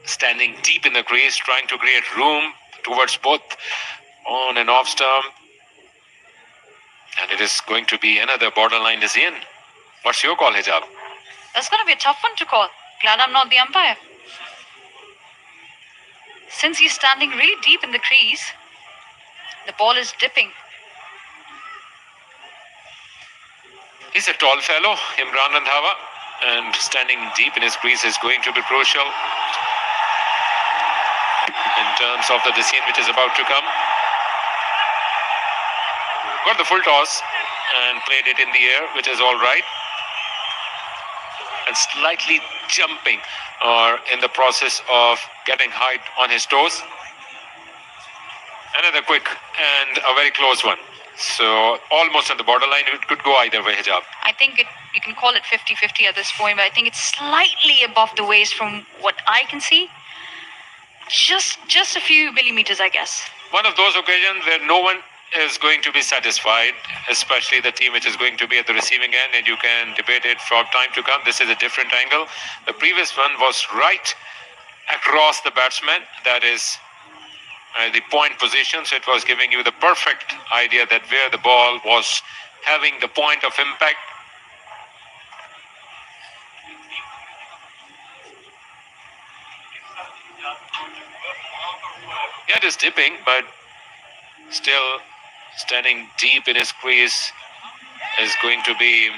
standing deep in the crease, trying to create room towards both on and off stump. And it is going to be another borderline decision. What's your call, Hijab? That's going to be a tough one to call. Glad I'm not the umpire. Since he's standing really deep in the crease, the ball is dipping. He's a tall fellow, Imran Randhawa, and standing deep in his crease is going to be crucial in terms of the decision which is about to come. Got the full toss and played it in the air, which is all right. And slightly jumping or in the process of getting height on his toes. Another quick and a very close one. So almost on the borderline, it could go either way, Hijab. I think you can call it 50-50 at this point, but I think it's slightly above the waist from what I can see. Just a few millimeters, I guess. One of those occasions where no one is going to be satisfied, especially the team which is going to be at the receiving end, and you can debate it for time to come. This is a different angle. The previous one was right across the batsman, that is the point position, so it was giving you the perfect idea that where the ball was having the point of impact. Yeah, it is dipping, but still standing deep in his crease is going to be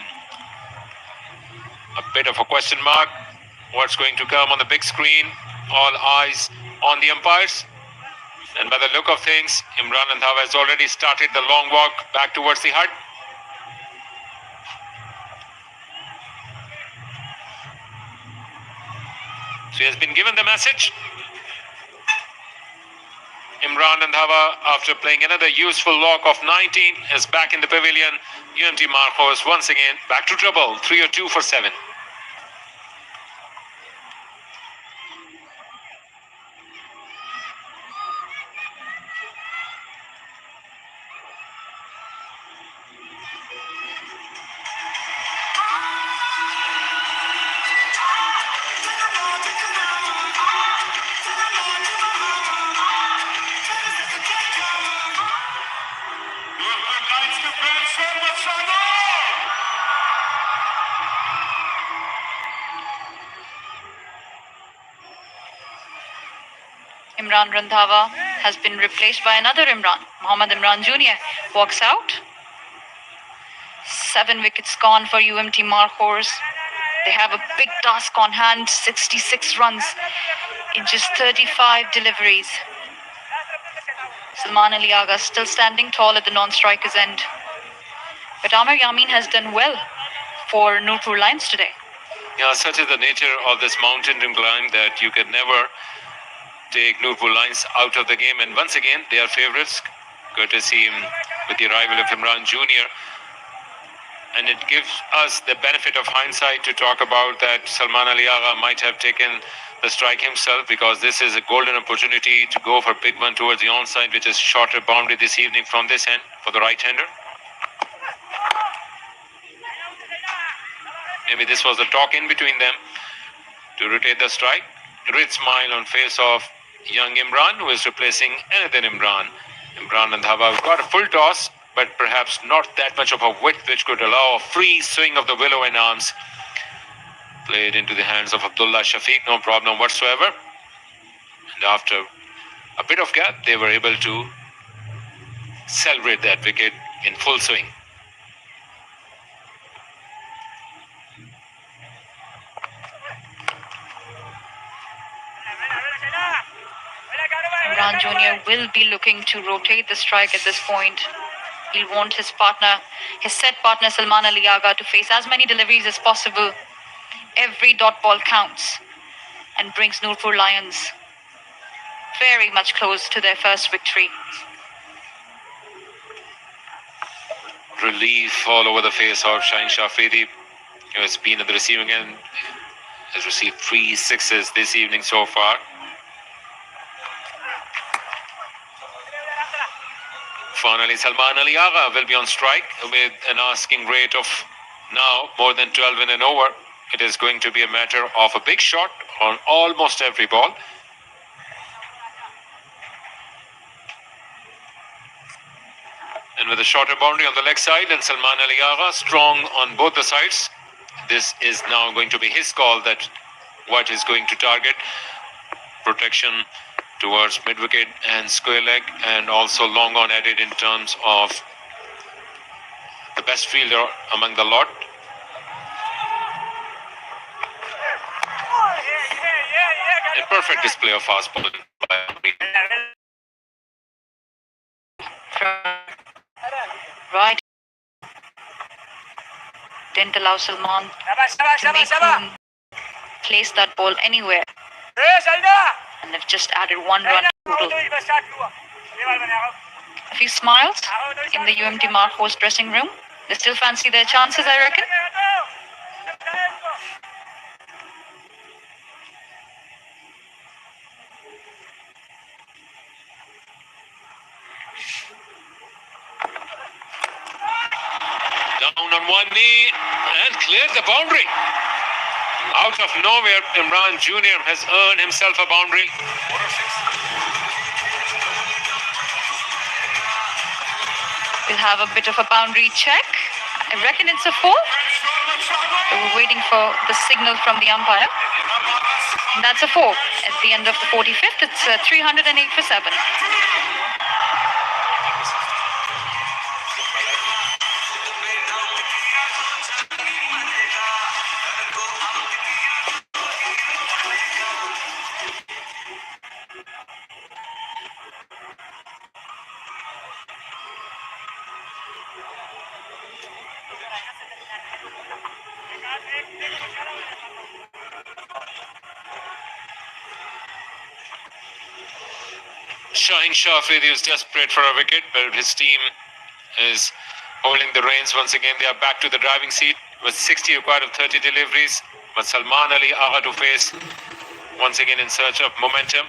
a bit of a question mark. What's going to come on the big screen? All eyes on the umpires. And by the look of things, Imran Randhawa has already started the long walk back towards the hut. So he has been given the message. Imran Randhawa, after playing another useful lock of 19, is back in the pavilion. UMT Markhor once again back to trouble, 3 or 2 for 7. Imran Randhawa has been replaced by another Imran. Mohammad Imran Jr. walks out. 7 wickets gone for UMT Markhor. They have a big task on hand, 66 runs in just 35 deliveries. Salman Ali Agha still standing tall at the non-striker's end. But Amir Yamin has done well for Nurpur Lions today. Yeah, such is the nature of this mountain climb that you can never take Nurpur Lions out of the game. And once again, they are favourites, courtesy with the arrival of Imran Jr. And it gives us the benefit of hindsight to talk about that Salman Ali Agha might have taken the strike himself, because this is a golden opportunity to go for big one towards the onside, which is shorter boundary this evening from this end for the right-hander. Maybe this was the talk in between them to rotate the strike. Great smile on face of young Imran, who is replacing another Imran. Imran Randhawa got a full toss, but perhaps not that much of a width which could allow a free swing of the willow and arms. Played into the hands of Abdullah Shafiq, no problem whatsoever. And after a bit of gap, they were able to celebrate that wicket in full swing. Imran Jr. will be looking to rotate the strike at this point. He'll want his partner, his set partner Salman Ali Agha, to face as many deliveries as possible. Every dot ball counts and brings Nurpur Lions very much close to their first victory. Relief all over the face of Shaheen Shafidi, who has been at the receiving end has received 3 sixes this evening so far. Finally, Salman Ali Agha will be on strike with an asking rate of now more than 12 in an over. It is going to be a matter of a big shot on almost every ball. And with a shorter boundary on the leg side and Salman Ali Agha strong on both the sides, this is now going to be his call that what is going to target. Protection towards mid-wicket and square leg, and also long on added in terms of the best fielder among the lot. A perfect display of fast bowling by Right. Didn't allow Salman to make him place that ball anywhere. And they've just added 1 run total. A few smiles in the UMT Markhor's dressing room. They still fancy their chances, I reckon. down on one knee and cleared the boundary. Out of nowhere, Imran Jr. has earned himself a boundary. We'll have a bit of a boundary check. I reckon it's a 4. So we're waiting for the signal from the umpire. And that's a 4. At the end of the 45th, it's 308 for 7. Shah Afridi is desperate for a wicket, but his team is holding the reins once again. They are back to the driving seat with 60 required of 30 deliveries. But Salman Ali Agha to face once again in search of momentum.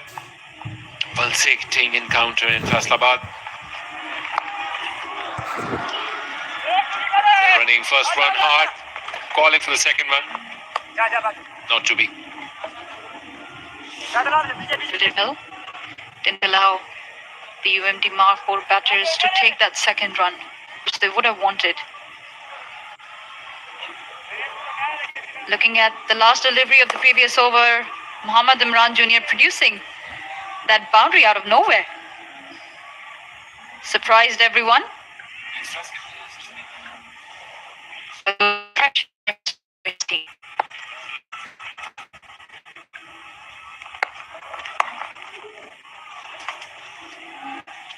Pulsating encounter in Faisalabad. Running first run hard, calling for the second one. Not to be. Didn't allow the UMT Markhor batters to take that second run, which they would have wanted. Looking at the last delivery of the previous over, Mohammad Imran Jr. producing that boundary out of nowhere. Surprised everyone.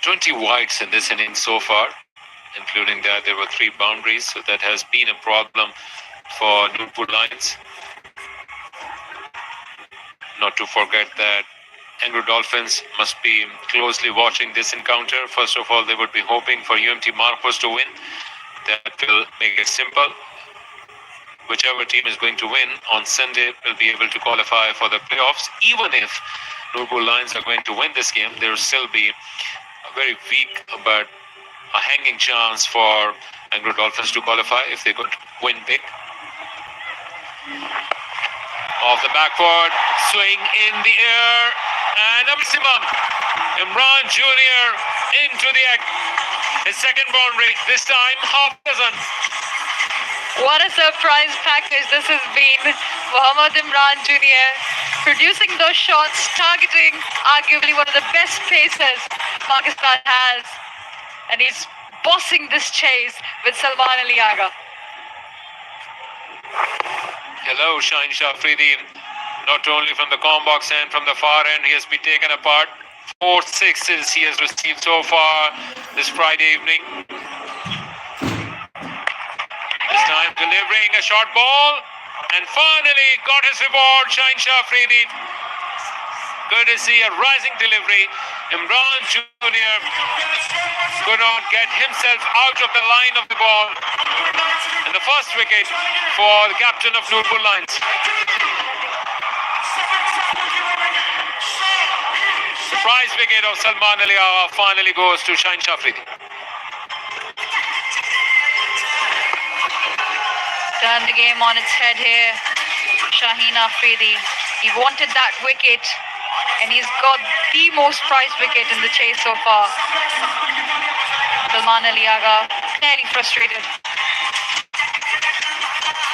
20 wides in this innings so far, including that there were 3 boundaries, so that has been a problem for Nurpur Lions. Not to forget that Anglo Dolphins must be closely watching this encounter. First of all, they would be hoping for UMT Markhor to win. That will make it simple. Whichever team is going to win on Sunday will be able to qualify for the playoffs. Even if Nurpur Lions are going to win this game, there will still be a very weak but a hanging chance for Anglo Dolphins to qualify if they could win big. Off the backboard, swing in the air, and a maximum. Imran Jr. into the act. His second boundary, this time half dozen. What a surprise package this has been. Mohammad Imran Jr. producing those shots, targeting arguably one of the best pacers Pakistan has. And he's bossing this chase with Salman Ali Agha. Hello, Shaheen Shah Afridi. Not only from the com box and from the far end, he has been taken apart. 4 sixes he has received so far this Friday evening. This time delivering a short ball, and finally got his reward. Shaheen Shah Afridi. Courtesy a rising delivery. Imran Jr. could not get himself out of the line of the ball. And the first wicket for the captain of Nurpur Lions. prize wicket of Salman Ali Agha finally goes to Shaheen Afridi. Turned the game on its head here. Shaheen Afridi. He wanted that wicket, and he's got the most prized wicket in the chase so far. Salman Ali Agha clearly frustrated.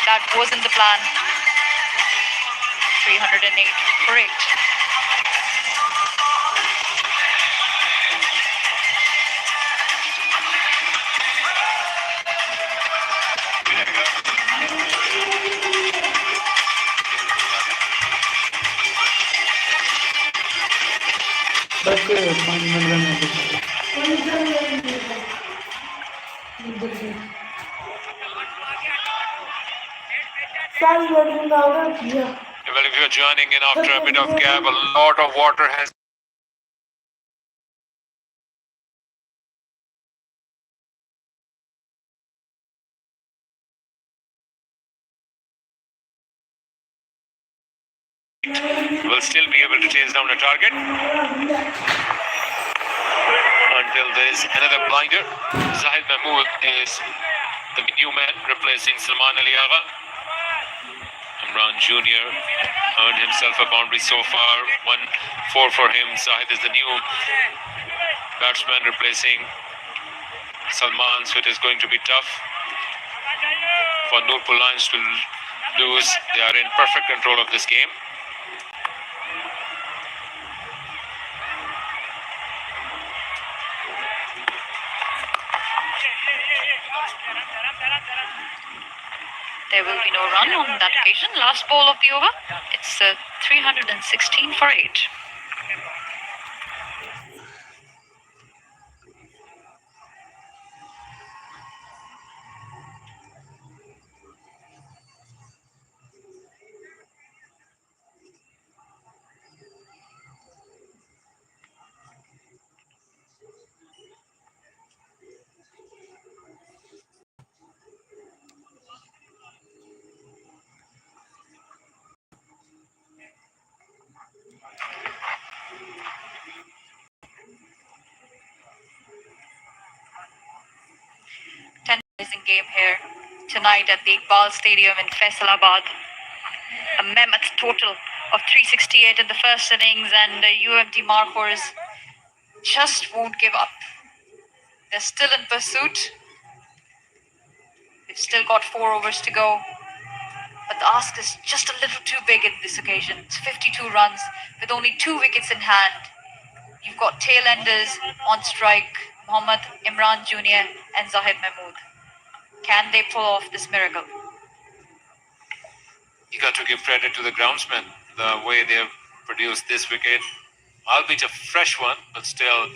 That wasn't the plan. 308 for 8. बस 5 minute में Well, if you're joining in after a bit of gap, a lot of water has will still be able to chase down a target until there is another blinder. Zahid Mahmood is the new man replacing Salman Ali Agha. Imran Jr. earned himself a boundary so far. 1-4 for him. Zahid is the new batsman replacing Salman, so it is going to be tough for Nurpur Lions to lose. They are in perfect control of this game. There will be no run on that occasion. Last ball of the over. It's 316 for 8. Amazing game here tonight at the Iqbal Stadium in Faisalabad. A mammoth total of 368 in the first innings, and the UMT Markhors just won't give up. They're still in pursuit. They've still got 4 overs to go. But the ask is just a little too big in this occasion. It's 52 runs with only 2 wickets in hand. You've got tail-enders on strike, Mohammad Imran Jr. and Zahid Mahmood. Can they pull off this miracle? You got to give credit to the groundsmen, the way they have produced this wicket, albeit a fresh one, but still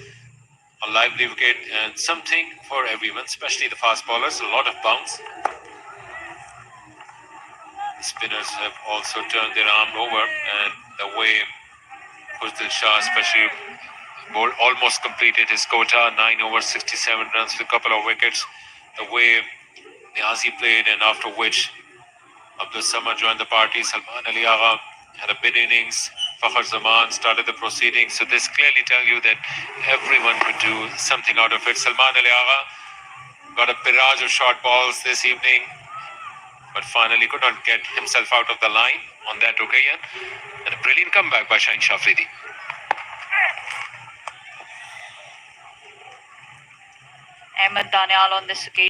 a lively wicket and something for everyone, especially the fast bowlers. A lot of bounce. The spinners have also turned their arm over, and the way Khuzdil Shah especially almost completed his quota, 9 overs, 67 runs with a couple of wickets. The way Niazi played, and after which Abdul Samad joined the party. Salman Ali Agha had a big innings. Fakhr Zaman started the proceedings. So this clearly tells you that everyone could do something out of it. Salman Ali Agha got a barrage of short balls this evening, but finally could not get himself out of the line on that occasion. And a brilliant comeback by Shaheen Afridi. Ahmed Danial on this occasion.